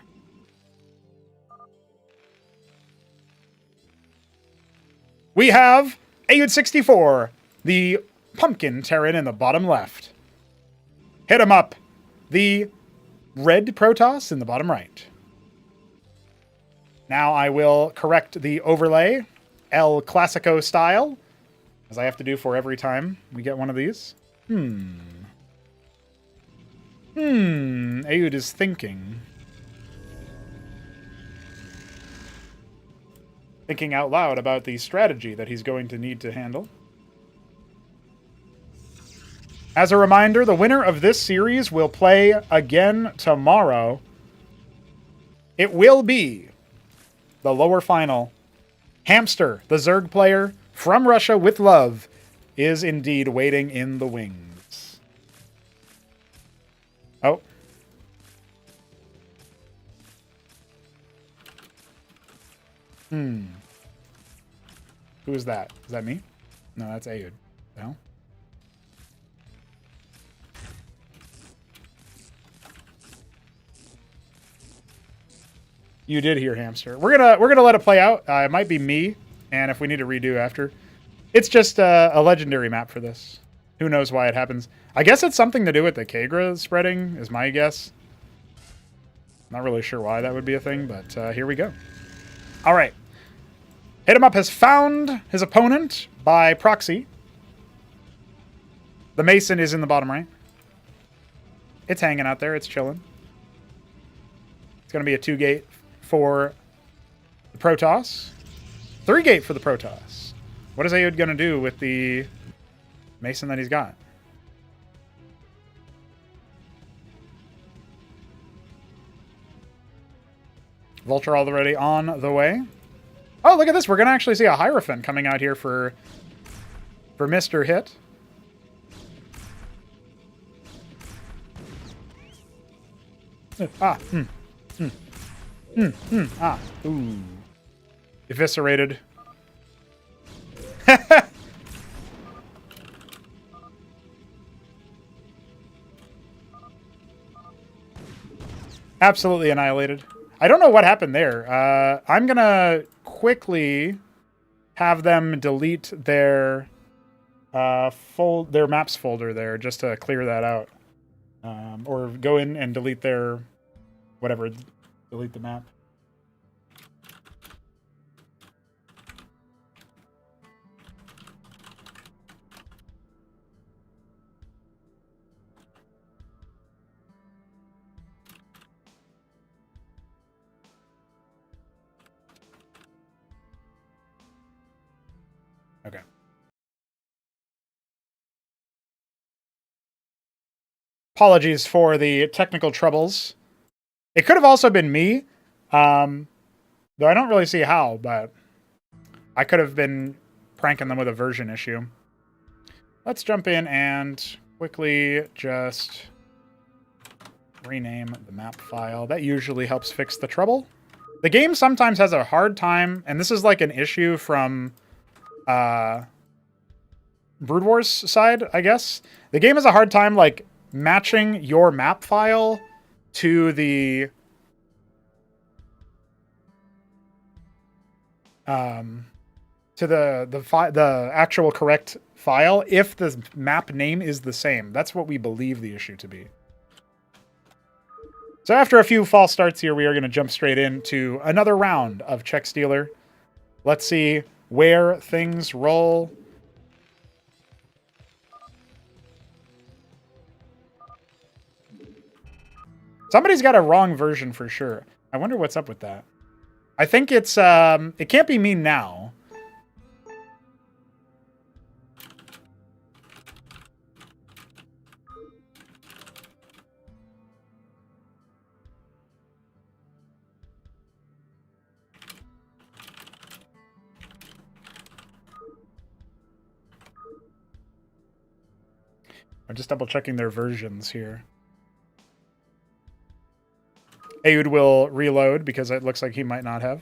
Speaker 1: We have Aoud 64, the pumpkin Terran in the bottom left. HitEmUp, the red Protoss in the bottom right. Now I will correct the overlay. El Clasico style, as I have to do for every time we get one of these. Aoud is thinking. Thinking out loud about the strategy that he's going to need to handle. As a reminder, the winner of this series will play again tomorrow. It will be the lower final. Hamster, the Zerg player from Russia with love, is indeed waiting in the wings. Oh. Who is that? Is that me? No, that's Aoud. The hell? You did hear Hamster. We're gonna let it play out. It might be me, and if we need to redo after, it's just a legendary map for this. Who knows why it happens? I guess it's something to do with the Kagra spreading, is my guess. Not really sure why that would be a thing, but here we go. All right, HitEmUp has found his opponent by proxy. The Mason is in the bottom right. It's hanging out there. It's chilling. It's going to be a 2-gate for the Protoss. 3-gate for the Protoss. What is Aoud going to do with the Mason that he's got? Vulture already on the way. Oh, look at this. We're going to actually see a Hierophant coming out here for Mr. Hit. Ooh. Eviscerated. Absolutely annihilated. I don't know what happened there. I'm going to quickly have them delete their their maps folder there just to clear that out. Or go in and delete their whatever. Delete the map. Okay. Apologies for the technical troubles. It could have also been me, though I don't really see how, but I could have been pranking them with a version issue. Let's jump in and quickly just rename the map file. That usually helps fix the trouble. The game sometimes has a hard time, and this is like an issue from Brood Wars side, I guess. The game has a hard time like matching your map file to the the actual correct file if the map name is the same. That's what we believe the issue to be. So after a few false starts here, we are going to jump straight into another round of Check Stealer. Let's see where things roll. Somebody's got a wrong version for sure. I wonder what's up with that. I think it's, it can't be me now. I'm just double checking their versions here. Aoud will reload because it looks like he might not have.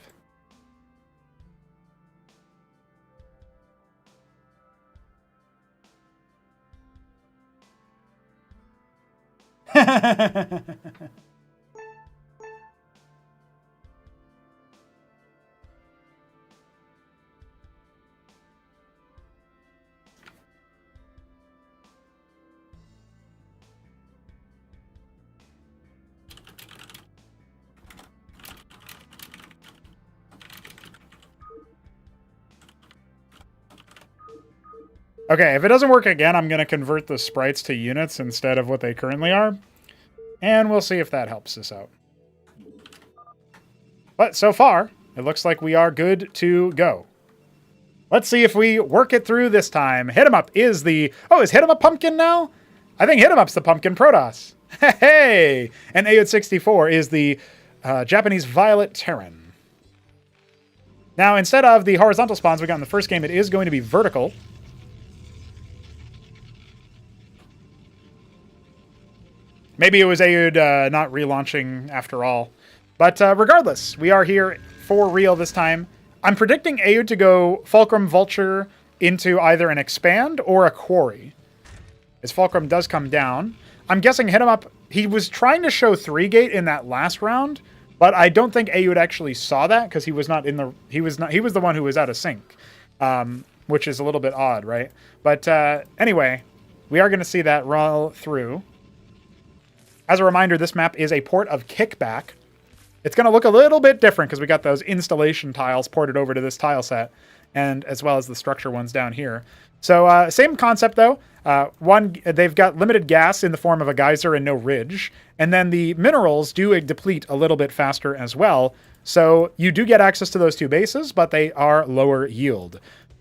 Speaker 1: Okay, if it doesn't work again, I'm going to convert the sprites to units instead of what they currently are. And we'll see if that helps us out. But so far, it looks like we are good to go. Let's see if we work it through this time. HitEmUp is the... Oh, is HitEmUp Pumpkin now? I think HitEmUp's the Pumpkin Protoss. Hey! And Aoud64 is the Japanese Violet Terran. Now, instead of the horizontal spawns we got in the first game, it is going to be vertical. Maybe it was Aoud not relaunching after all. But regardless, we are here for real this time. I'm predicting Aoud to go Fulcrum Vulture into either an Expand or a Quarry. As Fulcrum does come down. I'm guessing HitEmUp, he was trying to show 3-gate in that last round, but I don't think Aoud actually saw that because he was not in the... He was the one who was out of sync, which is a little bit odd, right? But anyway, we are going to see that roll through. As a reminder, this map is a port of Kickback. It's going to look a little bit different because we got those installation tiles ported over to this tile set, and as well as the structure ones down here. So same concept though. They've got limited gas in the form of a geyser and no ridge, and then the minerals do deplete a little bit faster as well. So you do get access to those two bases, but they are lower yield.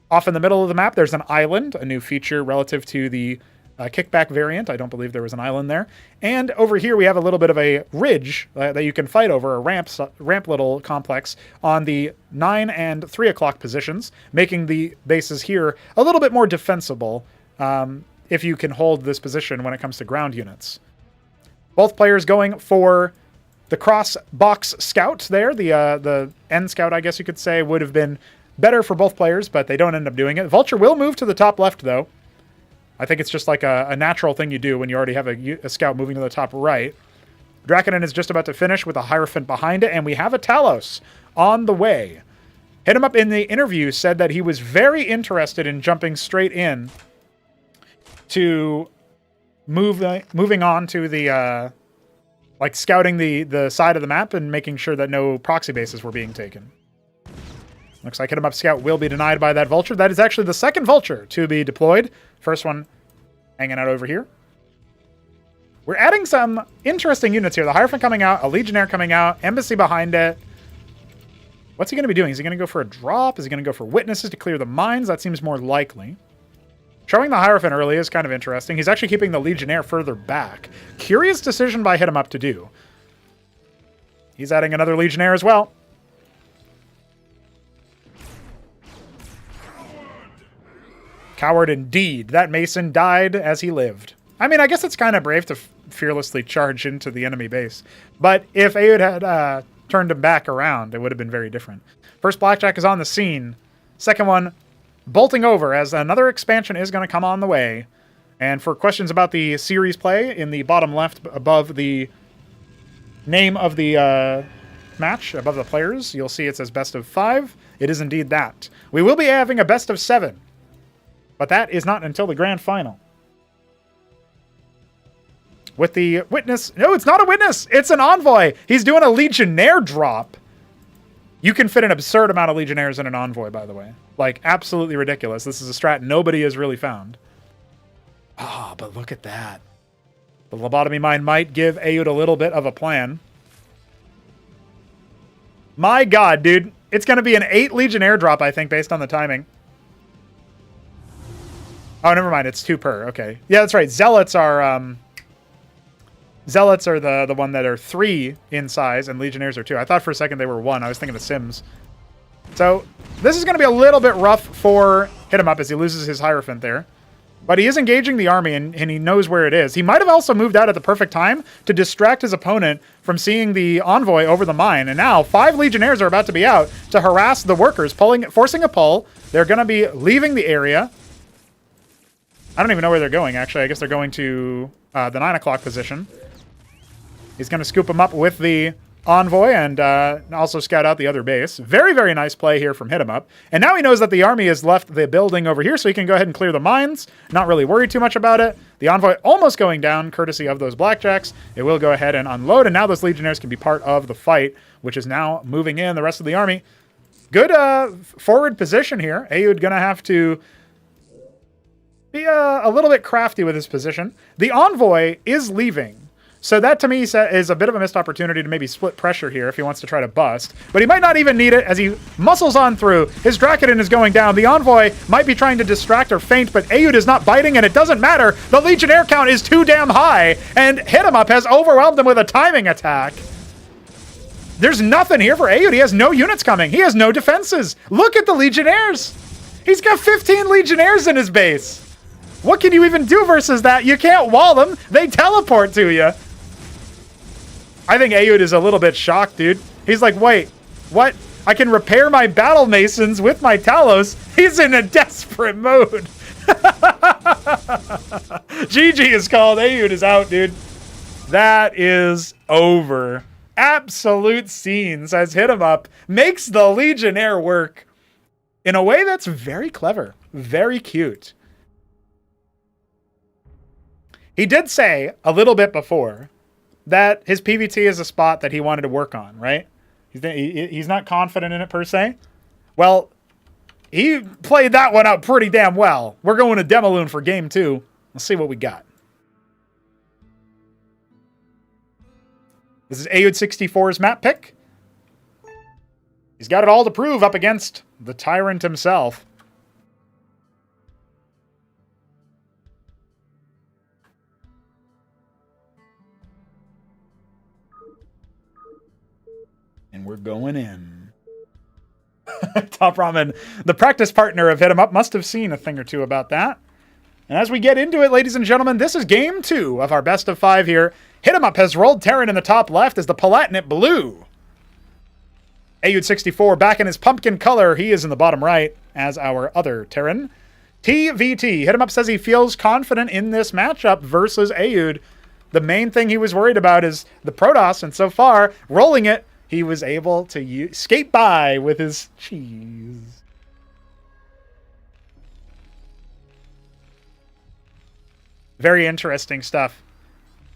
Speaker 1: Off in the middle of the map, there's an island, a new feature relative to the kickback variant. I don't believe there was an island there. And over here, we have a little bit of a ridge that you can fight over, a ramp little complex on the 9 and 3 o'clock positions, making the bases here a little bit more defensible if you can hold this position when it comes to ground units. Both players going for the cross box scout there. The end scout, I guess you could say, would have been better for both players, but they don't end up doing it. Vulture will move to the top left, though. I think it's just like a natural thing you do when you already have a scout moving to the top right. Draconin is just about to finish with a Hierophant behind it, and we have a Talos on the way. HitEmUp in the interview said that he was very interested in jumping straight in to moving on to the like scouting the side of the map and making sure that no proxy bases were being taken. Looks like HitEmUp scout will be denied by that Vulture. That is actually the second Vulture to be deployed. First one hanging out over here. We're adding some interesting units here. The Hierophant coming out, a Legionnaire coming out, Embassy behind it. What's he going to be doing? Is he going to go for a drop? Is he going to go for witnesses to clear the mines? That seems more likely. Showing the Hierophant early is kind of interesting. He's actually keeping the Legionnaire further back. Curious decision by HitEmUp to do. He's adding another Legionnaire as well. Coward indeed. That Mason died as he lived. I mean, I guess it's kind of brave to fearlessly charge into the enemy base. But if Aoud had turned him back around, it would have been very different. First Blackjack is on the scene. Second one bolting over as another expansion is going to come on the way. And for questions about the series play, in the bottom left above the name of the match, above the players, you'll see it says best of 5. It is indeed that. We will be having a best of 7. But that is not until the grand final. With the witness... No, it's not a witness! It's an envoy! He's doing a Legionnaire drop. You can fit an absurd amount of Legionnaires in an envoy, by the way. Like, absolutely ridiculous. This is a strat nobody has really found. Ah, but look at that. The lobotomy mine might give Aoud a little bit of a plan. My god, dude. It's going to be an 8 Legionnaire drop, I think, based on the timing. Oh, never mind. It's 2 per. Okay. Yeah, that's right. Zealots are the one that are 3 in size, and Legionnaires are 2. I thought for a second they were 1. I was thinking of Sims. So this is going to be a little bit rough for HitEmUp as he loses his Hierophant there. But he is engaging the army, and he knows where it is. He might have also moved out at the perfect time to distract his opponent from seeing the envoy over the mine. And now 5 Legionnaires are about to be out to harass the workers, forcing a pull. They're going to be leaving the area. I don't even know where they're going, actually. I guess they're going to the 9 o'clock position. He's going to scoop them up with the envoy and also scout out the other base. Very, very nice play here from HitEmUp. And now he knows that the army has left the building over here, so he can go ahead and clear the mines. Not really worried too much about it. The envoy almost going down, courtesy of those Blackjacks. It will go ahead and unload, and now those Legionnaires can be part of the fight, which is now moving in the rest of the army. Good forward position here. Aoud going to have to be a little bit crafty with his position. The envoy is leaving. So that, to me, is a bit of a missed opportunity to maybe split pressure here if he wants to try to bust. But he might not even need it as he muscles on through. His Draconin is going down. The envoy might be trying to distract or feint, but Aoud is not biting, and it doesn't matter. The Legionnaire count is too damn high, and HitEmUp has overwhelmed him with a timing attack. There's nothing here for Aoud. He has no units coming. He has no defenses. Look at the Legionnaires. He's got 15 Legionnaires in his base. What can you even do versus that? You can't wall them. They teleport to you. I think Aoud is a little bit shocked, dude. He's like, wait, what? I can repair my battle masons with my Talos. He's in a desperate mode. GG is called. Aoud is out, dude. That is over. Absolute scenes as HitEmUp makes the Legionnaire work in a way that's very clever, very cute. He did say a little bit before that his PVT is a spot that he wanted to work on, right? He's not confident in it per se. Well, he played that one out pretty damn well. We're going to Demoloon for game 2. Let's see what we got. This is Ayud64's map pick. He's got it all to prove up against the Tyrant himself. And we're going in. Top Ramen, the practice partner of HitEmUp, must have seen a thing or two about that. And as we get into it, ladies and gentlemen, this is game 2 of our best of 5 here. HitEmUp has rolled Terran in the top left as the Palatinate blue. Ayud64 back in his pumpkin color. He is in the bottom right as our other Terran. TVT. HitEmUp says he feels confident in this matchup versus Ayud. The main thing he was worried about is the Protoss, and so far, rolling it, he was able to skate by with his cheese. Very interesting stuff.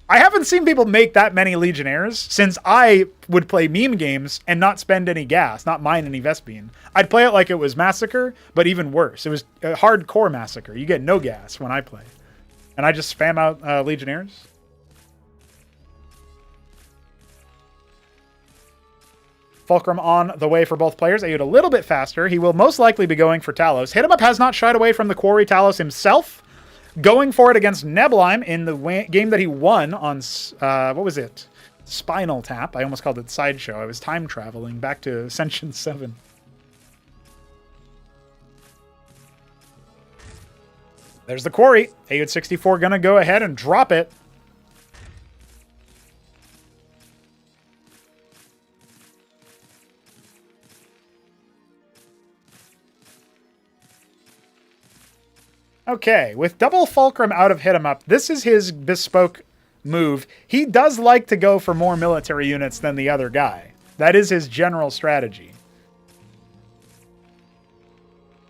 Speaker 1: I haven't seen people make that many Legionnaires since I would play meme games and not spend any gas, not mine any Vespene. I'd play it like it was Massacre, but even worse. It was a hardcore Massacre. You get no gas when I play. And I just spam out Legionnaires. Fulcrum on the way for both players. Ayud a little bit faster. He will most likely be going for Talos. HitEmUp has not shied away from the Quarry Talos himself. Going for it against Nebelheim in the game that he won on, what was it? Spinal Tap. I almost called it Sideshow. I was time traveling back to Ascension 7. There's the Quarry. Ayud64 going to go ahead and drop it. Okay, with double Fulcrum out of HitEmUp, this is his bespoke move. He does like to go for more military units than the other guy. That is his general strategy.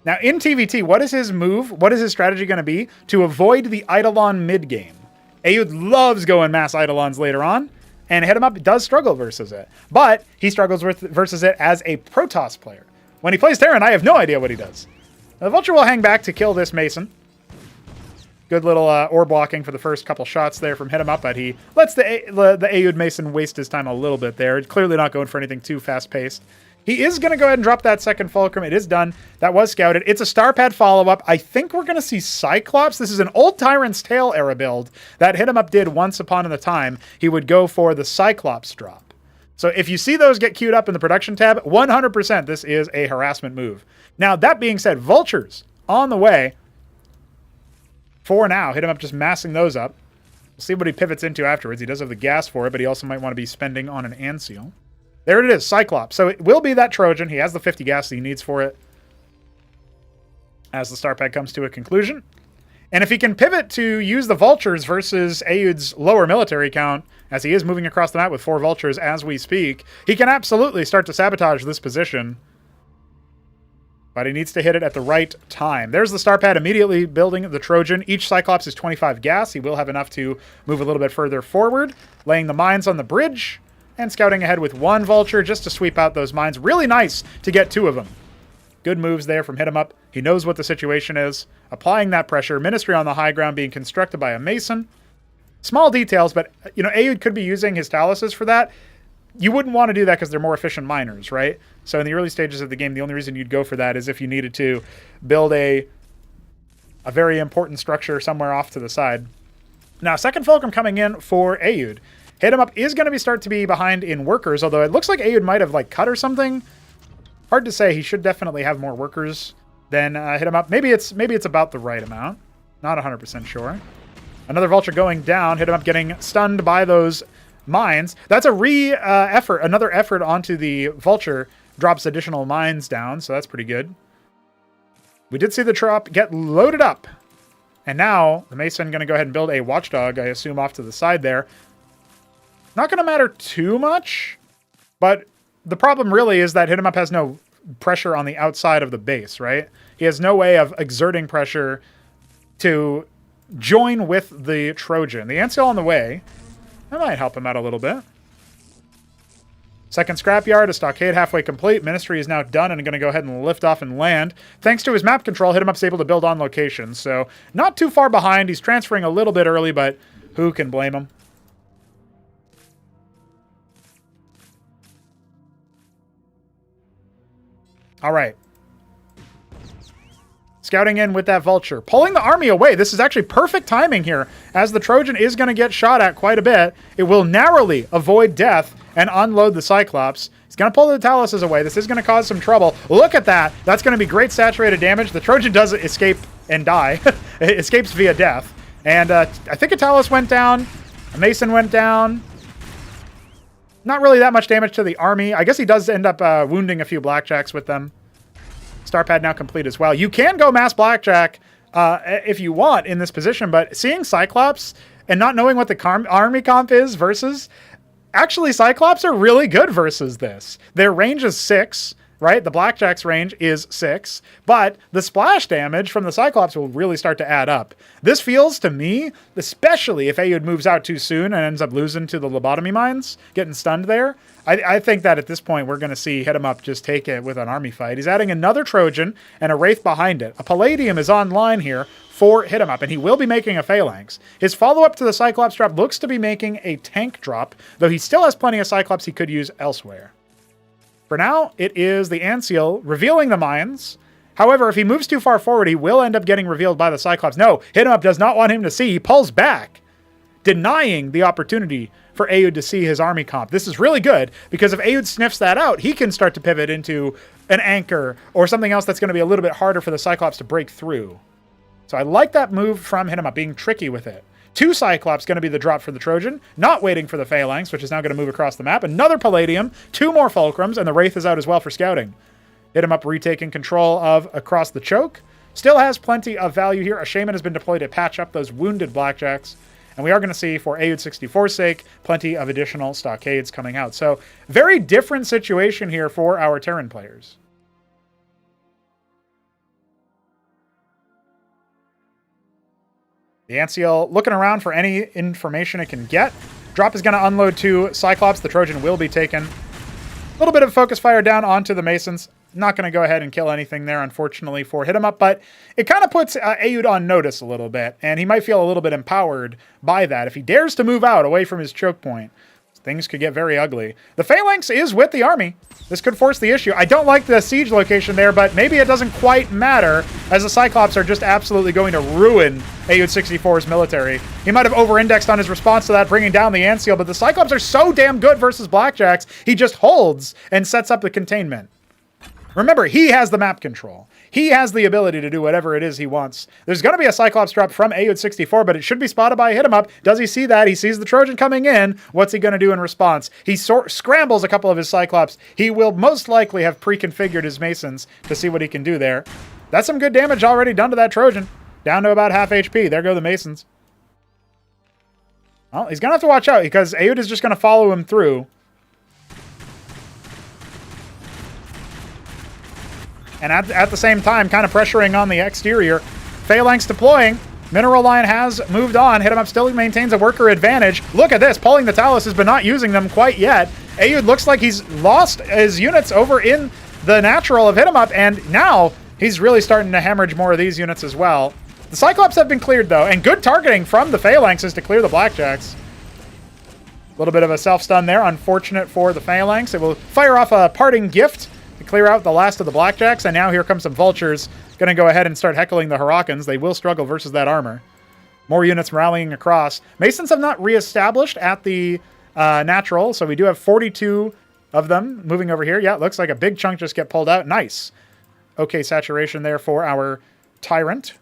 Speaker 1: Now, in TVT, what is his move? What is his strategy going to be? To avoid the Eidolon mid-game. Ayud loves going mass Eidolons later on, and HitEmUp does struggle versus it. But he struggles versus it as a Protoss player. When he plays Terran, I have no idea what he does. The Vulture will hang back to kill this Mason. Good little ore blocking for the first couple shots there from HitEmUp, but he lets the Ayud Mason waste his time a little bit there. Clearly not going for anything too fast-paced. He is going to go ahead and drop that second Fulcrum. It is done. That was scouted. It's a Starpad follow-up. I think we're going to see Cyclops. This is an old Tyrant's Tale era build that HitEmUp did once upon a time. He would go for the Cyclops drop. So if you see those get queued up in the production tab, 100% this is a harassment move. Now, that being said, Vultures on the way. For now, HitEmUp just massing those up. We'll see what he pivots into afterwards. He does have the gas for it, but he also might want to be spending on an Anseal. There it is, Cyclops. So it will be that Trojan. He has the 50 gas that he needs for it as the star pack comes to a conclusion. And if he can pivot to use the Vultures versus Ayud's lower military count, as he is moving across the map with 4 Vultures as we speak, he can absolutely start to sabotage this position. But he needs to hit it at the right time. There's the Starpad immediately building the Trojan. Each Cyclops is 25 gas. He will have enough to move a little bit further forward. Laying the mines on the bridge. And scouting ahead with 1 Vulture just to sweep out those mines. Really nice to get 2 of them. Good moves there from HitEmUp. He knows what the situation is. Applying that pressure. Ministry on the high ground being constructed by a Mason. Small details, but you know, Ayud could be using his Taluses for that. You wouldn't want to do that because they're more efficient miners, right? So in the early stages of the game, the only reason you'd go for that is if you needed to build a very important structure somewhere off to the side. Now, second Fulcrum coming in for Ayud. HitEmUp is going to start to be behind in workers, although it looks like Ayud might have like cut or something. Hard to say. He should definitely have more workers than HitEmUp. Maybe it's about the right amount. Not 100% sure. Another Vulture going down. HitEmUp getting stunned by those mines. That's a another effort onto the Vulture. Drops additional mines down, so that's pretty good. We did see the trop get loaded up. And now the Mason going to go ahead and build a Watchdog, I assume, off to the side there. Not going to matter too much, but the problem really is that HitEmUp has no pressure on the outside of the base, right? He has no way of exerting pressure to join with the Trojan. The Anseal on the way. That might help him out a little bit. Second scrapyard, a stockade halfway complete. Ministry is now done and going to go ahead and lift off and land. Thanks to his map control, HitEmUp's able to build on location. So not too far behind. He's transferring a little bit early, but who can blame him? All right. Scouting in with that vulture. Pulling the army away. This is actually perfect timing here, as the Trojan is going to get shot at quite a bit. It will narrowly avoid death and unload the Cyclops. He's going to pull the Taluses away. This is going to cause some trouble. Look at that. That's going to be great saturated damage. The Trojan does escape and die. It escapes via death. And I think a Talus went down. A Mason went down. Not really that much damage to the army. I guess he does end up wounding a few Blackjacks with them. Star pad now complete as well. You can go mass Blackjack if you want in this position, but seeing Cyclops and not knowing what the army comp is versus... Actually, Cyclops are really good versus this. Their range is 6, right? The Blackjack's range is 6, but the splash damage from the Cyclops will really start to add up. This feels to me, especially if Aoud moves out too soon and ends up losing to the lobotomy mines, getting stunned there, I think that at this point we're going to see HitEmUp just take it with an army fight. He's adding another Trojan and a Wraith behind it. A Palladium is online here for HitEmUp, and he will be making a Phalanx. His follow-up to the Cyclops drop looks to be making a tank drop, though he still has plenty of Cyclops he could use elsewhere. For now, it is the Anseal revealing the mines. However, if he moves too far forward, he will end up getting revealed by the Cyclops. No, HitEmUp does not want him to see. He pulls back, denying the opportunity for Aoud to see his army comp. This is really good, because if Aoud sniffs that out, he can start to pivot into an anchor or something else that's going to be a little bit harder for the Cyclops to break through. So I like that move from HitEmUp, being tricky with it. 2 Cyclops going to be the drop for the Trojan, not waiting for the Phalanx, which is now going to move across the map. Another Palladium, 2 more Fulcrums, and the Wraith is out as well for scouting. HitEmUp retaking control of across the choke. Still has plenty of value here. A Shaman has been deployed to patch up those wounded Blackjacks. And we are going to see, for Aoud 64's sake, plenty of additional stockades coming out. So, very different situation here for our Terran players. The Anseal looking around for any information it can get. Drop is going to unload 2 Cyclops. The Trojan will be taken. A little bit of focus fire down onto the Masons. Not going to go ahead and kill anything there, unfortunately, for HitEmUp, but it kind of puts Aoud on notice a little bit, and he might feel a little bit empowered by that. If he dares to move out away from his choke point, things could get very ugly. The Phalanx is with the army. This could force the issue. I don't like the siege location there, but maybe it doesn't quite matter, as the Cyclops are just absolutely going to ruin Aoud 64's military. He might have over-indexed on his response to that, bringing down the Anseal, but the Cyclops are so damn good versus Blackjacks, he just holds and sets up the containment. Remember, he has the map control. He has the ability to do whatever it is he wants. There's going to be a Cyclops drop from Aoud 64, but it should be spotted by HitEmUp. Does he see that? He sees the Trojan coming in. What's he going to do in response? He scrambles a couple of his Cyclops. He will most likely have pre-configured his Masons to see what he can do there. That's some good damage already done to that Trojan. Down to about half HP. There go the Masons. Well, he's going to have to watch out, because Aoud is just going to follow him through. And at the same time, kind of pressuring on the exterior. Phalanx deploying. Mineral Line has moved on. HitEmUp still maintains a worker advantage. Look at this, pulling the Taluses, but not using them quite yet. Aoud looks like he's lost his units over in the natural of HitEmUp, and now he's really starting to hemorrhage more of these units as well. The Cyclops have been cleared, though, and good targeting from the Phalanxes to clear the Blackjacks. A little bit of a self-stun there. Unfortunate for the Phalanx. It will fire off a parting gift to clear out the last of the Blackjacks, and now here comes some Vultures. Going to go ahead and start heckling the Hurricanes. They will struggle versus that armor. More units rallying across. Masons have not reestablished at the natural, so we do have 42 of them moving over here. Yeah, it looks like a big chunk just get pulled out. Nice. Okay, saturation there for our Tyrant.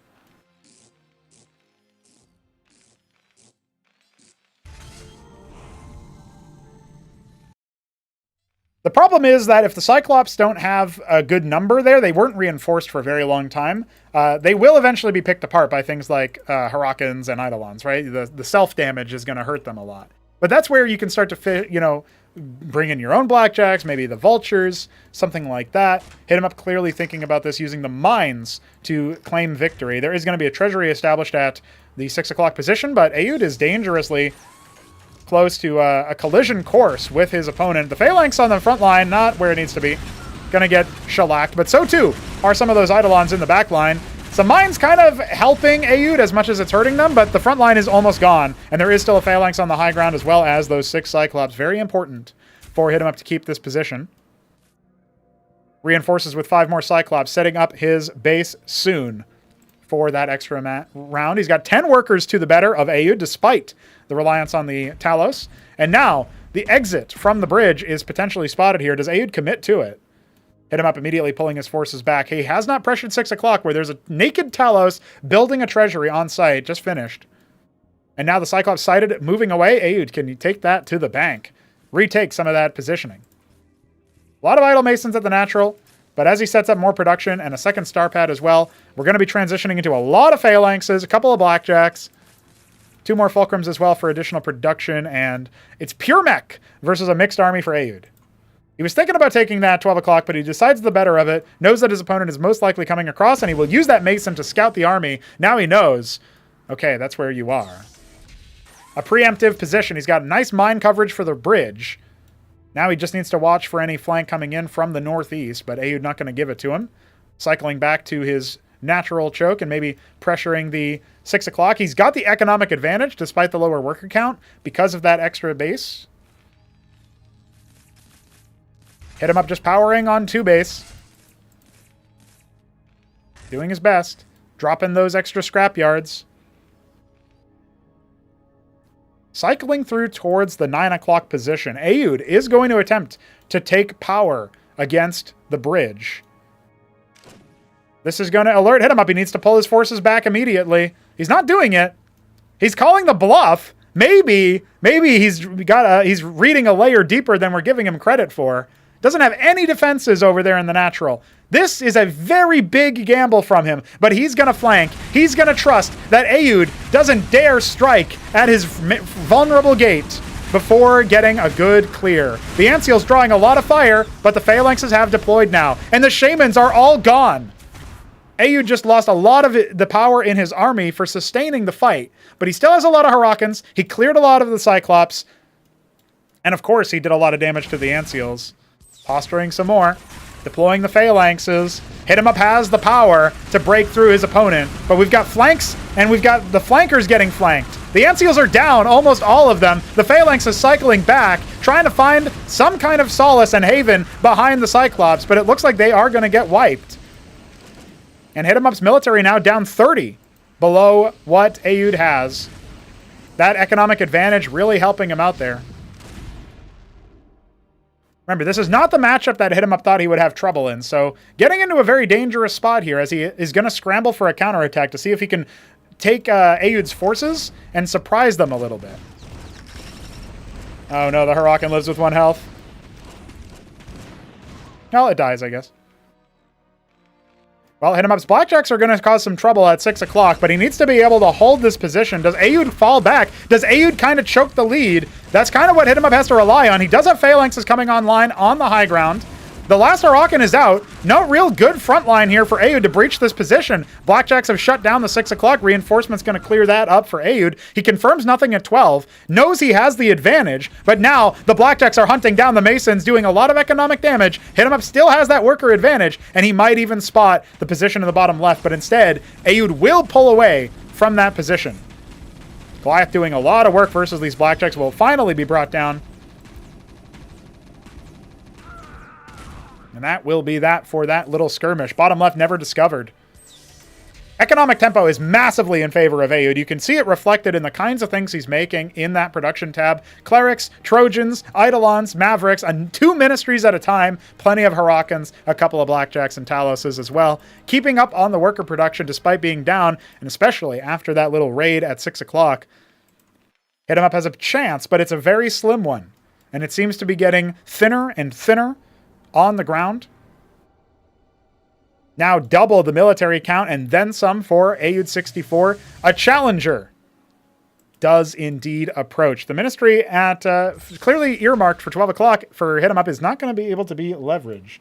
Speaker 1: The problem is that if the Cyclops don't have a good number there, they weren't reinforced for a very long time, they will eventually be picked apart by things like Hurricanes and Eidolons, right? The self-damage is going to hurt them a lot. But that's where you can start to bring in your own Blackjacks, maybe the Vultures, something like that. HitEmUp clearly thinking about this, using the mines to claim victory. There is going to be a treasury established at the 6 o'clock position, but Aoud is dangerously close to a collision course with his opponent. The Phalanx on the front line, not where it needs to be. Gonna get shellacked, but so too are some of those Eidolons in the back line. Some mines kind of helping Aoud as much as it's hurting them, but the front line is almost gone, and there is still a Phalanx on the high ground as well as those 6 Cyclops. Very important for HitEmUp to keep this position. Reinforces with 5 more Cyclops, setting up his base soon for that extra round. He's got 10 workers to the better of Aoud, despite the reliance on the Talos. And now, the exit from the bridge is potentially spotted here. Does Aoud commit to it? HitEmUp immediately pulling his forces back. He has not pressured 6 o'clock, where there's a naked Talos building a treasury on site, just finished. And now the Cyclops sighted, moving away. Aoud, can you take that to the bank? Retake some of that positioning. A lot of Idle Masons at the natural, but as he sets up more production and a second star pad as well, we're going to be transitioning into a lot of Phalanxes, a couple of Blackjacks, 2 more Fulcrums as well for additional production, and it's pure mech versus a mixed army for Aoud. He was thinking about taking that 12 o'clock, but he decides the better of it, knows that his opponent is most likely coming across, and he will use that Mason to scout the army. Now he knows, okay, that's where you are. A preemptive position. He's got nice mine coverage for the bridge. Now he just needs to watch for any flank coming in from the northeast, but Aoud not going to give it to him. Cycling back to his natural choke and maybe pressuring the 6 o'clock. He's got the economic advantage despite the lower worker count because of that extra base. HitEmUp just powering on 2 base. Doing his best. Dropping those extra scrap yards. Cycling through towards the 9 o'clock position. Aoud is going to attempt to take power against the bridge. This is going to alert HitEmUp. He needs to pull his forces back immediately. He's not doing it. He's calling the bluff. Maybe he's reading a layer deeper than we're giving him credit for. Doesn't have any defenses over there in the natural. This is a very big gamble from him, but he's going to flank. He's going to trust that Aoud doesn't dare strike at his vulnerable gate before getting a good clear. The Antseal's drawing a lot of fire, but the Phalanxes have deployed now, and the Shamans are all gone. Aoud just lost a lot of the power in his army for sustaining the fight, but he still has a lot of Hurricanes. He cleared a lot of the Cyclops, and of course he did a lot of damage to the Antseals. Posturing some more. Deploying the Phalanxes. HitEmUp has the power to break through his opponent. But we've got flanks, and we've got the flankers getting flanked. The Antseals are down, almost all of them. The Phalanx is cycling back, trying to find some kind of solace and haven behind the Cyclops, but it looks like they are going to get wiped. And HitEmUp's military now down 30 below what Aoud has. That economic advantage really helping him out there. Remember, this is not the matchup that HitEmUp thought he would have trouble in, so getting into a very dangerous spot here as he is going to scramble for a counterattack to see if he can take Aoud's forces and surprise them a little bit. Oh no, the Huracan lives with 1 health. Well, it dies, I guess. Well, HitEmUp's Blackjacks are going to cause some trouble at 6 o'clock, but he needs to be able to hold this position. Does Aoud fall back? Does Aoud kind of choke the lead? That's kind of what HitEmUp has to rely on. He does have Phalanxes coming online on the high ground. The last Huracan is out. No real good front line here for Aoud to breach this position. Blackjacks have shut down the 6 o'clock. Reinforcement's going to clear that up for Aoud. He confirms nothing at 12. Knows he has the advantage, but now the Blackjacks are hunting down the Masons, doing a lot of economic damage. HitEmUp still has that worker advantage, and he might even spot the position in the bottom left, but instead, Aoud will pull away from that position. Goliath doing a lot of work versus these Blackjacks will finally be brought down. And that will be that for that little skirmish. Bottom left never discovered. Economic tempo is massively in favor of Aoud. You can see it reflected in the kinds of things he's making in that production tab. Clerics, Trojans, Eidolons, Mavericks, and 2 ministries at a time. Plenty of Hurricans, a couple of Blackjacks and Taloses as well. Keeping up on the worker production despite being down, and especially after that little raid at 6 o'clock. HitEmUp has a chance, but it's a very slim one. And it seems to be getting thinner and thinner on the ground. Now double the military count and then some for Aoud 64. A challenger does indeed approach. The ministry at clearly earmarked for 12 o'clock for HitEmUp is not going to be able to be leveraged.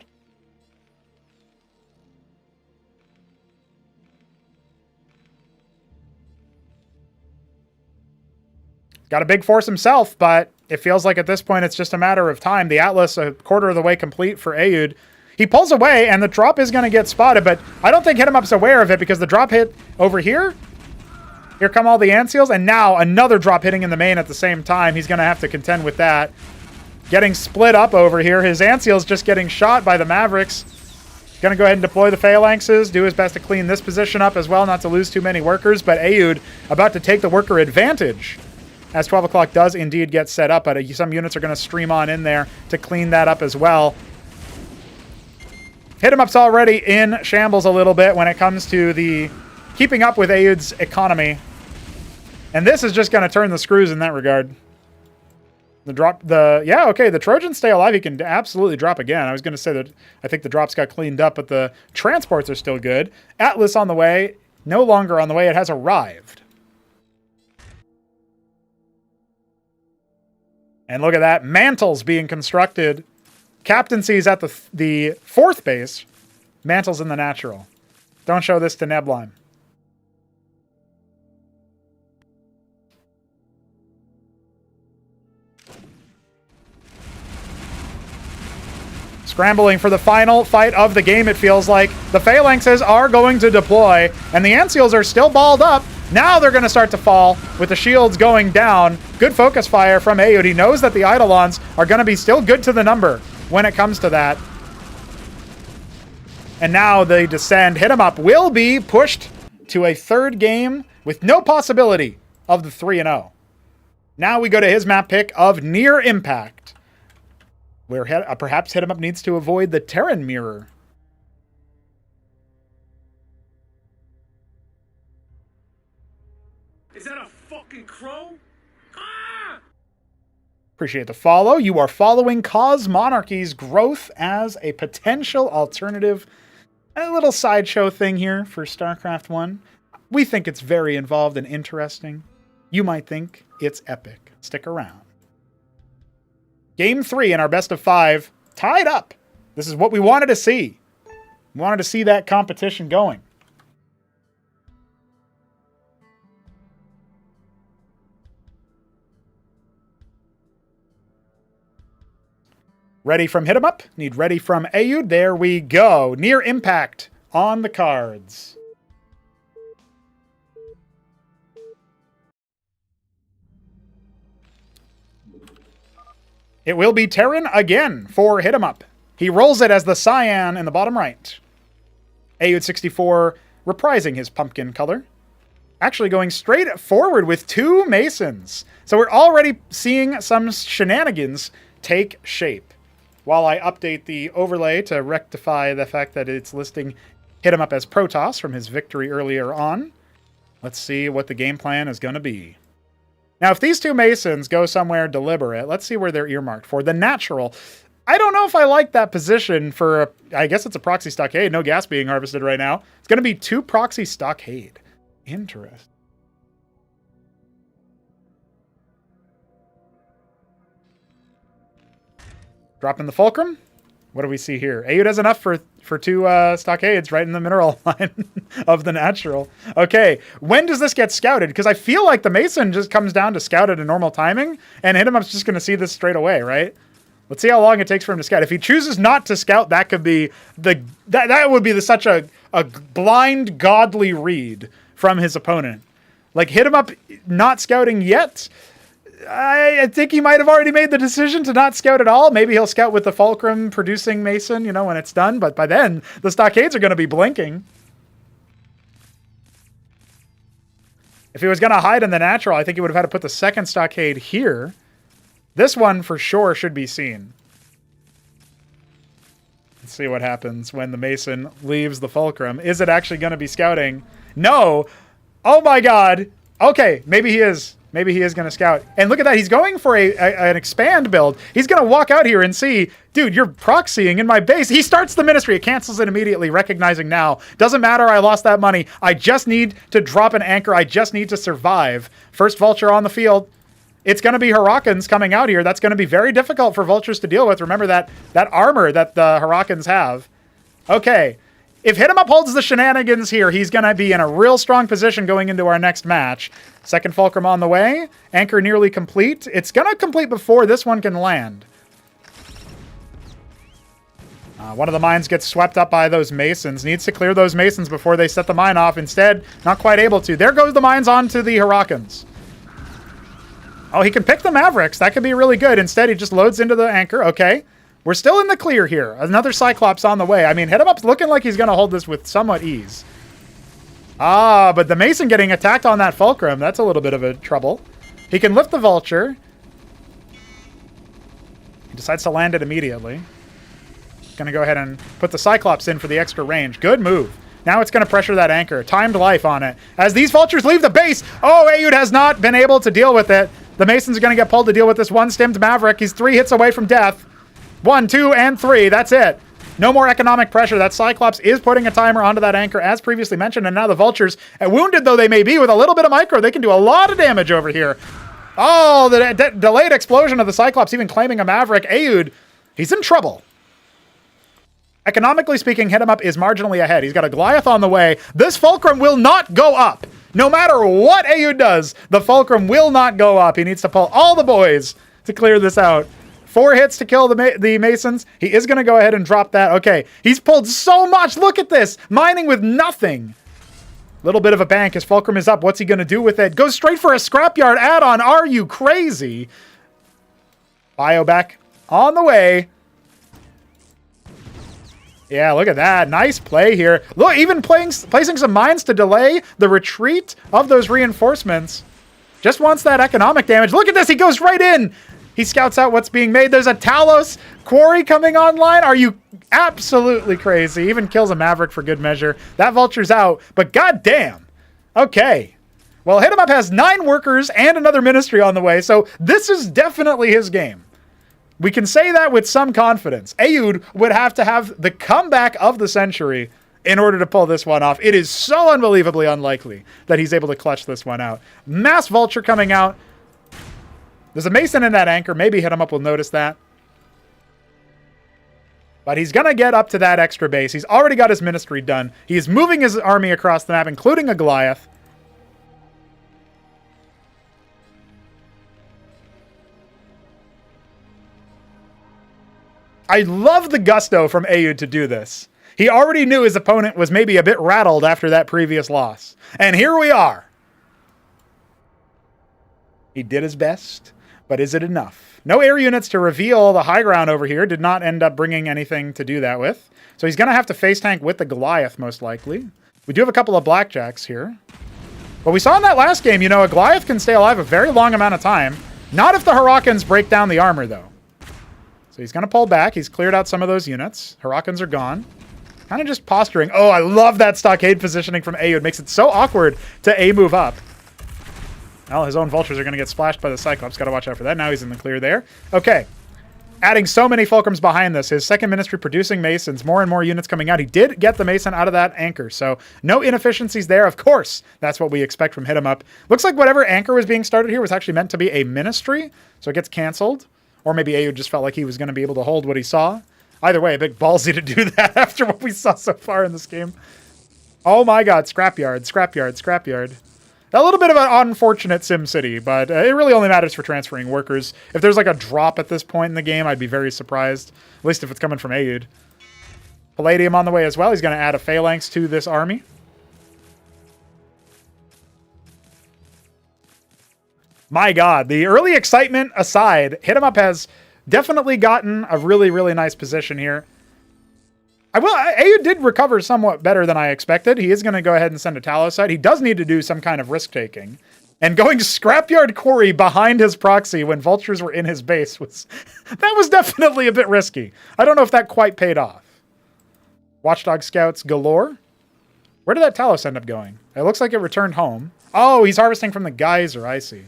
Speaker 1: Got a big force himself, but it feels like at this point it's just a matter of time. The Atlas a quarter of the way complete for Aoud. He pulls away, and the drop is going to get spotted, but I don't think HitEmUp's aware of it because the drop hit over here. Here come all the Ant Seals, and now another drop hitting in the main at the same time. He's going to have to contend with that. Getting split up over here. His Ant Seal's just getting shot by the Mavericks. Going to go ahead and deploy the Phalanxes, do his best to clean this position up as well, not to lose too many workers, but Aoud about to take the worker advantage as 12 o'clock does indeed get set up, but some units are going to stream on in there to clean that up as well. HitEmUp's already in shambles a little bit when it comes to the keeping up with Aoud's economy. And this is just going to turn the screws in that regard. The Trojans stay alive. He can absolutely drop again. I was going to say that I think the drops got cleaned up, but the transports are still good. Atlas on the way. No longer on the way. It has arrived. And look at that. Mantles being constructed. Captaincy's at the fourth base. Mantles in the natural. Don't show this to Neblime. Scrambling for the final fight of the game, it feels like. The Phalanxes are going to deploy, and the Ant Seals are still balled up. Now they're going to start to fall with the shields going down. Good focus fire from Aoud. He knows that the Eidolons are going to be still good to the number when it comes to that. And now they descend. HitEmUp will be pushed to a third game with no possibility of the 3-0. Now we go to his map pick of Near Impact, where perhaps HitEmUp needs to avoid the Terran Mirror.
Speaker 4: Is that a fucking crow? Ah!
Speaker 1: Appreciate the follow. You are following Cosmonarchy's growth as a potential alternative. A little sideshow thing here for StarCraft 1. We think it's very involved and interesting. You might think it's epic. Stick around. Game 3 in our best of 5. Tied up. This is what we wanted to see. We wanted to see that competition going. Ready from HitEmUp. Need ready from Aoud. There we go. Near Impact on the cards. It will be Terran again for HitEmUp. He rolls it as the cyan in the bottom right. Aoud 64 reprising his pumpkin color. Actually going straight forward with 2 Masons. So we're already seeing some shenanigans take shape. While I update the overlay to rectify the fact that it's listing HitEmUp as Protoss from his victory earlier on. Let's see what the game plan is going to be. Now, if these 2 Masons go somewhere deliberate, let's see where they're earmarked for. The natural. I don't know if I like that position for, I guess it's a proxy stockade. No gas being harvested right now. It's going to be 2 proxy stockade. Interesting. Dropping the Fulcrum. What do we see here? Aoud has enough for 2 stockades right in the mineral line of the natural. Okay, when does this get scouted? Because I feel like the Mason just comes down to scout at a normal timing, and HitEmUp's just going to see this straight away, right? Let's see how long it takes for him to scout. If he chooses not to scout, that could be that would be such a blind godly read from his opponent. Like HitEmUp not scouting yet. I think he might have already made the decision to not scout at all. Maybe he'll scout with the Fulcrum producing Mason, you know, when it's done. But by then, the stockades are going to be blinking. If he was going to hide in the natural, I think he would have had to put the second stockade here. This one, for sure, should be seen. Let's see what happens when the Mason leaves the Fulcrum. Is it actually going to be scouting? No. Oh, my God. Okay, maybe he is. Maybe he is going to scout. And look at that. He's going for an expand build. He's going to walk out here and see, dude, you're proxying in my base. He starts the ministry. It cancels it immediately, recognizing now. Doesn't matter. I lost that money. I just need to drop an anchor. I just need to survive. First Vulture on the field. It's going to be Hurricanes coming out here. That's going to be very difficult for Vultures to deal with. Remember that armor that the Hurricanes have. Okay. If HitEmUp holds the shenanigans here, he's going to be in a real strong position going into our next match. Second Fulcrum on the way. Anchor nearly complete. It's going to complete before this one can land. One of the mines gets swept up by those Masons. Needs to clear those Masons before they set the mine off. Instead, not quite able to. There goes the mines onto the Hurricanes. Oh, he can pick the Mavericks. That could be really good. Instead, he just loads into the anchor. Okay. We're still in the clear here. Another Cyclops on the way. I mean, HitEmUp's looking like he's going to hold this with somewhat ease. Ah, but the Mason getting attacked on that Fulcrum, that's a little bit of a trouble. He can lift the Vulture. He decides to land it immediately. Going to go ahead and put the Cyclops in for the extra range. Good move. Now it's going to pressure that anchor. Timed life on it. As these Vultures leave the base. Oh, Aoud has not been able to deal with it. The Masons are going to get pulled to deal with this one-stemmed Maverick. He's 3 hits away from death. 1, 2, and 3. That's it. No more economic pressure. That Cyclops is putting a timer onto that anchor, as previously mentioned, and now the Vultures, wounded though they may be, with a little bit of micro, they can do a lot of damage over here. Oh, the delayed explosion of the Cyclops, even claiming a Maverick. Aoud, he's in trouble. Economically speaking, HitEmUp is marginally ahead. He's got a Goliath on the way. This Fulcrum will not go up. No matter what Aoud does, the Fulcrum will not go up. He needs to pull all the boys to clear this out. 4 hits to kill the Masons. He is going to go ahead and drop that. Okay, he's pulled so much. Look at this. Mining with nothing. Little bit of a bank. His Fulcrum is up. What's he going to do with it? Goes straight for a scrapyard add-on. Are you crazy? Bio back on the way. Yeah, look at that. Nice play here. Look, even placing some mines to delay the retreat of those reinforcements. Just wants that economic damage. Look at this. He goes right in. He scouts out what's being made. There's a Talos quarry coming online. Are you absolutely crazy? Even kills a Maverick for good measure. That Vulture's out, but goddamn. Okay. Well, HitEmUp has 9 workers and another ministry on the way, so this is definitely his game. We can say that with some confidence. Aoud would have to have the comeback of the century in order to pull this one off. It is so unbelievably unlikely that he's able to clutch this one out. Mass Vulture coming out. There's a Mason in that anchor. Maybe HitEmUp will notice that. But he's going to get up to that extra base. He's already got his ministry done. He's moving his army across the map, including a Goliath. I love the gusto from Aoud to do this. He already knew his opponent was maybe a bit rattled after that previous loss. And here we are. He did his best. But is it enough? No air units to reveal the high ground over here. Did not end up bringing anything to do that with. So he's going to have to face tank with the Goliath, most likely. We do have a couple of blackjacks here. But we saw in that last game, you know, a Goliath can stay alive a very long amount of time. Not if the Hurricanes break down the armor, though. So he's going to pull back. He's cleared out some of those units. Hurricanes are gone. Kind of just posturing. Oh, I love that stockade positioning from Aoud. Makes it so awkward to A-move up. Well, his own Vultures are going to get splashed by the Cyclops. Got to watch out for that. Now he's in the clear there. Okay. Adding so many Fulcrums behind this. His second ministry producing Masons. More and more units coming out. He did get the Mason out of that anchor. So no inefficiencies there. Of course, that's what we expect from HitEmUp. Looks like whatever anchor was being started here was actually meant to be a ministry. So it gets canceled. Or maybe Aoud just felt like he was going to be able to hold what he saw. Either way, a bit ballsy to do that after what we saw so far in this game. Oh my god. Scrapyard. Scrapyard. Scrapyard. A little bit of an unfortunate SimCity, but it really only matters for transferring workers. If there's like a drop at this point in the game, I'd be very surprised. At least if it's coming from Aoud. Palladium on the way as well. He's going to add a Phalanx to this army. My god, the early excitement aside, HitEmUp has definitely gotten a really, really nice position here. Aoud did recover somewhat better than I expected. He is going to go ahead and send a Talos out. He does need to do some kind of risk-taking. And going Scrapyard Quarry behind his proxy when Vultures were in his base was... that was definitely a bit risky. I don't know if that quite paid off. Watchdog Scouts galore. Where did that Talos end up going? It looks like it returned home. Oh, he's harvesting from the geyser. I see.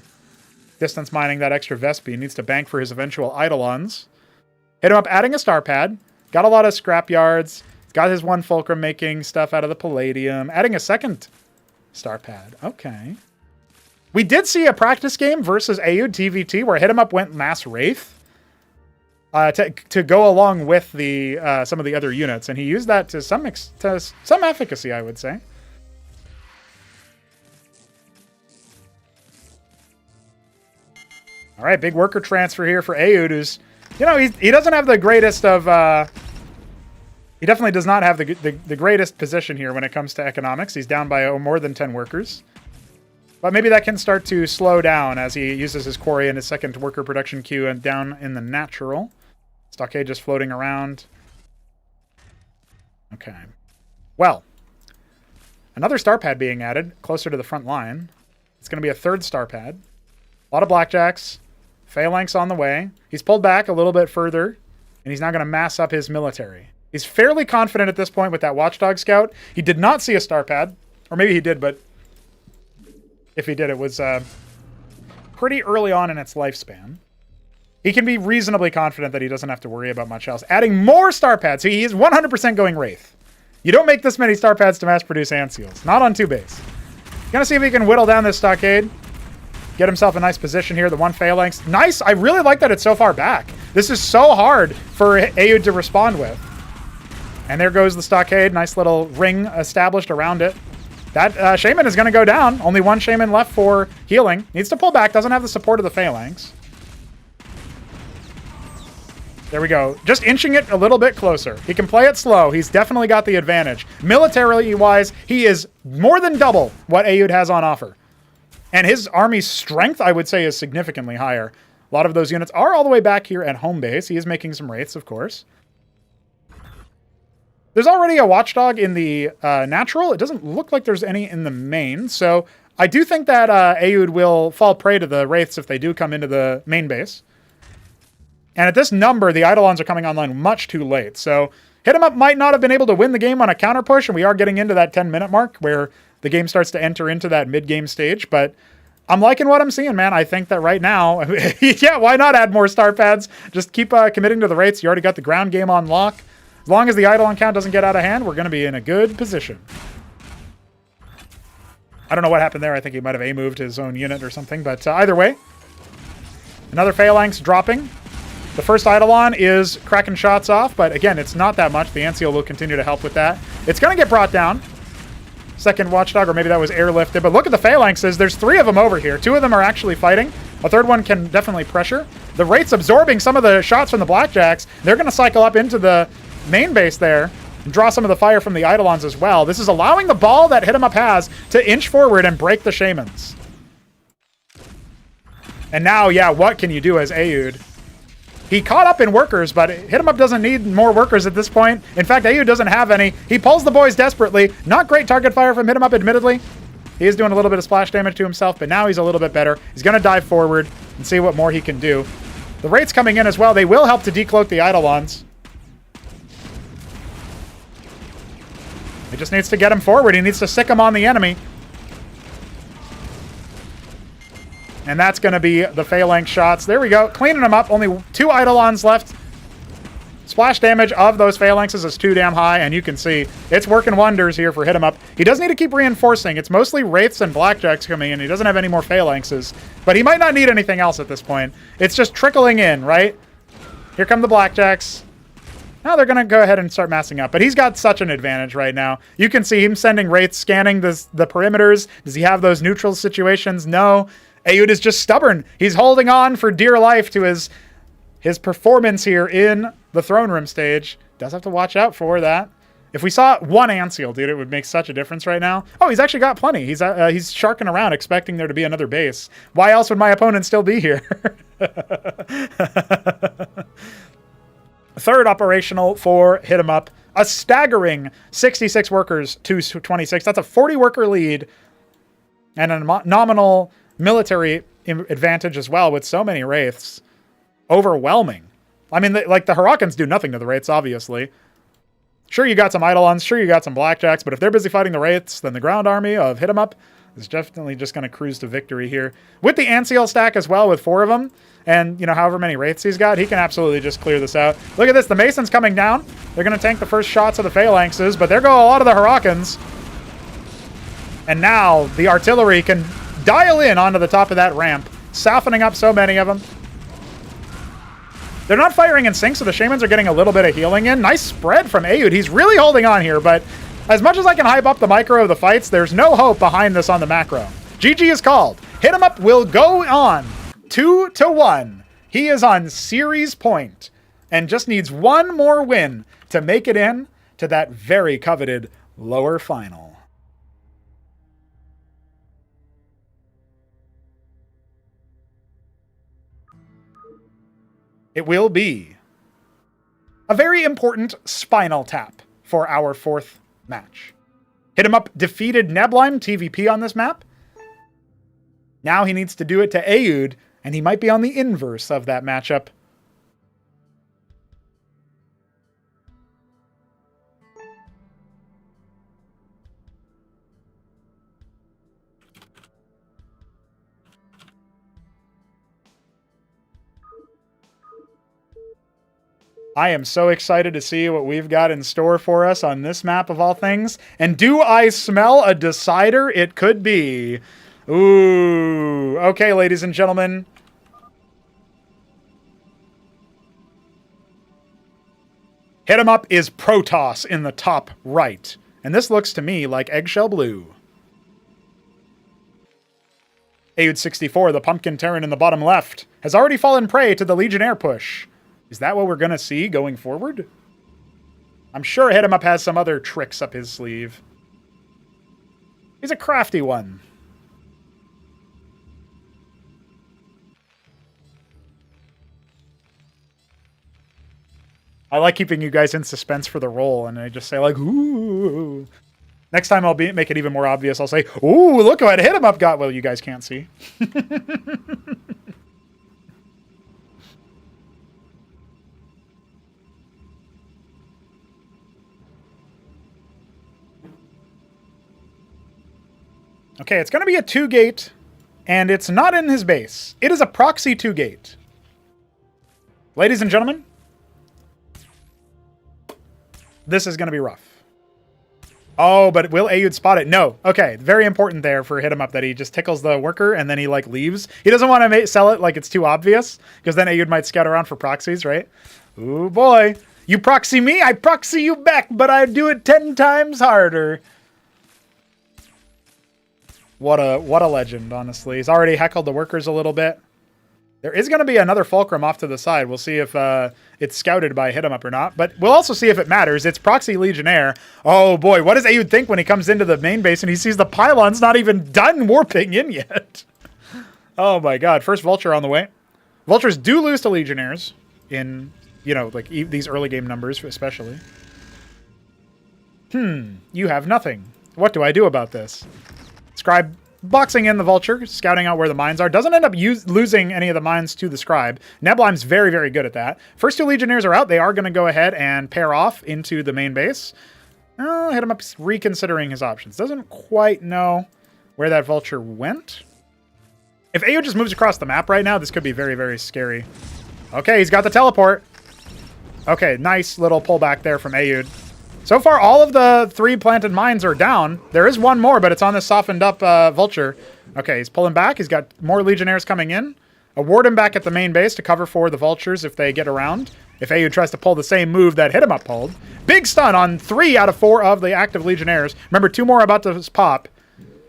Speaker 1: Distance mining that extra Vespi. Needs to bank for his eventual Eidolons. HitEmUp adding a Star Pad. Got a lot of scrapyards. Got his one Fulcrum making stuff out of the Palladium. Adding a second Star Pad. Okay. We did see a practice game versus Aoud TVT where HitEmUp went Mass Wraith. to go along with the some of the other units, and he used that to some efficacy, I would say. All right, big worker transfer here for Aoud, who's, you know, he doesn't have the greatest of... he definitely does not have the greatest position here when it comes to economics. He's down by more than 10 workers. But maybe that can start to slow down as he uses his quarry and his second worker production queue and down in the natural. Stockade just floating around. Okay. Well, another star pad being added closer to the front line. It's going to be a third star pad. A lot of blackjacks. Phalanx on the way. He's pulled back a little bit further, and he's now going to mass up his military. He's fairly confident at this point with that Watchdog Scout. He did not see a star pad. Or maybe he did, but if he did, it was pretty early on in its lifespan. He can be reasonably confident that he doesn't have to worry about much else. Adding more star pads. So he is 100% going Wraith. You don't make this many star pads to mass produce ant seals. Not on 2 base. Gonna see if he can whittle down this stockade. Get himself a nice position here. The one phalanx. Nice. I really like that it's so far back. This is so hard for Aoud to respond with. And there goes the stockade. Nice little ring established around it. That Shaman is going to go down. Only one Shaman left for healing. Needs to pull back. Doesn't have the support of the phalanx. There we go. Just inching it a little bit closer. He can play it slow. He's definitely got the advantage. Militarily-wise, he is more than double what Aoud has on offer. And his army's strength, I would say, is significantly higher. A lot of those units are all the way back here at home base. He is making some wraiths, of course. There's already a watchdog in the natural. It doesn't look like there's any in the main. So I do think that Aoud will fall prey to the wraiths if they do come into the main base. And at this number, the Eidolons are coming online much too late. So HitEmUp might not have been able to win the game on a counter push, and we are getting into that 10-minute mark where the game starts to enter into that mid-game stage. But I'm liking what I'm seeing, man. I think that right now, yeah, why not add more star pads? Just keep committing to the wraiths. You already got the ground game on lock. As long as the Eidolon count doesn't get out of hand, we're going to be in a good position. I don't know what happened there. I think he might have A-moved his own unit or something. But either way, another Phalanx dropping. The first Eidolon is cracking shots off, but again, it's not that much. The Antseal will continue to help with that. It's going to get brought down. Second Watchdog, or maybe that was airlifted. But look at the Phalanxes. There's 3 of them over here. 2 of them are actually fighting. A third one can definitely pressure. The Wraith's absorbing some of the shots from the Blackjacks. They're going to cycle up into the main base there and draw some of the fire from the Eidolons as well. This is allowing the ball that HitEmUp has to inch forward and break the Shamans. And now, yeah, what can you do as Aoud? He caught up in workers, but HitEmUp doesn't need more workers at this point. In fact, Aoud doesn't have any. He pulls the boys desperately. Not great target fire from HitEmUp, admittedly. He is doing a little bit of splash damage to himself, but now he's a little bit better. He's going to dive forward and see what more he can do. The Wraiths coming in as well. They will help to decloak the Eidolons. He just needs to get him forward. He needs to sick him on the enemy. And that's going to be the Phalanx shots. There we go. Cleaning them up. Only 2 Eidolons left. Splash damage of those Phalanxes is too damn high, and you can see it's working wonders here for HitEmUp. He does need to keep reinforcing. It's mostly Wraiths and Blackjacks coming in. He doesn't have any more Phalanxes, but he might not need anything else at this point. It's just trickling in, right? Here come the Blackjacks. Now they're going to go ahead and start massing up, but he's got such an advantage right now. You can see him sending Wraiths, scanning the perimeters. Does he have those neutral situations? No. Aoud is just stubborn. He's holding on for dear life to his performance here in the throne room stage. Does have to watch out for that. If we saw one Antseal, dude, it would make such a difference right now. Oh, he's actually got plenty. He's sharking around, expecting there to be another base. Why else would my opponent still be here? Third operational for HitEmUp. A staggering 66 workers to 26. That's a 40-worker lead and a nominal military advantage as well with so many Wraiths. Overwhelming. I mean, like, the Hurricanes do nothing to the Wraiths, obviously. Sure, you got some Eidolons. Sure, you got some Blackjacks. But if they're busy fighting the Wraiths, then the ground army of HitEmUp is definitely just going to cruise to victory here. With the Antseal stack as well, with 4 of them, and, you know, however many Wraiths he's got, he can absolutely just clear this out. Look at this. The Masons coming down. They're going to tank the first shots of the Phalanxes, but there go a lot of the Hurricanes. And now the artillery can dial in onto the top of that ramp, softening up so many of them. They're not firing in sync, so the Shamans are getting a little bit of healing in. Nice spread from Aoud. He's really holding on here, but as much as I can hype up the micro of the fights, there's no hope behind this on the macro. GG is called. HitEmUp will go on 2-1. He is on series point and just needs one more win to make it in to that very coveted lower final. It will be a very important spinal tap for our fourth match. HitEmUp defeated Neblime TVP on this map. Now he needs to do it to Aoud, and he might be on the inverse of that matchup. I am so excited to see what we've got in store for us on this map of all things. And do I smell a decider? It could be. Ooh. Okay, ladies and gentlemen. HitEmUp is Protoss in the top right. And this looks to me like eggshell blue. Aoud 64, the Pumpkin Terran in the bottom left, has already fallen prey to the Legionnaire push. Is that what we're going to see going forward? I'm sure HitEmUp has some other tricks up his sleeve. He's a crafty one. I like keeping you guys in suspense for the roll, and I just say like, ooh. Next time I'll make it even more obvious. I'll say, ooh, look what HitEmUp got. Well, you guys can't see. Okay, it's going to be a 2-gate, and it's not in his base. It is a proxy 2-gate. Ladies and gentlemen, this is going to be rough. Oh, but will Aoud spot it? No. Okay, very important there for HitEmUp that he just tickles the worker and then he like leaves. He doesn't want to sell it like it's too obvious, because then Aoud might scout around for proxies, right? Ooh, boy. You proxy me, I proxy you back, but I do it 10 times harder. What a legend, honestly. He's already heckled the workers a little bit. There is going to be another Fulcrum off to the side. We'll see if it's scouted by HitEmUp or not. But we'll also see if it matters. It's Proxy Legionnaire. Oh, boy. What does Aoud think when he comes into the main base and he sees the pylons not even done warping in yet? Oh, my God. First Vulture on the way. Vultures do lose to Legionnaires in, you know, like these early game numbers especially. You have nothing. What do I do about this? Scribe boxing in the Vulture, scouting out where the mines are. Doesn't end up losing any of the mines to the Scribe. Neblime's very, very good at that. First 2 Legionnaires are out. They are going to go ahead and pair off into the main base. HitEmUp's reconsidering his options. Doesn't quite know where that Vulture went. If Aoud just moves across the map right now, this could be very, very scary. Okay, he's got the teleport. Okay, nice little pullback there from Aoud. So far, all of the 3 planted mines are down. There is one more, but it's on this softened up Vulture. Okay, he's pulling back. He's got more Legionnaires coming in. Ward him back at the main base to cover for the Vultures if they get around. If Aoud tries to pull the same move that HitEmUp pulled. Big stun on 3 out of 4 of the active Legionnaires. Remember, 2 more about to pop.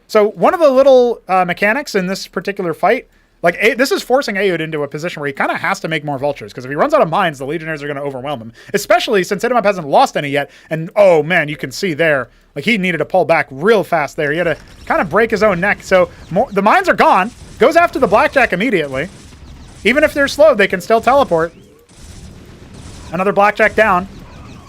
Speaker 1: So one of the little mechanics in this particular fight, like this is forcing Aoud into a position where he kind of has to make more Vultures, because if he runs out of mines, the Legionnaires are going to overwhelm him, especially since HitEmUp hasn't lost any yet. And oh man, you can see there, like he needed to pull back real fast there. He had to kind of break his own neck. So the mines are gone. Goes after the Blackjack immediately. Even if they're slowed, they can still teleport. Another Blackjack down.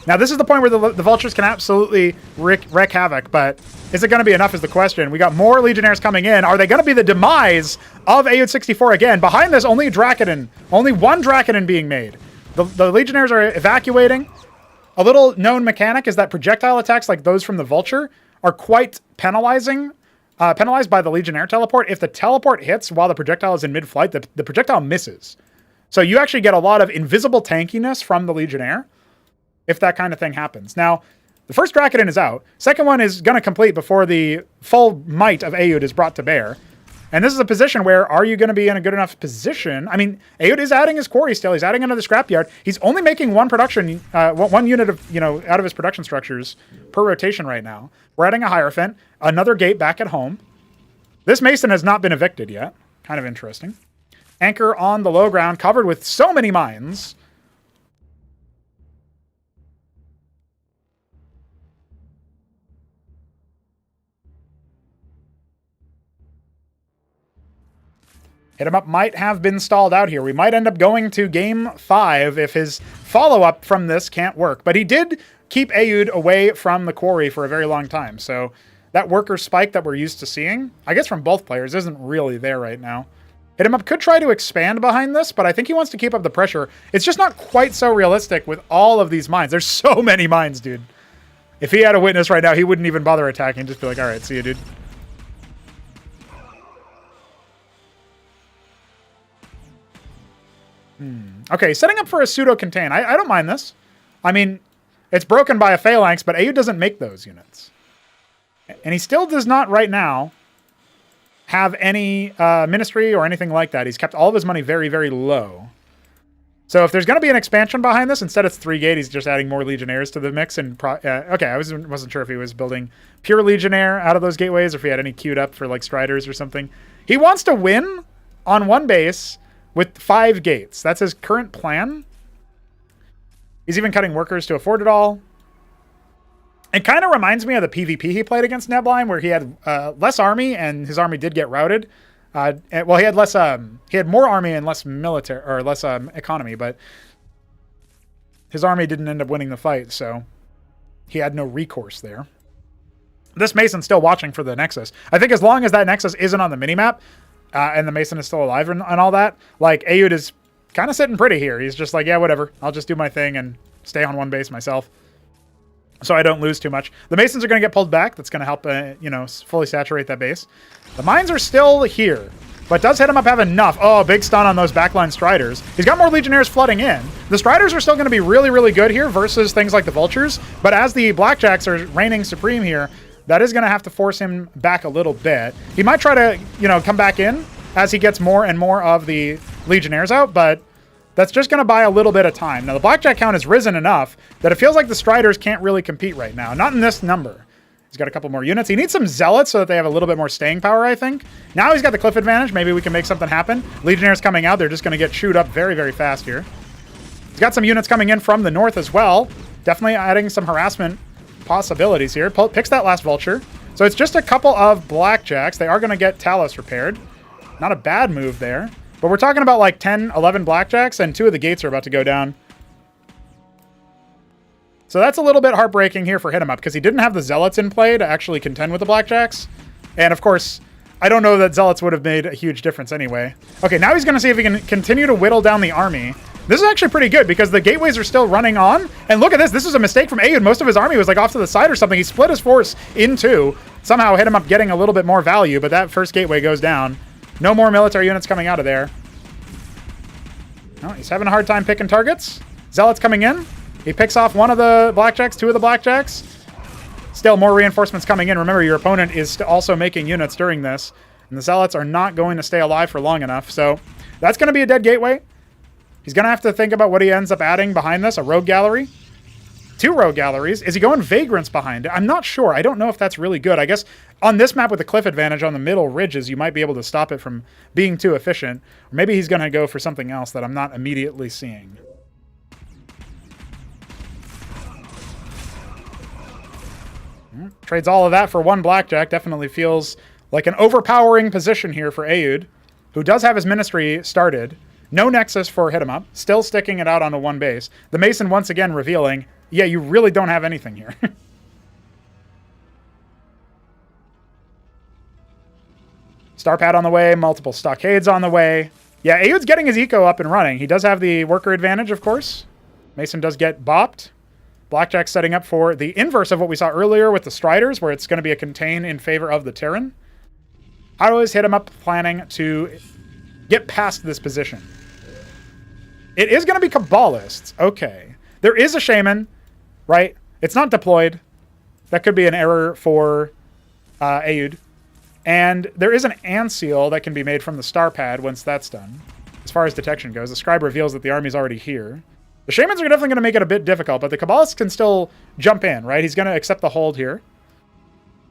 Speaker 1: Now this is the point where the Vultures can absolutely wreak havoc, but is it going to be enough is the question. We got more Legionnaires coming in. Are they going to be the demise of Aoud 64 again? Behind this, only Dracodon. Only one Dracodon being made. The Legionnaires are evacuating. A little known mechanic is that projectile attacks like those from the Vulture are quite penalized by the Legionnaire teleport. If the teleport hits while the projectile is in mid-flight, the projectile misses. So you actually get a lot of invisible tankiness from the Legionnaire if that kind of thing happens. Now, the first Dracodon is out. Second one is going to complete before the full might of Aoud is brought to bear. And this is a position where, are you going to be in a good enough position? I mean, Aod is adding his quarry still. He's adding another scrapyard. He's only making one unit of, out of his production structures per rotation right now. We're adding a Hierophant, another gate back at home. This Mason has not been evicted yet. Kind of interesting. Anchor on the low ground, covered with so many mines. HitEmUp might have been stalled out here. We might end up going to game 5 if his follow-up from this can't work. But he did keep Aod away from the quarry for a very long time. So that worker spike that we're used to seeing, I guess from both players, isn't really there right now. HitEmUp could try to expand behind this, but I think he wants to keep up the pressure. It's just not quite so realistic with all of these mines. There's so many mines, dude. If he had a witness right now, he wouldn't even bother attacking. Just be like, all right, see you, dude. Okay, setting up for a pseudo-contain. I don't mind this. I mean, it's broken by a phalanx, but Aod doesn't make those units. And he still does not, right now, have any ministry or anything like that. He's kept all of his money very, very low. So if there's going to be an expansion behind this, instead it's 3 gate, he's just adding more Legionnaires to the mix. And okay, I wasn't sure if he was building pure Legionnaire out of those gateways or if he had any queued up for, like, Striders or something. He wants to win on one base with 5 gates. That's his current plan. He's even cutting workers to afford it all. It kind of reminds me of the PvP he played against Nebline, where he had less army and his army did get routed. Well, he had less. He had more army and less military or less economy, but his army didn't end up winning the fight, so he had no recourse there. This Mason's still watching for the Nexus. I think as long as that Nexus isn't on the minimap, and the Mason is still alive and all that, like, Aod is kind of sitting pretty here. He's just like, yeah, whatever. I'll just do my thing and stay on one base myself so I don't lose too much. The Masons are going to get pulled back. That's going to help, fully saturate that base. The mines are still here, but does HitEmUp have enough? Oh, big stun on those backline Striders. He's got more Legionnaires flooding in. The Striders are still going to be really, really good here versus things like the Vultures, but as the Blackjacks are reigning supreme here, that is going to have to force him back a little bit. He might try to, come back in as he gets more and more of the Legionnaires out, but that's just going to buy a little bit of time. Now, the Blackjack count has risen enough that it feels like the Striders can't really compete right now. Not in this number. He's got a couple more units. He needs some Zealots so that they have a little bit more staying power, I think. Now he's got the cliff advantage. Maybe we can make something happen. Legionnaires coming out. They're just going to get chewed up very, very fast here. He's got some units coming in from the north as well. Definitely adding some harassment possibilities here. Picks that last Vulture. So it's just a couple of Blackjacks. They are going to get Talos repaired. Not a bad move there. But we're talking about like 10, 11 Blackjacks, and 2 of the gates are about to go down. So that's a little bit heartbreaking here for HitEmUp, because he didn't have the Zealots in play to actually contend with the Blackjacks. And of course, I don't know that Zealots would have made a huge difference anyway. Okay, now he's going to see if he can continue to whittle down the army. This is actually pretty good, because the gateways are still running on. And look at this. This was a mistake from Aod. Most of his army was like off to the side or something. He split his force in 2. Somehow HitEmUp getting a little bit more value, but that first gateway goes down. No more military units coming out of there. Oh, he's having a hard time picking targets. Zealots coming in. He picks off one of the Blackjacks, 2 of the Blackjacks. Still more reinforcements coming in. Remember, your opponent is also making units during this. And the Zealots are not going to stay alive for long enough. So that's going to be a dead gateway. He's going to have to think about what he ends up adding behind this. A rogue gallery. 2 rogue galleries. Is he going Vagrants behind it? I'm not sure. I don't know if that's really good. I guess on this map with the cliff advantage on the middle ridges, you might be able to stop it from being too efficient. Or maybe he's going to go for something else that I'm not immediately seeing. Trades all of that for 1 Blackjack. Definitely feels like an overpowering position here for Aod, who does have his ministry started. No Nexus for HitEmUp. Still sticking it out onto 1 base. The Mason once again revealing, yeah, you really don't have anything here. Starpad on the way. Multiple stockades on the way. Yeah, Aod's getting his eco up and running. He does have the worker advantage, of course. Mason does get bopped. Blackjack setting up for the inverse of what we saw earlier with the Striders, where it's going to be a contain in favor of the Terran. How is HitEmUp planning to get past this position? It is going to be Kabbalists. Okay. There is a Shaman, right? It's not deployed. That could be an error for Aod. And there is an ant seal that can be made from the star pad once that's done. As far as detection goes, the scribe reveals that the army's already here. The shamans are definitely going to make it a bit difficult, but the Cabalist can still jump in, right? He's going to accept the hold here.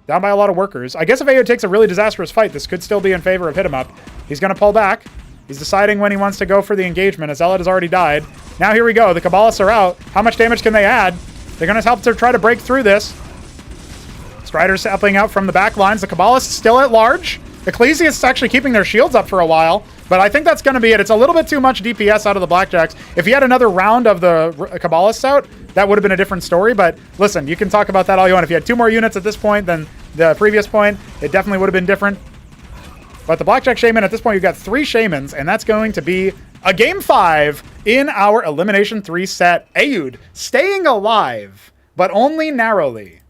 Speaker 1: Down by a lot of workers. I guess if Ayo takes a really disastrous fight, this could still be in favor of HitEmUp. He's going to pull back. He's deciding when he wants to go for the engagement. As Zealot has already died. Now here we go. The Cabalists are out. How much damage can they add? They're going to help to try to break through this. Strider's helping out from the back lines. The Cabalists still at large. Ecclesiasts actually keeping their shields up for a while. But I think that's going to be it. It's a little bit too much DPS out of the Blackjacks. If he had another round of the Cabalists out, that would have been a different story. But listen, you can talk about that all you want. If you had 2 more units at this point than the previous point, it definitely would have been different. But the Blackjack Shaman, at this point, you've got 3 Shamans, and that's going to be a Game 5 in our Elimination 3 set. Ayud staying alive, but only narrowly.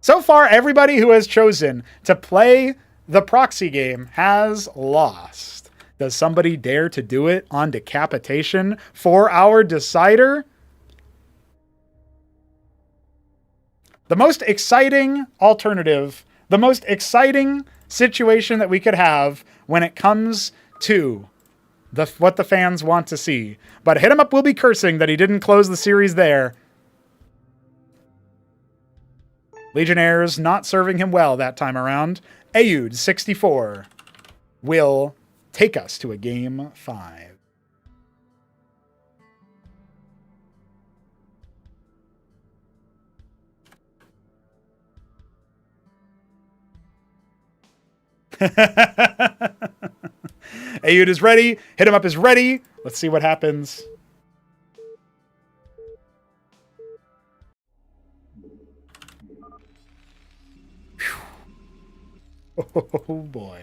Speaker 1: So far, everybody who has chosen to play the proxy game has lost. Does somebody dare to do it on Decapitation for our decider? The most exciting alternative, the most exciting situation that we could have when it comes to what the fans want to see. But HitEmUp will be cursing that he didn't close the series there. Legionnaires not serving him well that time around. Ayud, 64, will take us to a Game 5. Ayud is ready. HitEmUp is ready. Let's see what happens. Oh boy.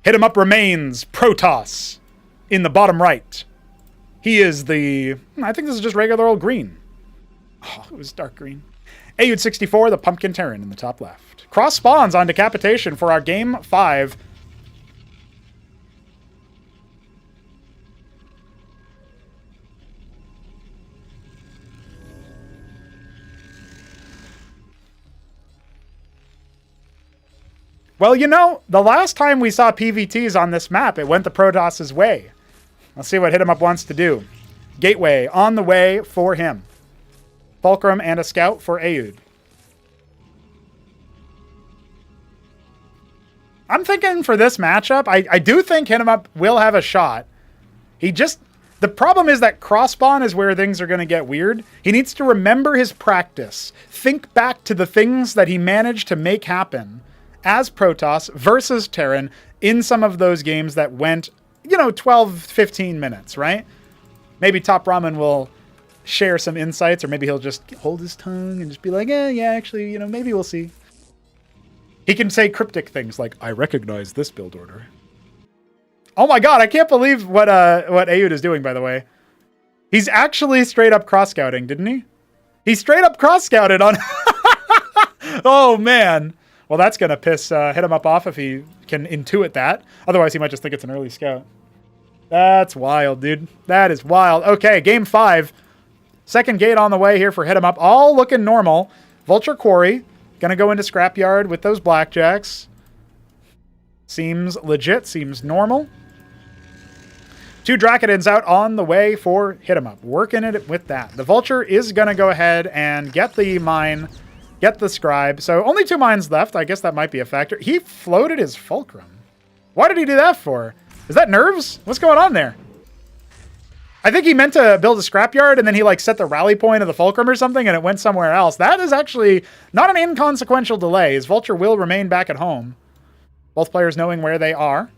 Speaker 1: HitEmUp remains Protoss in the bottom right. He is the... I think this is just regular old green. Oh, it was dark green. Ayud 64, the Pumpkin Terran in the top left. Cross spawns on Decapitation for our Game 5. Well, you know, the last time we saw PVTs on this map, it went the Protoss's way. Let's see what HitEmUp wants to do. Gateway on the way for him. Fulcrum and a scout for Ayud. I'm thinking for this matchup, I do think HitEmUp will have a shot. The problem is that cross spawn is where things are going to get weird. He needs to remember his practice. Think back to the things that he managed to make happen as Protoss versus Terran in some of those games that went, 12, 15 minutes, right? Maybe Top Ramen will share some insights, or maybe he'll just hold his tongue and just be like, yeah, actually, maybe we'll see. He can say cryptic things like, I recognize this build order. Oh my god, I can't believe what Ayud is doing, by the way. He's actually straight up cross-scouting, didn't he? He straight up cross-scouted on... Oh, man. Well, that's going to piss HitEmUp off if he can intuit that. Otherwise, he might just think it's an early scout. That's wild, dude. That is wild. Okay, Game 5. Second gate on the way here for HitEmUp. All looking normal. Vulture Quarry. Going to go into Scrapyard with those Blackjacks. Seems legit. Seems normal. 2 Drakodins out on the way for HitEmUp. Working it with that. The Vulture is going to go ahead and get the mine... Get the scribe. So only 2 mines left. I guess that might be a factor. He floated his fulcrum. Why did he do that for? Is that nerves? What's going on there? I think he meant to build a scrapyard and then he set the rally point of the fulcrum or something and it went somewhere else. That is actually not an inconsequential delay. His vulture will remain back at home. Both players knowing where they are.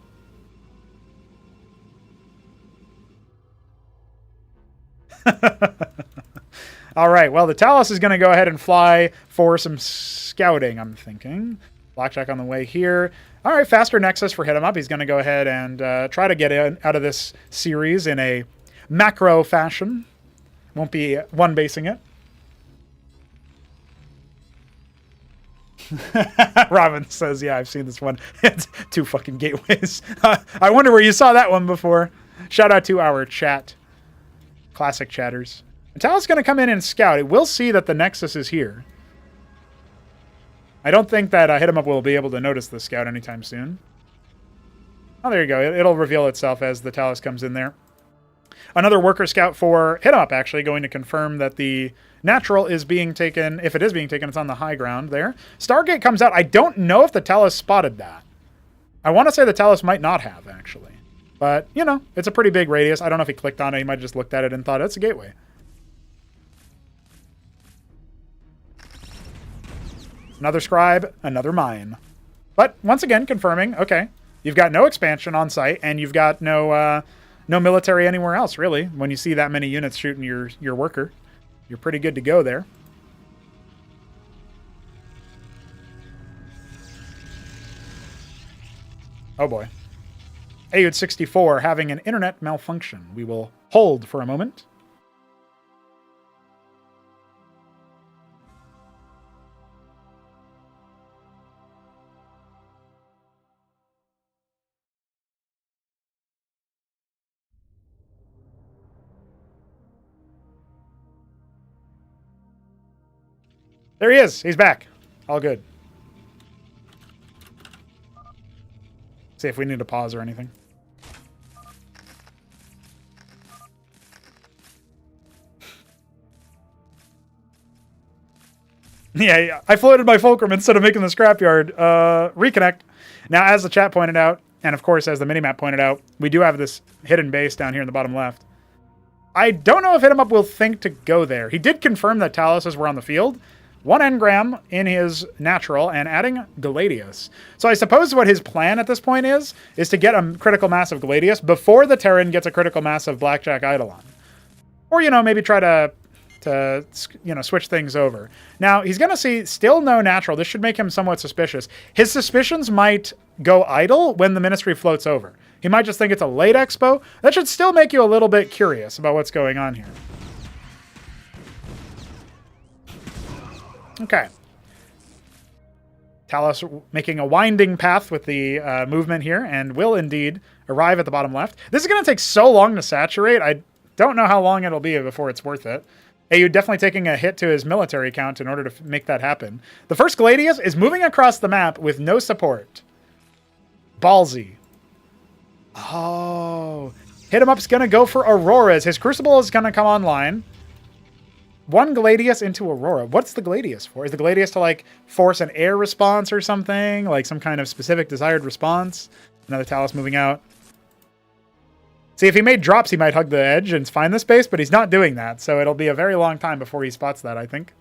Speaker 1: All right, well, the Talos is going to go ahead and fly for some scouting, I'm thinking. Blackjack on the way here. All right, faster Nexus for HitEmUp. He's going to go ahead and try to get out of this series in a macro fashion. Won't be one-basing it. Robin says, yeah, I've seen this one. It's 2 fucking gateways. I wonder where you saw that one before. Shout out to our chat. Classic chatters. Talos going to come in and scout. It will see that the Nexus is here. I don't think that HitEmUp will be able to notice the scout anytime soon. Oh, there you go. It'll reveal itself as the Talus comes in there. Another worker scout for HitEmUp, actually, going to confirm that the natural is being taken. If it is being taken, it's on the high ground there. Stargate comes out. I don't know if the Talus spotted that. I want to say the Talus might not have, actually. But, you know, it's a pretty big radius. I don't know if he clicked on it. He might have just looked at it and thought, it's a gateway. Another scribe, another mine. But, once again, confirming, okay, you've got no expansion on site, and you've got no military anywhere else, really. When you see that many units shooting your worker, you're pretty good to go there. Oh boy. AUD64 having an internet malfunction. We will hold for a moment. There he is. He's back. All good. See if we need to pause or anything. Yeah, I floated my fulcrum instead of making the scrapyard. Reconnect. Now, as the chat pointed out, and of course, as the minimap pointed out, we do have this hidden base down here in the bottom left. I don't know if HitEmUp will think to go there. He did confirm that Taluses were on the field. 1 engram in his natural and adding Gladius. So I suppose what his plan at this point is to get a critical mass of Gladius before the Terran gets a critical mass of Blackjack Eidolon. Or, you know, maybe try to switch things over. Now, he's going to see still no natural. This should make him somewhat suspicious. His suspicions might go idle when the Ministry floats over. He might just think it's a late expo. That should still make you a little bit curious about what's going on here. Okay. Talus making a winding path with the movement here and will indeed arrive at the bottom left. This is going to take so long to saturate. I don't know how long it'll be before it's worth it. AU definitely taking a hit to his military count in order to make that happen. The first Gladius is moving across the map with no support. Ballsy. Oh. HitEmUp's going to go for Auroras. His Crucible is going to come online. 1 Gladius into Aurora. What's the Gladius for? Is the Gladius to, like, force an air response or something? Like some kind of specific desired response? Another Talus moving out. See, if he made drops, he might hug the edge and find the space, but he's not doing that, so it'll be a very long time before he spots that, I think.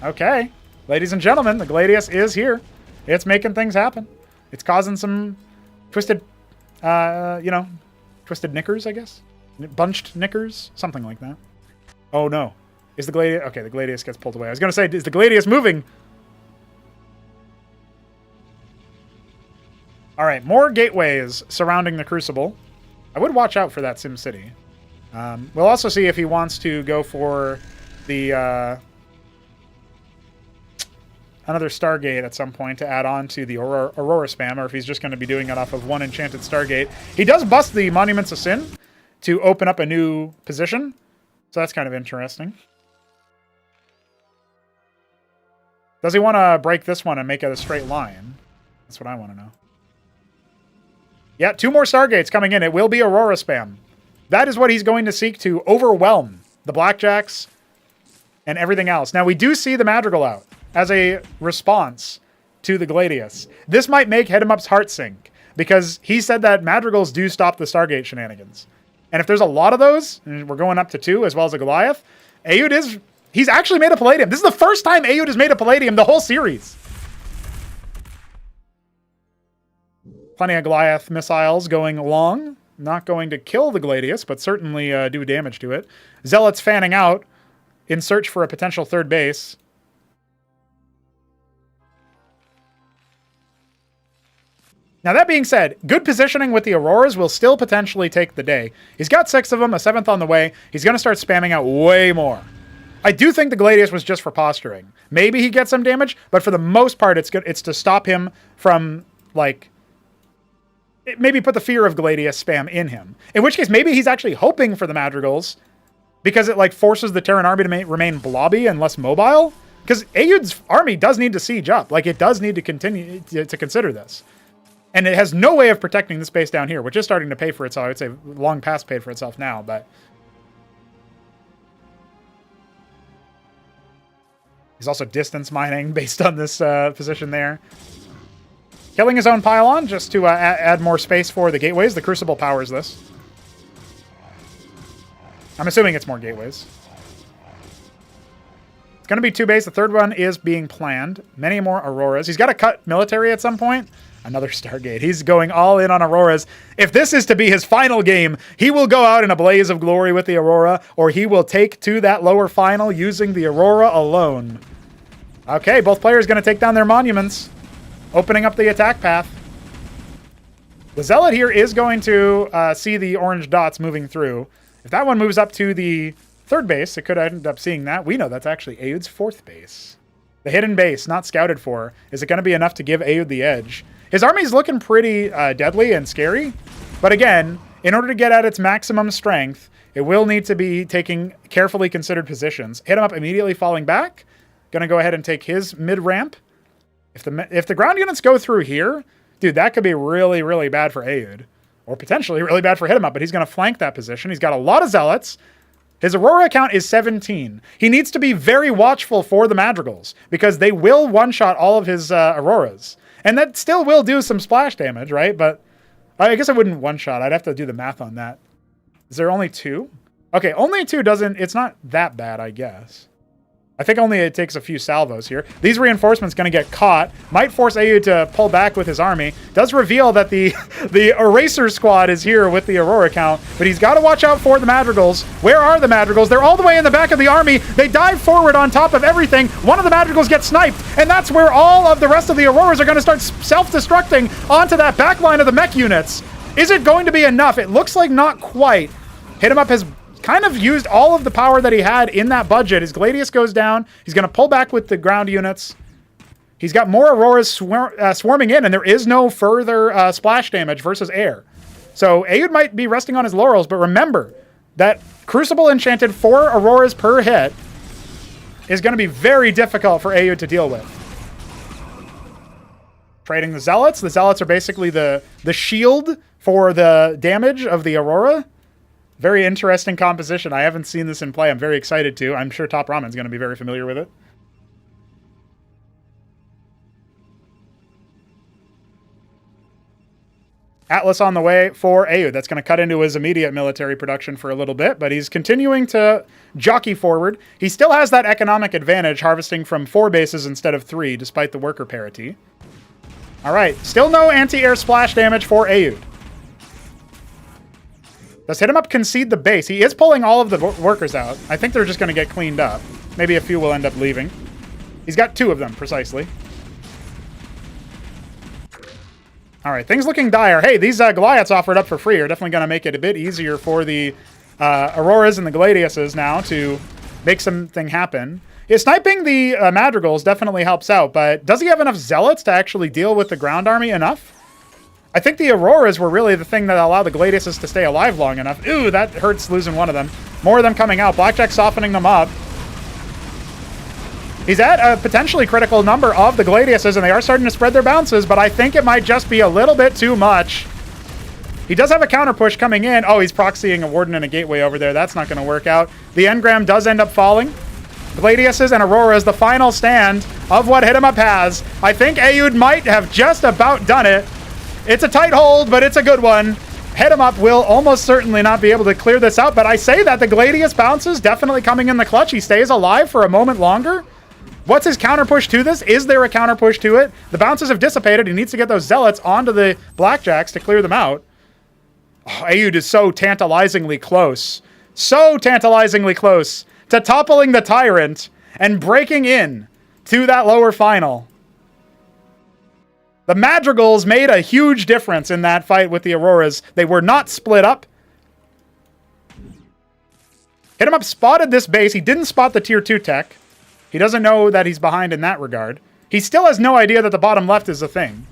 Speaker 1: Okay. Ladies and gentlemen, the Gladius is here. It's making things happen. It's causing some twisted, twisted knickers, I guess? Bunched knickers? Something like that. Oh, no. Is the Gladius... Okay, the Gladius gets pulled away. I was going to say, is the Gladius moving? All right, more gateways surrounding the Crucible. I would watch out for that SimCity. We'll also see if he wants to go for the... another Stargate at some point to add on to the Aurora spam, or if he's just going to be doing it off of 1 enchanted Stargate. He does bust the Monuments of Sin to open up a new position, so that's kind of interesting. Does he want to break this one and make it a straight line? That's what I want to know. Yeah, 2 more Stargates coming in. It will be Aurora spam. That is what he's going to seek to overwhelm the Blackjacks and everything else. Now, we do see the Madrigal out as a response to the Gladius. This might make HitEmUp's heart sink, because he said that Madrigals do stop the Stargate shenanigans. And if there's a lot of those, and we're going up to 2 as well as a Goliath, he's actually made a Palladium. This is the first time Aud has made a Palladium the whole series. Plenty of Goliath missiles going along. Not going to kill the Gladius, but certainly do damage to it. Zealots fanning out in search for a potential 3rd base. Now, that being said, good positioning with the Auroras will still potentially take the day. He's got 6 of them, a 7th on the way. He's going to start spamming out way more. I do think the Gladius was just for posturing. Maybe he gets some damage, but for the most part, it's to stop him from, like... maybe put the fear of Gladius spam in him. In which case, maybe he's actually hoping for the Madrigals because it like forces the Terran army to remain blobby and less mobile. Because Aeud's army does need to siege up. Like, it does need to continue to consider this. And it has no way of protecting the space down here, which is starting to pay for itself. I would say long past paid for itself now, but... He's also distance mining based on this position there. Killing his own pylon just to add more space for the gateways. The Crucible powers this. I'm assuming it's more gateways. It's going to be 2 base. The third one is being planned. Many more Auroras. He's got to cut military at some point. Another Stargate. He's going all in on Auroras. If this is to be his final game, he will go out in a blaze of glory with the Aurora, or he will take to that lower final using the Aurora alone. Okay, both players going to take down their monuments, opening up the attack path. The Zealot here is going to see the orange dots moving through. If that one moves up to the third base, it could end up seeing that. We know that's actually Aeud's 4th base. The hidden base, not scouted for. Is it going to be enough to give Aeud the edge? His army's looking pretty deadly and scary. But again, in order to get at its maximum strength, it will need to be taking carefully considered positions. HitEmUp immediately falling back. Going to go ahead and take his mid-ramp. If the ground units go through here, dude, that could be really, really bad for Aeud. Or potentially really bad for HitEmUp, but he's going to flank that position. He's got a lot of Zealots. His Aurora count is 17. He needs to be very watchful for the Madrigals, because they will one-shot all of his Auroras. And that still will do some splash damage, right? But I guess I wouldn't one-shot. I'd have to do the math on that. Is there only 2? Okay, only 2 doesn't... It's not that bad, I guess. I think only it takes a few salvos here. These reinforcements going to get caught. Might force Aeud to pull back with his army. Does reveal that the Eraser Squad is here with the Aurora count. But he's got to watch out for the Madrigals. Where are the Madrigals? They're all the way in the back of the army. They dive forward on top of everything. One of the Madrigals gets sniped. And that's where all of the rest of the Auroras are going to start self-destructing onto that back line of the mech units. Is it going to be enough? It looks like not quite. HitEmUp has kind of used all of the power that he had in that budget. His Gladius goes down. He's going to pull back with the ground units. He's got more Auroras swarming in, and there is no further splash damage versus air. So Aeud might be resting on his laurels, but remember that Crucible enchanted 4 Auroras per hit is going to be very difficult for Aeud to deal with. Trading the Zealots. The Zealots are basically the shield for the damage of the Aurora. Very interesting composition. I haven't seen this in play. I'm very excited to. I'm sure Top Ramen's going to be very familiar with it. Atlas on the way for Aeud. That's going to cut into his immediate military production for a little bit, but he's continuing to jockey forward. He still has that economic advantage, harvesting from 4 bases instead of 3, despite the worker parity. All right, still no anti-air splash damage for Aeud. Does HitEmUp concede the base? He is pulling all of the workers out. I think they're just going to get cleaned up. Maybe a few will end up leaving. He's got 2 of them, precisely. All right, things looking dire. Hey, these Goliaths offered up for free are definitely going to make it a bit easier for the Auroras and the Gladiuses now to make something happen. Yeah, sniping the Madrigals definitely helps out, but does he have enough Zealots to actually deal with the ground army enough? I think the Auroras were really the thing that allowed the Gladiuses to stay alive long enough. Ooh, that hurts losing one of them. More of them coming out. Blackjack softening them up. He's at a potentially critical number of the Gladiuses, and they are starting to spread their bounces, but I think it might just be a little bit too much. He does have a counter push coming in. Oh, he's proxying a Warden and a Gateway over there. That's not going to work out. The engram does end up falling. Gladiuses and Auroras, the final stand of what HitEmUp has. I think Aeud might have just about done it. It's a tight hold, but it's a good one. HitEmUp will almost certainly not be able to clear this out, but I say that the Gladius bounces definitely coming in the clutch. He stays alive for a moment longer. What's his counter push to this? Is there a counter push to it? The bounces have dissipated. He needs to get those Zealots onto the Blackjacks to clear them out. Oh, Aeud is so tantalizingly close. So tantalizingly close to toppling the Tyrant and breaking in to that lower final. The Madrigals made a huge difference in that fight with the Auroras. They were not split up. HitEmUp spotted this base. He didn't spot the tier 2 tech. He doesn't know that he's behind in that regard. He still has no idea that the bottom left is a thing.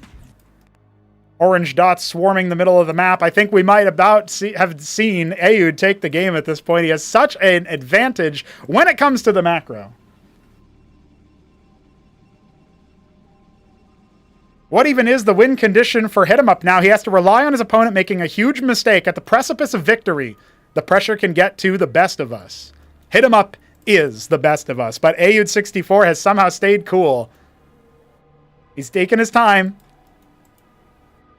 Speaker 1: Orange dots swarming the middle of the map. I think we might have seen Aoud take the game at this point. He has such an advantage when it comes to the macro. What even is the win condition for HitEmUp now? He has to rely on his opponent making a huge mistake at the precipice of victory. The pressure can get to the best of us. HitEmUp is the best of us, but Aoud64 has somehow stayed cool. He's taking his time.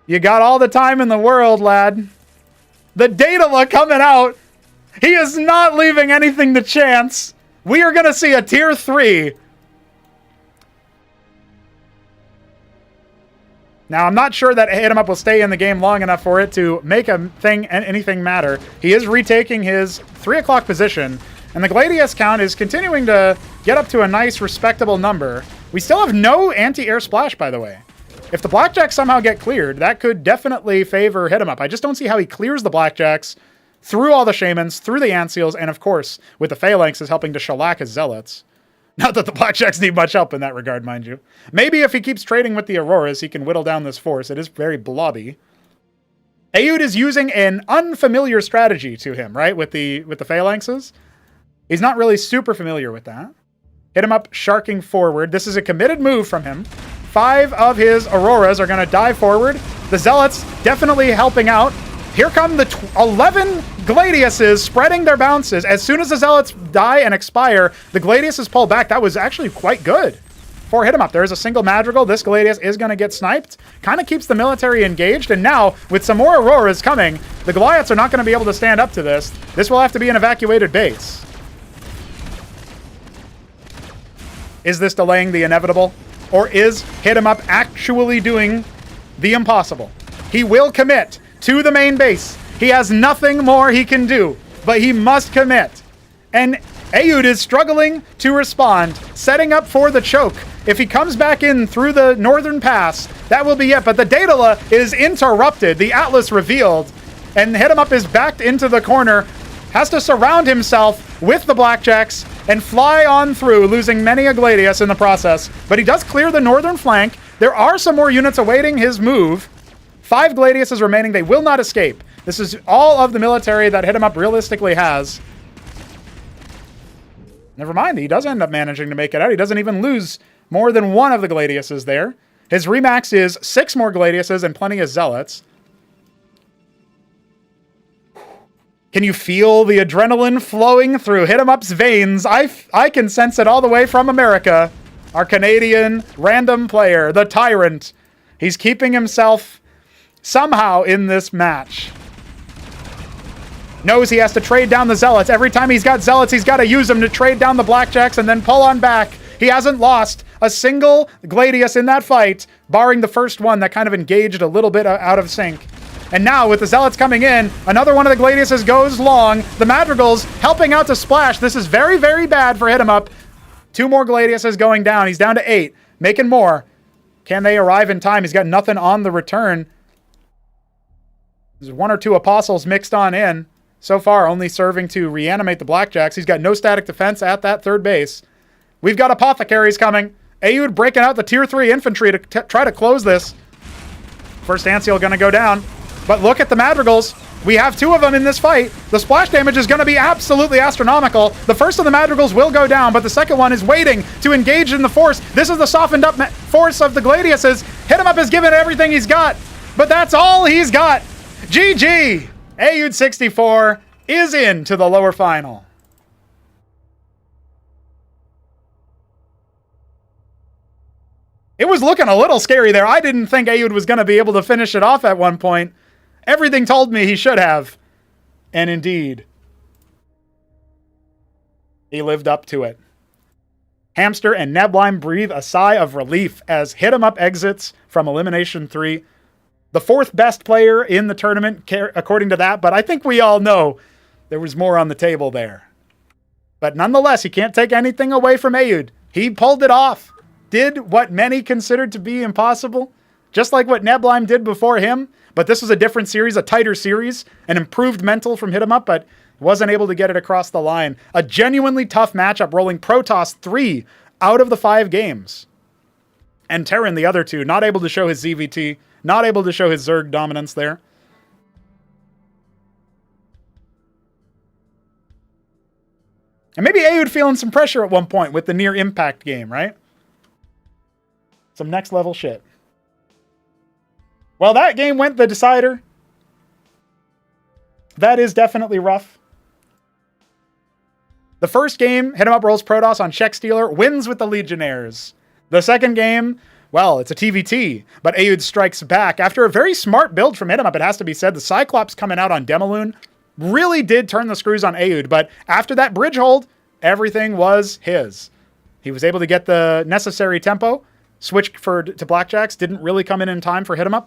Speaker 1: You got all the time in the world, lad. The Daedala coming out. He is not leaving anything to chance. We are going to see a tier 3. Now, I'm not sure that HitEmUp will stay in the game long enough for it to make anything matter. He is retaking his 3 o'clock position, and the Gladius count is continuing to get up to a nice, respectable number. We still have no anti-air splash, by the way. If the Blackjacks somehow get cleared, that could definitely favor HitEmUp. I just don't see how he clears the Blackjacks through all the Shamans, through the Antseals, and of course, with the Phalanx is helping to shellac his Zealots. Not that the Blackjacks need much help in that regard, mind you. Maybe if he keeps trading with the Auroras, he can whittle down this force. It is very blobby. Aoud is using an unfamiliar strategy to him, right? With the Phalanxes. He's not really super familiar with that. HitEmUp sharking forward. This is a committed move from him. 5 of his Auroras are going to dive forward. The Zealots definitely helping out. Here come the 11 Gladiuses spreading their bounces. As soon as the Zealots die and expire, the Gladiuses pull back. That was actually quite good for HitEmUp. There is a single Madrigal. This Gladius is going to get sniped. Kind of keeps the military engaged. And now, with some more Auroras coming, the Goliaths are not going to be able to stand up to this. This will have to be an evacuated base. Is this delaying the inevitable? Or is HitEmUp actually doing the impossible? He will commit to the main base. He has nothing more he can do, but he must commit. And Aoud is struggling to respond, setting up for the choke. If he comes back in through the northern pass, that will be it. But the Daedala is interrupted, the Atlas revealed, and HitEmUp is backed into the corner, has to surround himself with the Blackjacks and fly on through, losing many a Gladius in the process. But he does clear the northern flank. There are some more units awaiting his move. 5 Gladiuses remaining. They will not escape. This is all of the military that HitEmUp realistically has. Never mind, he does end up managing to make it out. He doesn't even lose more than 1 of the Gladiuses there. His remax is 6 more Gladiuses and plenty of Zealots. Can you feel the adrenaline flowing through HitEmUp's veins? I can sense it all the way from America. Our Canadian random player, the Tyrant. He's keeping himself somehow in this match. Knows he has to trade down the Zealots. Every time he's got Zealots, he's got to use them to trade down the Blackjacks and then pull on back. He hasn't lost a single Gladius in that fight, barring the first one that kind of engaged a little bit out of sync. And now, with the Zealots coming in, another one of the Gladiuses goes long. The Madrigals helping out to splash. This is very, very bad for HitEmUp. 2 more Gladiuses going down. He's down to 8. Making more. Can they arrive in time? He's got nothing on the return. There's 1 or 2 Apostles mixed on in. So far, only serving to reanimate the Blackjacks. He's got no static defense at that third base. We've got Apothecaries coming. Aoud breaking out the tier 3 infantry to try to close this. First Antseal going to go down. But look at the Madrigals. We have 2 of them in this fight. The splash damage is going to be absolutely astronomical. The first of the Madrigals will go down, but the second one is waiting to engage in the force. This is the softened up force of the Gladiuses. HitEmUp has given everything he's got, but that's all he's got. GG! Aoud64 is into the lower final. It was looking a little scary there. I didn't think Aoud was going to be able to finish it off at one point. Everything told me he should have. And indeed, he lived up to it. Hamster and Neblime breathe a sigh of relief as HitEmUp exits from Elimination 3. The 4th best player in the tournament, according to that, but I think we all know there was more on the table there. But nonetheless, you can't take anything away from Aoud. He pulled it off. Did what many considered to be impossible, just like what Neblime did before him. But this was a different series, a tighter series, an improved mental from HitEmUp, but wasn't able to get it across the line. A genuinely tough matchup, rolling Protoss 3 out of the 5 games. And Terran, the other 2, not able to show his ZVT, not able to show his Zerg dominance there. And maybe Aoud feeling some pressure at one point with the near impact game, right? Some next level shit. Well, that game went the decider. That is definitely rough. The first game, HitEmUp rolls Protoss on Check Stealer, wins with the Legionnaires. The second game, well, it's a TVT, but Aoud strikes back. After a very smart build from HitEmUp, it has to be said, the Cyclops coming out on Demaloon really did turn the screws on Aoud, but after that bridge hold, everything was his. He was able to get the necessary tempo, switch to Blackjacks, didn't really come in time for HitEmUp.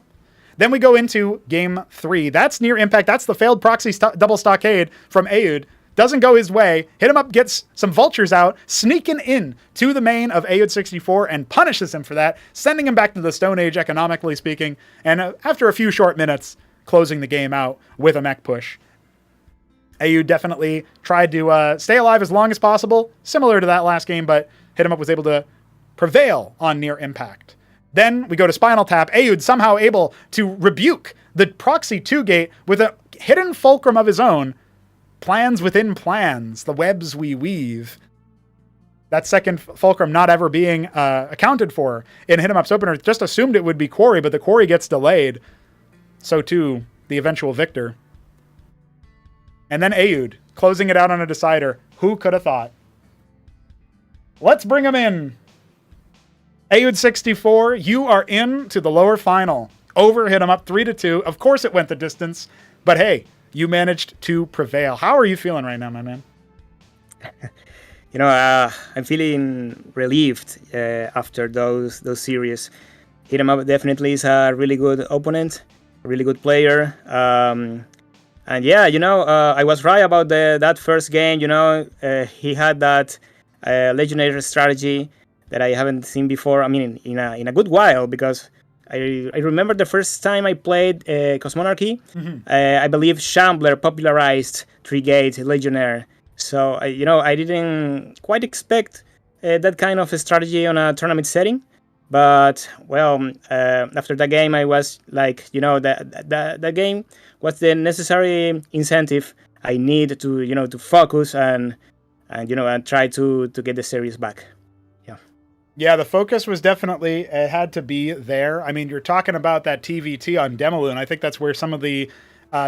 Speaker 1: Then we go into game 3. That's near impact. That's the failed proxy double stockade from Aoud. Doesn't go his way. HitEmUp gets some vultures out, sneaking in to the main of Aoud 64 and punishes him for that, sending him back to the Stone Age, economically speaking, and after a few short minutes, closing the game out with a mech push. Aoud definitely tried to stay alive as long as possible, similar to that last game, but HitEmUp was able to prevail on near impact. Then we go to Spinal Tap. Aoud somehow able to rebuke the Proxy 2 gate with a hidden fulcrum of his own. Plans within plans, the webs we weave. That second fulcrum not ever being accounted for in HitEmUp's opener. Just assumed it would be Quarry, but the Quarry gets delayed. So too, the eventual victor. And then Aoud, closing it out on a decider. Who could have thought? Let's bring him in. Aoud 64, you are in to the lower final. Over HitEmUp 3-2. Of course it went the distance, but hey, you managed to prevail. How are you feeling right now, my man?
Speaker 3: I'm feeling relieved after those series. HitEmUp definitely is a really good opponent, a really good player. And yeah, I was right about that first game. He had that legendary strategy that I haven't seen before. I mean, in a good while, because I remember the first time I played Cosmonarchy. I believe Shambler popularized 3-gate Legionnaire. So I didn't quite expect that kind of a strategy on a tournament setting. But well, after that game, I was like, that game was the necessary incentive I need to focus and try to get the series back.
Speaker 1: Yeah, the focus was definitely, it had to be there. I mean, you're talking about that TVT on Demaloon. I think that's where some of the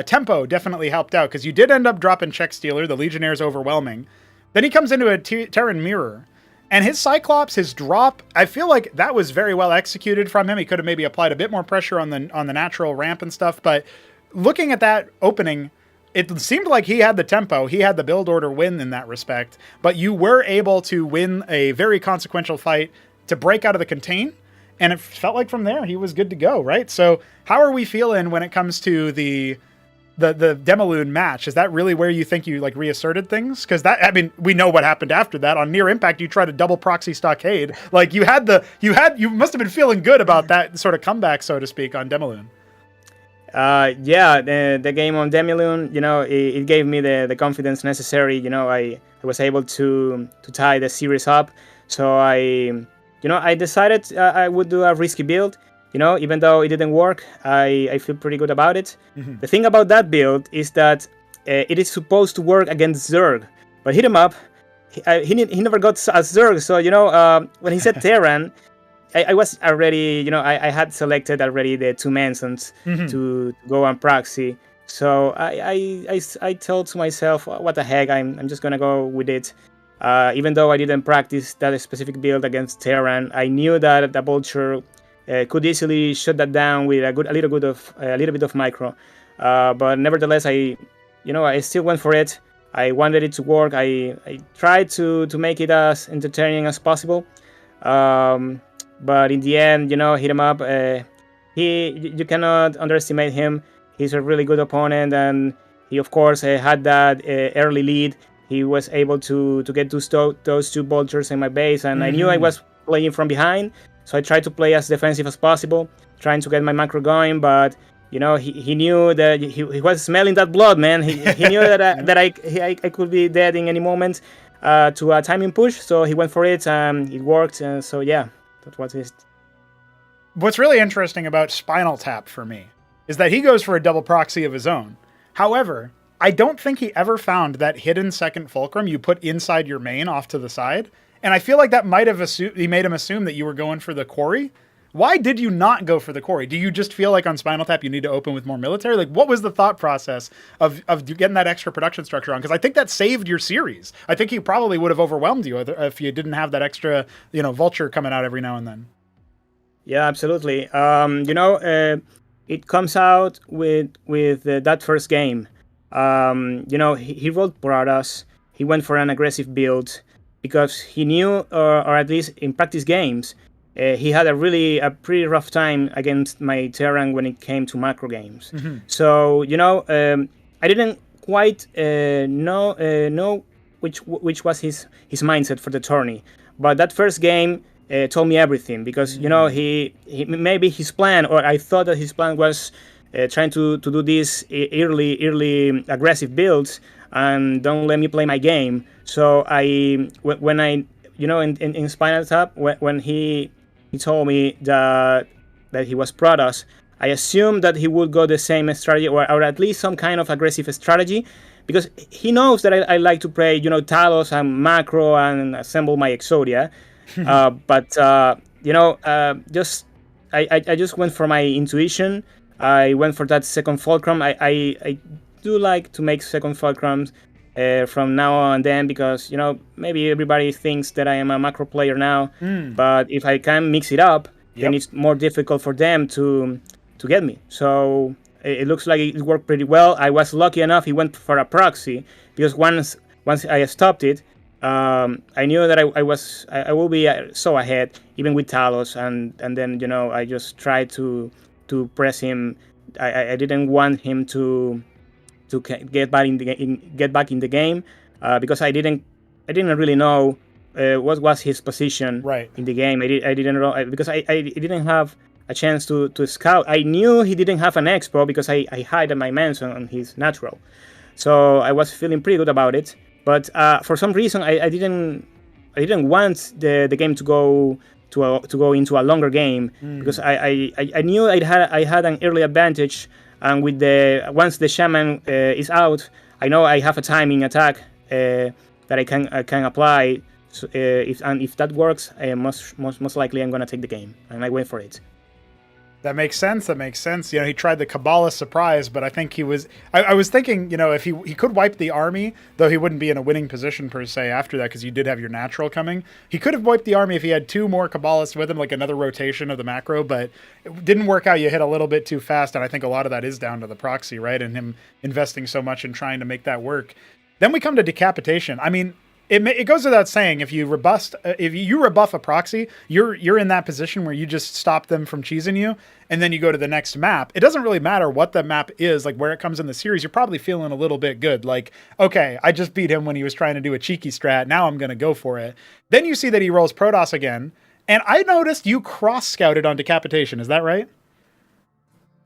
Speaker 1: tempo definitely helped out, because you did end up dropping Check Stealer. The Legionnaire's overwhelming. Then he comes into a Terran Mirror, and his Cyclops, his drop, I feel like that was very well executed from him. He could have maybe applied a bit more pressure on the natural ramp and stuff, but looking at that opening, it seemed like he had the tempo, he had the build order win in that respect, but you were able to win a very consequential fight to break out of the contain, and it felt like from there he was good to go, right? So how are we feeling when it comes to the Demaloon match? Is that really where you think you reasserted things? Because we know what happened after that. On near impact, you tried a double proxy stockade. Like you must have been feeling good about that sort of comeback, so to speak, on Demaloon.
Speaker 3: Yeah, the game on Demaloon, it gave me the confidence necessary. I was able to tie the series up. So I decided I would do a risky build. Even though it didn't work, I feel pretty good about it. Mm-hmm. The thing about that build is that it is supposed to work against Zerg, but HitEmUp, he never got a Zerg. So when he said Terran, I was already, I had selected already the 2 Mansons to go on proxy. So I told to myself, what the heck, I'm just gonna go with it. Even though I didn't practice that specific build against Terran, I knew that the Vulture could easily shut that down with a little bit of micro. But nevertheless, I still went for it. I wanted it to work. I tried to make it as entertaining as possible. But in the end, HitEmUp, you cannot underestimate him. He's a really good opponent, and he of course had that early lead. He was able to get those 2 vultures in my base, and I knew I was playing from behind, so I tried to play as defensive as possible, trying to get my macro going. But he knew that he was smelling that blood, man. He knew that I could be dead in any moment to a timing push, so he went for it, and it worked. And so yeah, that was it.
Speaker 1: what's really interesting about Spinal Tap for me is that he goes for a double proxy of his own. However, I don't think he ever found that hidden second fulcrum you put inside your main off to the side. And I feel like that might have he made him assume that you were going for the quarry. Why did you not go for the quarry? Do you just feel like on Spinal Tap you need to open with more military? Like, what was the thought process of getting that extra production structure on? Because I think that saved your series. I think he probably would have overwhelmed you if you didn't have that extra, vulture coming out every now and then.
Speaker 3: Yeah, absolutely. It comes out with that first game. He rolled Pradas. He went for an aggressive build because he knew, or at least in practice games, he had a pretty rough time against my Terran when it came to macro games. Mm-hmm. So I didn't quite know which was his mindset for the tourney, but that first game told me everything because he maybe his plan, or I thought that his plan was trying to do these early aggressive builds and don't let me play my game. So when I in Spinal Tap when he told me that he was Protoss, I assumed that he would go the same strategy or at least some kind of aggressive strategy, because he knows that I like to play Talos and macro and assemble my Exodia. I just went for my intuition. I went for that second fulcrum. I do like to make second fulcrums from now on then, because maybe everybody thinks that I am a macro player now, but if I can mix it up, then it's more difficult for them to get me. So it looks like it worked pretty well. I was lucky enough he went for a proxy, because once I stopped it, I knew that I will be so ahead even with Talos, and then I just tried to press him. I didn't want him to get back in the game because I didn't really know what was his position in the game. I didn't know because I didn't have a chance to scout. I knew he didn't have an expo because I hid my mansion on his natural, so I was feeling pretty good about it. But for some reason I didn't want the game to go into a longer game, because I knew I had an early advantage. And with once the shaman is out, I know I have a timing attack that I can apply. So, if that works, most likely I'm gonna take the game, and I went for it.
Speaker 1: That makes sense. He tried the Kabbalah surprise, but I think he was. I was thinking, if he could wipe the army, though he wouldn't be in a winning position per se after that, because you did have your natural coming. He could have wiped the army if he had two more Kabbalists with him, like another rotation of the macro, but it didn't work out. You hit a little bit too fast, and I think a lot of that is down to the proxy, right? And him investing so much in trying to make that work. Then we come to decapitation. I mean, it goes without saying, if you rebuff a proxy, you're in that position where you just stop them from cheesing you, and then you go to the next map. It doesn't really matter what the map is, like where it comes in the series. You're probably feeling a little bit good, like, okay, I just beat him when he was trying to do a cheeky strat. Now I'm going to go for it. Then you see that he rolls Protoss again, and I noticed you cross-scouted on decapitation. Is that right?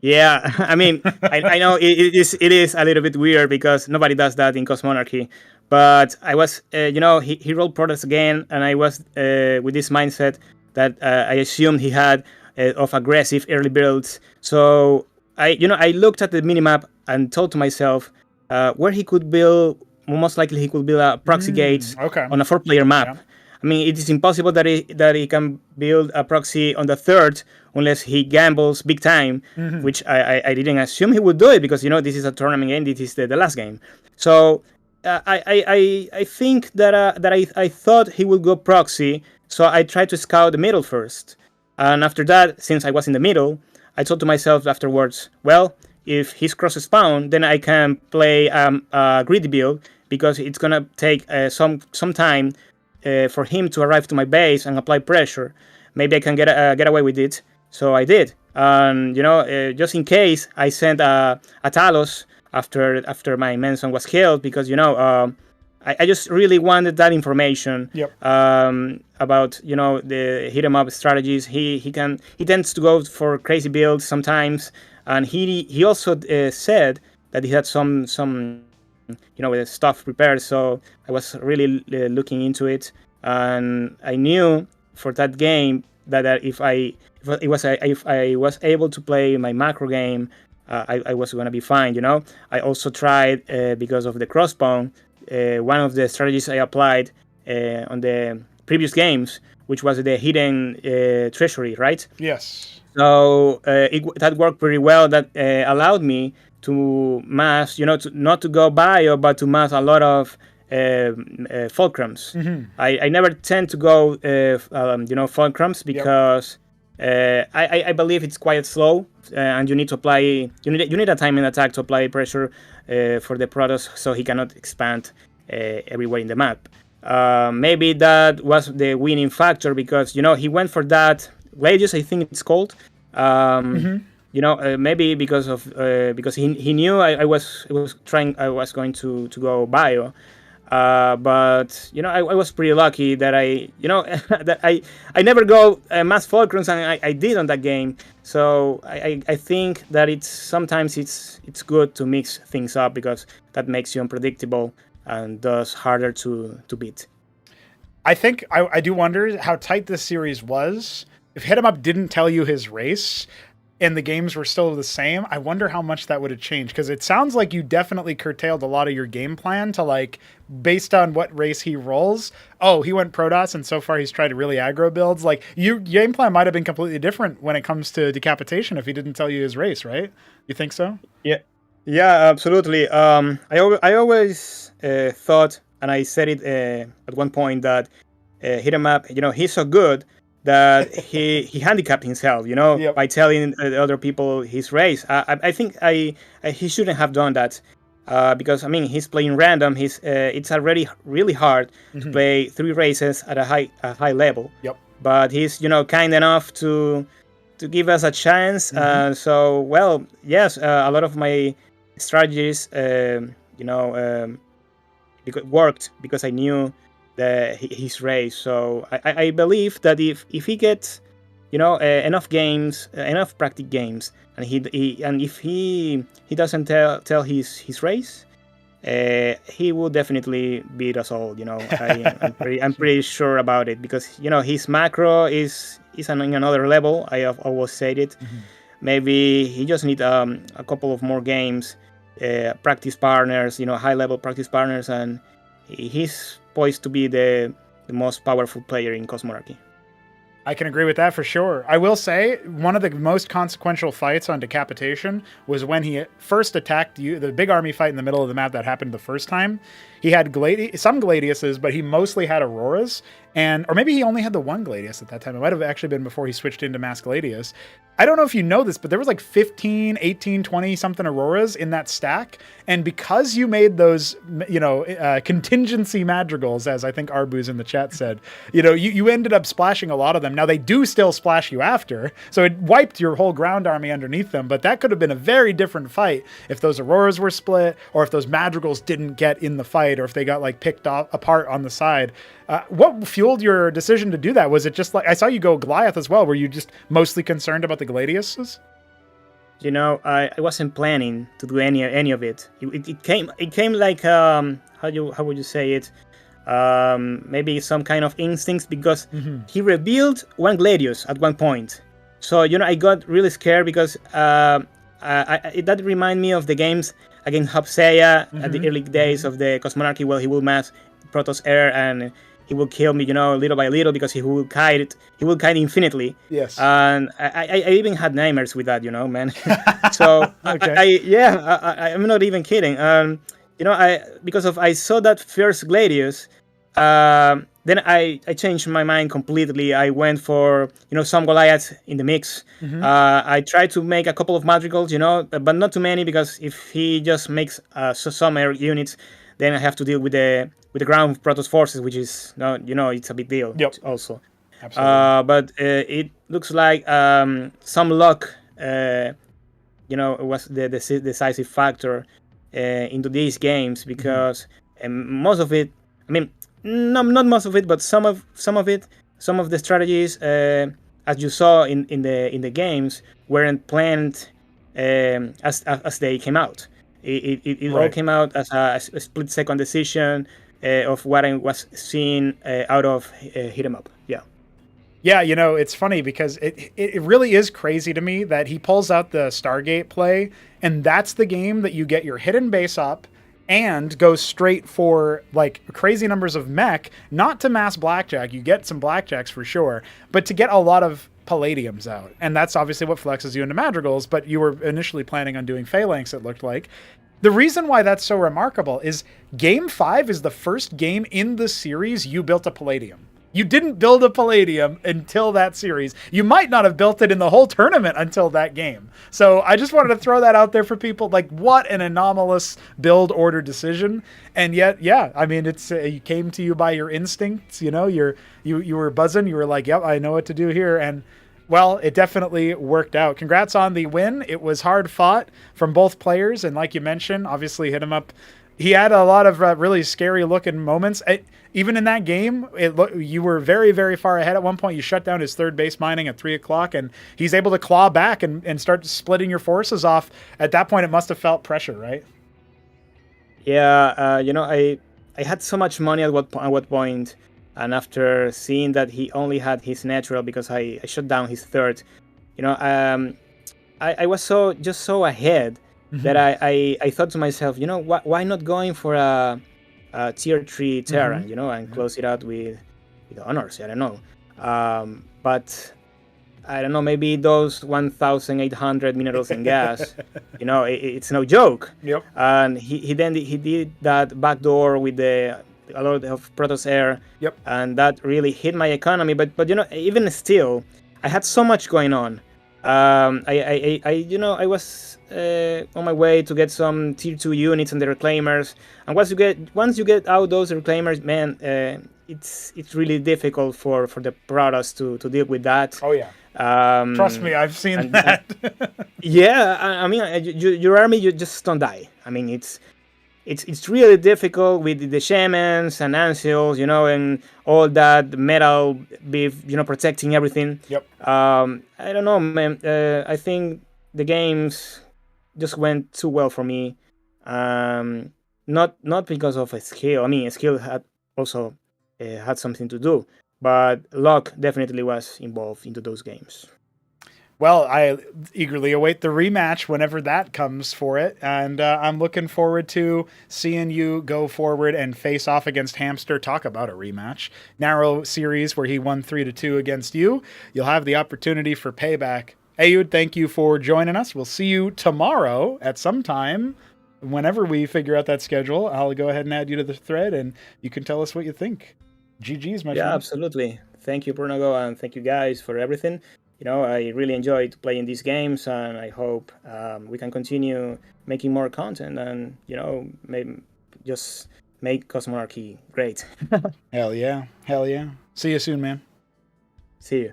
Speaker 3: Yeah, I mean, I know it is a little bit weird because nobody does that in Cosmonarchy. But I was, he rolled Protoss again, and I was with this mindset that I assumed he had of aggressive early builds. So I looked at the minimap and told to myself where he could build. Most likely, he could build a proxy gates on a 4-player map. Yeah. I mean, it is impossible that he can build a proxy on the third unless he gambles big time, which I didn't assume he would do it, because this is a tournament game. This is the last game. So I think that I thought he would go proxy, so I tried to scout the middle first. And after that, since I was in the middle, I thought to myself afterwards, well, if he's cross spawn, then I can play a greedy build, because it's gonna take some time for him to arrive to my base and apply pressure. Maybe I can get away with it. So I did. And just in case, I sent a Talos after my Manson was killed, because I just really wanted that information about the HitEmUp strategies. He tends to go for crazy builds sometimes, and he also said that he had some stuff prepared. So I was really looking into it, and I knew for that game that if I was able to play my macro game, I was gonna be fine. I also tried because of the crossbow. One of the strategies I applied on the previous games, which was the hidden treasury, right?
Speaker 1: Yes.
Speaker 3: So that worked pretty well. That allowed me to mass, not to go bio, but to mass a lot of fulcrums. I never tend to go, fulcrums because I believe it's quite slow, and you need to apply. You need a timing attack to apply pressure for the Protoss, so he cannot expand everywhere in the map. Maybe that was the winning factor because he went for that Gladius, I think it's called. Maybe because he knew I was going to go bio. But I was pretty lucky that that I never go mass fulcrums, and I did on that game. So I think that sometimes it's good to mix things up because that makes you unpredictable and thus harder to beat.
Speaker 1: I think I do wonder how tight this series was. If HitEmUp didn't tell you his race and the games were still the same, I wonder how much that would have changed. Because it sounds like you definitely curtailed a lot of your game plan to based on what race he rolls. Oh, he went Protoss and so far he's tried to really aggro builds. Your game plan might have been completely different when it comes to decapitation if he didn't tell you his race, right? You think so?
Speaker 3: Yeah, absolutely. I always thought, and I said it at one point, that HitEmUp, he's so good that he handicapped himself,
Speaker 1: Yep.
Speaker 3: by telling other people his race. I think he shouldn't have done that because he's playing random. It's already really hard to play 3 races at a high level.
Speaker 1: Yep.
Speaker 3: But he's kind enough to give us a chance. So well, yes, a lot of my strategies, worked because I knew his race. So I believe that if he gets enough games, enough practice games, and if he doesn't tell his race, he will definitely beat us all. I'm pretty sure about it because his macro is on another level. I have always said it. Maybe he just need a couple of more games, practice partners, high level practice partners, and he's poised to be the most powerful player in Cosmonarchy.
Speaker 1: I can agree with that for sure. I will say one of the most consequential fights on decapitation was when he first attacked you, the big army fight in the middle of the map that happened the first time. He had some Gladiuses, but he mostly had Auroras, or maybe he only had the one Gladius at that time. It might have actually been before he switched into Mass Gladius. I don't know if you know this, but there was 15, 18, 20 something Auroras in that stack. And because you made those, contingency madrigals, as I think Arbu's in the chat said, you ended up splashing a lot of them. Now they do still splash you after, so it wiped your whole ground army underneath them, but that could have been a very different fight if those Auroras were split, or if those madrigals didn't get in the fight, or if they got picked apart on the side. What fueled your decision to do that? Was it just I saw you go Goliath as well? Were you just mostly concerned about the Gladiuses?
Speaker 3: I wasn't planning to do any of it. It came like how would you say it? Maybe some kind of instincts because he revealed one Gladius at one point. So I got really scared because that reminded me of the games against Hopseya at the early days of the Cosmonarchy. Well, he will mass Protoss Air and he will kill me, little by little because he will kite infinitely. Yes. And I even had nightmares with that, man. So okay. I'm not even kidding. Because I saw that first Gladius, then I changed my mind completely. I went for some Goliaths in the mix. I tried to make a couple of madrigals, but not too many because if he just makes some air units, then I have to deal with the ground Protoss forces, which is it's a big deal.
Speaker 1: Yep.
Speaker 3: Also.
Speaker 1: Absolutely.
Speaker 3: But it looks like some luck, was the decisive factor into these games because most of it, not most of it, but some of the strategies, as you saw in the games, weren't planned as they came out. It all came out as a split-second decision of what I was seeing out of HitEmUp. Yeah.
Speaker 1: Yeah, it's funny because it really is crazy to me that he pulls out the Stargate play, and that's the game that you get your hidden base up and go straight for like crazy numbers of mech, not to mass blackjack. You get some blackjacks for sure, but to get a lot of palladiums out. And that's obviously what flexes you into madrigals, but you were initially planning on doing phalanx, it looked like. The reason why that's so remarkable is Game 5 is the first game in the series you built a palladium. You didn't build a palladium until that series. You might not have built it in the whole tournament until that game. So I just wanted to throw that out there for people. Like, what an anomalous build order decision. And yet, yeah, I mean, it's it came to you by your instincts. You were buzzing. You were like, yep, I know what to do here. And well, it definitely worked out. Congrats on the win. It was hard fought from both players. And like you mentioned, obviously HitEmUp. He had a lot of really scary looking moments. Even in that game, you were very, very far ahead. At one point, you shut down his third base mining at 3 o'clock, and he's able to claw back and start splitting your forces off. At that point, it must have felt pressure, right?
Speaker 3: Yeah, I had so much money at what point, and after seeing that he only had his natural because I shut down his third, I was so ahead that I thought to myself, why not going for a tier 3 Terran, and close it out with honors. I don't know. But I don't know, maybe those 1,800 minerals and gas, it's no joke.
Speaker 1: Yep.
Speaker 3: And he did that backdoor with a lot of Protoss air.
Speaker 1: Yep.
Speaker 3: And that really hit my economy. But even still, I had so much going on. I was on my way to get some tier 2 units and the reclaimers, and once you get out those reclaimers, man, it's really difficult for the Protoss to deal with that.
Speaker 1: Oh yeah. Trust me, I've seen that.
Speaker 3: Yeah, I mean, your army, you just don't die. I mean, it's really difficult with the shamans and ancials, and all that metal beef, protecting everything.
Speaker 1: Yep.
Speaker 3: I don't know, man. I think the games just went too well for me. Not because of a skill. I mean, a skill had also had something to do, but luck definitely was involved into those games.
Speaker 1: Well, I eagerly await the rematch whenever that comes for it, and I'm looking forward to seeing you go forward and face off against Hamster. Talk about a rematch. Narrow series where he won 3-2 against you. You'll have the opportunity for payback. Ayud, thank you for joining us. We'll see you tomorrow at some time. Whenever we figure out that schedule, I'll go ahead and add you to the thread, and you can tell us what you think. GG's, my friend.
Speaker 3: Yeah, absolutely. Thank you, Brunago, and thank you guys for everything. I really enjoyed playing these games, and I hope we can continue making more content and, maybe just make Cosmonarchy great.
Speaker 1: Hell yeah. Hell yeah. See you soon, man.
Speaker 3: See you.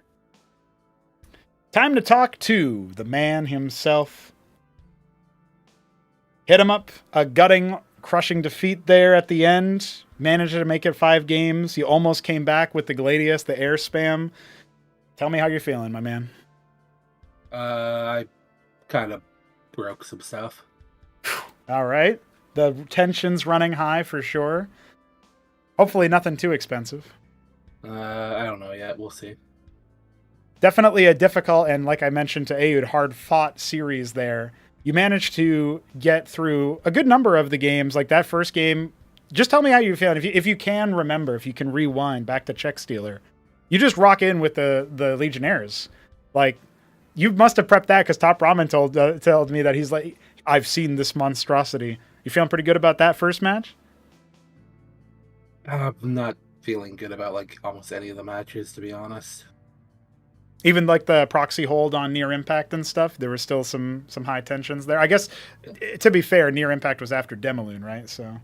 Speaker 1: Time to talk to the man himself. HitEmUp, a gutting, crushing defeat there at the end. Managed to make it 5 games. You almost came back with the Gladius, the air spam. Tell me how you're feeling, my man.
Speaker 2: I kind of broke some stuff.
Speaker 1: All right. The tension's running high for sure. Hopefully nothing too expensive.
Speaker 2: I don't know yet. We'll see.
Speaker 1: Definitely a difficult and, like I mentioned to Ayud, hard-fought series there. You managed to get through a good number of the games. Like that first game, just tell me how you're feeling. If you can remember, if you can rewind back to Check Stealer. You just rock in with the Legionnaires. Like, you must have prepped that because Top Ramen told me that he's like, I've seen this monstrosity. You feeling pretty good about that first match?
Speaker 2: I'm not feeling good about like almost any of the matches, to be honest.
Speaker 1: Even like the proxy hold on Near Impact and stuff, there was still some high tensions there. I guess, to be fair, Near Impact was after Demaloon, right? So,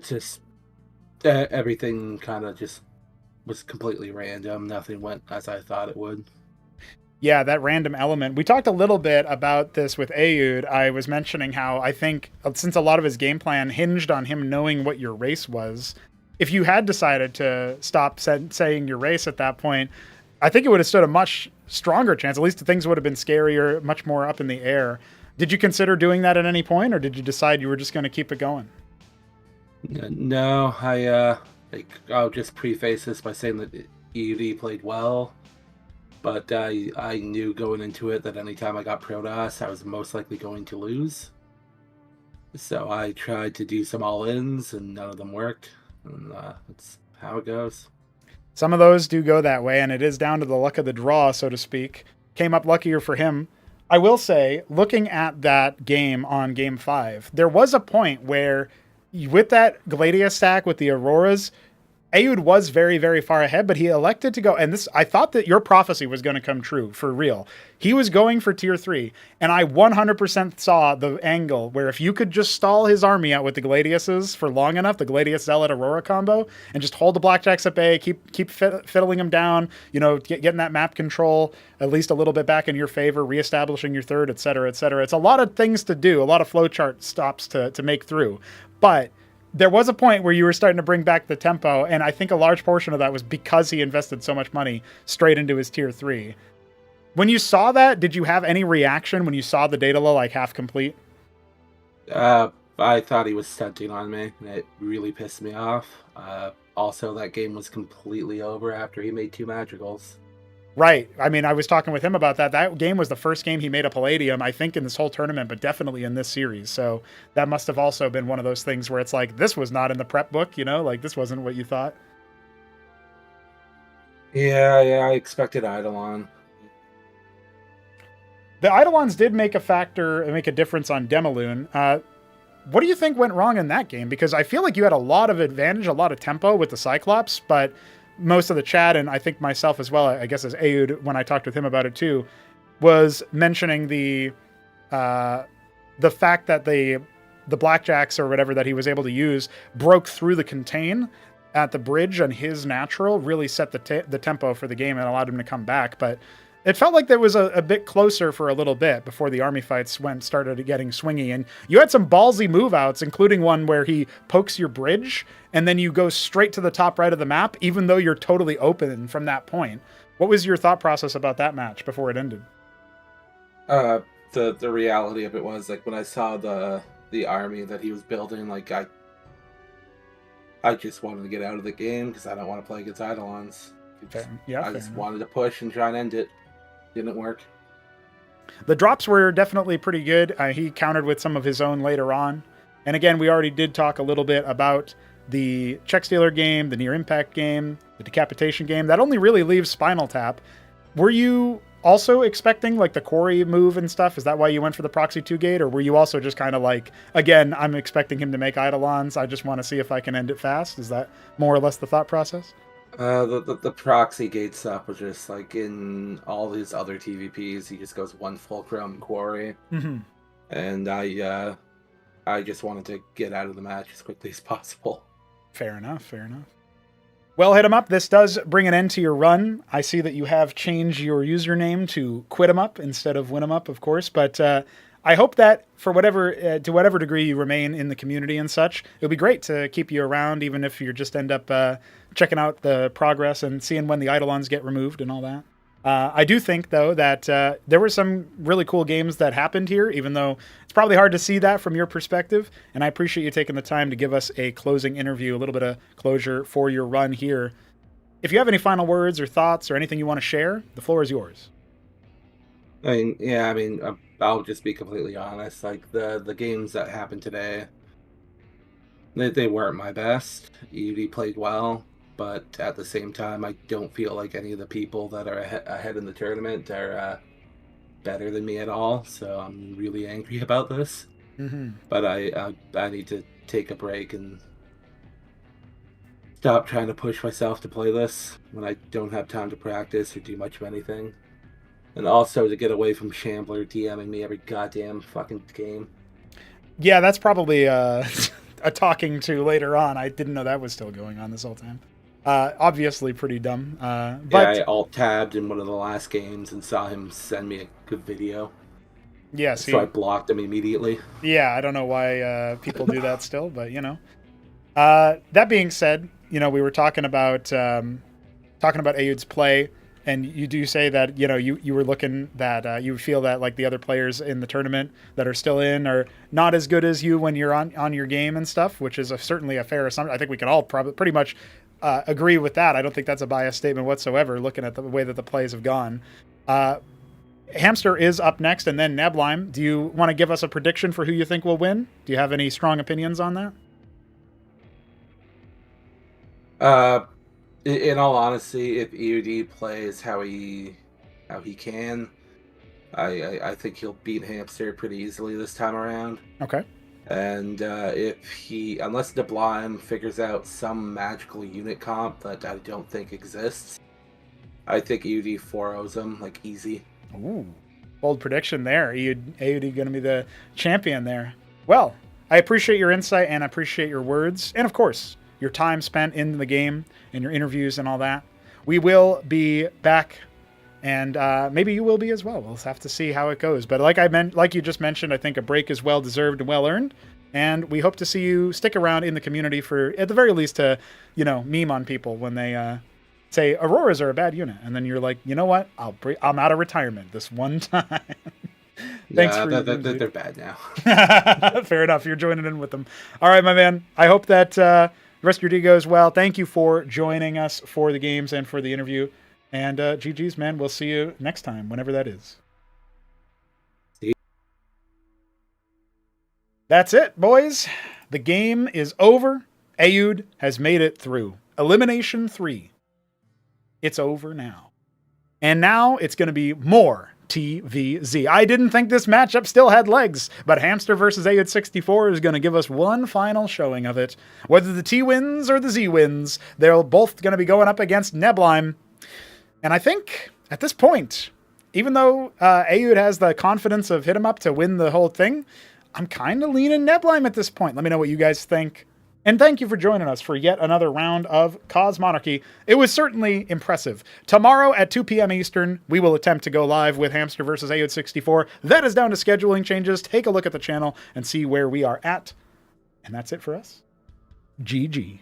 Speaker 2: just everything kind of just was completely random. Nothing went as I thought it would.
Speaker 1: Yeah, that random element. We talked a little bit about this with Ayud. I was mentioning how I think since a lot of his game plan hinged on him knowing what your race was, if you had decided to stop saying your race at that point, I think it would have stood a much stronger chance. At least things would have been scarier, much more up in the air. Did you consider doing that at any point, or did you decide you were just going to keep it going?
Speaker 2: No, I Like, I'll just preface this by saying that EUD played well, but I knew going into it that anytime I got Protoss, I was most likely going to lose. So I tried to do some all-ins, and none of them worked. And that's how it goes.
Speaker 1: Some of those do go that way, and it is down to the luck of the draw, so to speak. Came up luckier for him. I will say, looking at that game on Game 5, there was a point where, with that Gladia stack with the Auroras, Aoud was very, very far ahead, but he elected to go. And this, I thought that your prophecy was going to come true for real. He was going for tier 3, and I 100% saw the angle where if you could just stall his army out with the Gladiuses for long enough, the Gladius Zealot Aurora combo, and just hold the Blackjacks at bay, keep fiddling them down, getting that map control at least a little bit back in your favor, reestablishing your third, et cetera, et cetera. It's a lot of things to do, a lot of flowchart stops to make through. But there was a point where you were starting to bring back the tempo, and I think a large portion of that was because he invested so much money straight into his tier 3. When you saw that, did you have any reaction when you saw the Daedala like half complete?
Speaker 2: I thought he was stunting on me, and it really pissed me off. Also, that game was completely over after he made 2 Madrigals.
Speaker 1: Right. I mean, I was talking with him about that. That game was the first game he made a Palladium, I think, in this whole tournament, but definitely in this series. So that must have also been one of those things where it's like, this was not in the prep book, like this wasn't what you thought.
Speaker 2: Yeah, I expected Eidolon.
Speaker 1: The Eidolons did make a difference on Demaloon. What do you think went wrong in that game? Because I feel like you had a lot of advantage, a lot of tempo with the Cyclops, but most of the chat, and I think myself as well, I guess as Aoud, when I talked with him about it too, was mentioning the fact that the Blackjacks or whatever that he was able to use broke through the contain at the bridge, and his natural really set the tempo for the game and allowed him to come back. But it felt like there was a bit closer for a little bit before the army fights started getting swingy. And you had some ballsy move outs, including one where he pokes your bridge and then you go straight to the top right of the map, even though you're totally open from that point. What was your thought process about that match before it ended?
Speaker 2: The reality of it was, like, when I saw the army that he was building, like, I just wanted to get out of the game because I don't want to play against Eidolons. I just wanted to push and try and end it. Didn't work.
Speaker 1: The drops were definitely pretty good. He countered with some of his own later on. And again, we already did talk a little bit about the Check Stealer game, the Near Impact game, the Decapitation game. That only really leaves Spinal Tap. Were you also expecting like the Quarry move and stuff? Is that why you went for the Proxy 2 gate? Or were you also just kind of like, again, I'm expecting him to make Eidolons, I just want to see if I can end it fast? Is that more or less the thought process?
Speaker 2: The Proxy gate stuff was just like in all his other TVPs, he just goes 1 Fulcrum Quarry.
Speaker 1: Mm-hmm.
Speaker 2: And I just wanted to get out of the match as quickly as possible.
Speaker 1: Fair enough. Well, HitEmUp, this does bring an end to your run. I see that you have changed your username to QuitEmUp instead of WinEmUp, of course, but I hope that for to whatever degree you remain in the community and such, it would be great to keep you around, even if you just end up checking out the progress and seeing when the Eidolons get removed and all that. I do think, though, that there were some really cool games that happened here, even though it's probably hard to see that from your perspective. And I appreciate you taking the time to give us a closing interview, a little bit of closure for your run here. If you have any final words or thoughts or anything you want to share, the floor is yours.
Speaker 2: I'll just be completely honest. Like, the games that happened today, they weren't my best. EUD played well, but at the same time, I don't feel like any of the people that are ahead in the tournament are better than me at all. So I'm really angry about this.
Speaker 1: Mm-hmm.
Speaker 2: But I need to take a break and stop trying to push myself to play this when I don't have time to practice or do much of anything. And also to get away from Shambler DMing me every goddamn fucking game.
Speaker 1: Yeah, that's probably a talking to later on. I didn't know that was still going on this whole time. Obviously pretty dumb. But
Speaker 2: yeah, I alt-tabbed in one of the last games and saw him send me a good video.
Speaker 1: Yeah,
Speaker 2: so I blocked him immediately.
Speaker 1: Yeah, I don't know why people do that still, but That being said, we were talking about Aoud's play, And you do say that, you were looking that you feel that like the other players in the tournament that are still in are not as good as you when you're on your game and stuff, which is certainly a fair assumption. I think we can all pretty much agree with that. I don't think that's a biased statement whatsoever, looking at the way that the plays have gone. Hamster is up next, and then Neblime. Do you want to give us a prediction for who you think will win? Do you have any strong opinions on that?
Speaker 2: In all honesty, if EUD plays how he can, I think he'll beat Hamster pretty easily this time around.
Speaker 1: Okay.
Speaker 2: And unless Neblime figures out some magical unit comp that I don't think exists, I think EUD 4-0s him like easy.
Speaker 1: Ooh, bold prediction there. EUD going to be the champion there. Well, I appreciate your insight and I appreciate your words, and of course your time spent in the game and your interviews and all that. We will be back, and maybe you will be as well. We'll have to see how it goes. But like you just mentioned, I think a break is well deserved and well earned, and we hope to see you stick around in the community for, at the very least, to meme on people when they say Auroras are a bad unit, and then you're like, you know what? I'm out of retirement this one time. Thanks for
Speaker 2: they're bad now.
Speaker 1: Fair enough. You're joining in with them. All right, my man. I hope that the rest of your day goes well. Thank you for joining us for the games and for the interview. And GG's, man. We'll see you next time, whenever that is.
Speaker 2: See you.
Speaker 1: That's it, boys. The game is over. Ayud has made it through. Elimination 3. It's over now. And now it's going to be more TVZ. I didn't think this matchup still had legs, but Hamster versus Ayud 64 is going to give us one final showing of it. Whether the T wins or the Z wins, they're both going to be going up against Neblime. And I think at this point, even though Ayud has the confidence of HitEmUp to win the whole thing, I'm kind of leaning Neblime at this point. Let me know what you guys think. And thank you for joining us for yet another round of Cosmonarchy. It was certainly impressive. Tomorrow at 2 p.m. Eastern, we will attempt to go live with Hamster versus Ayud 64. That is down to scheduling changes. Take a look at the channel and see where we are at. And that's it for us. GG.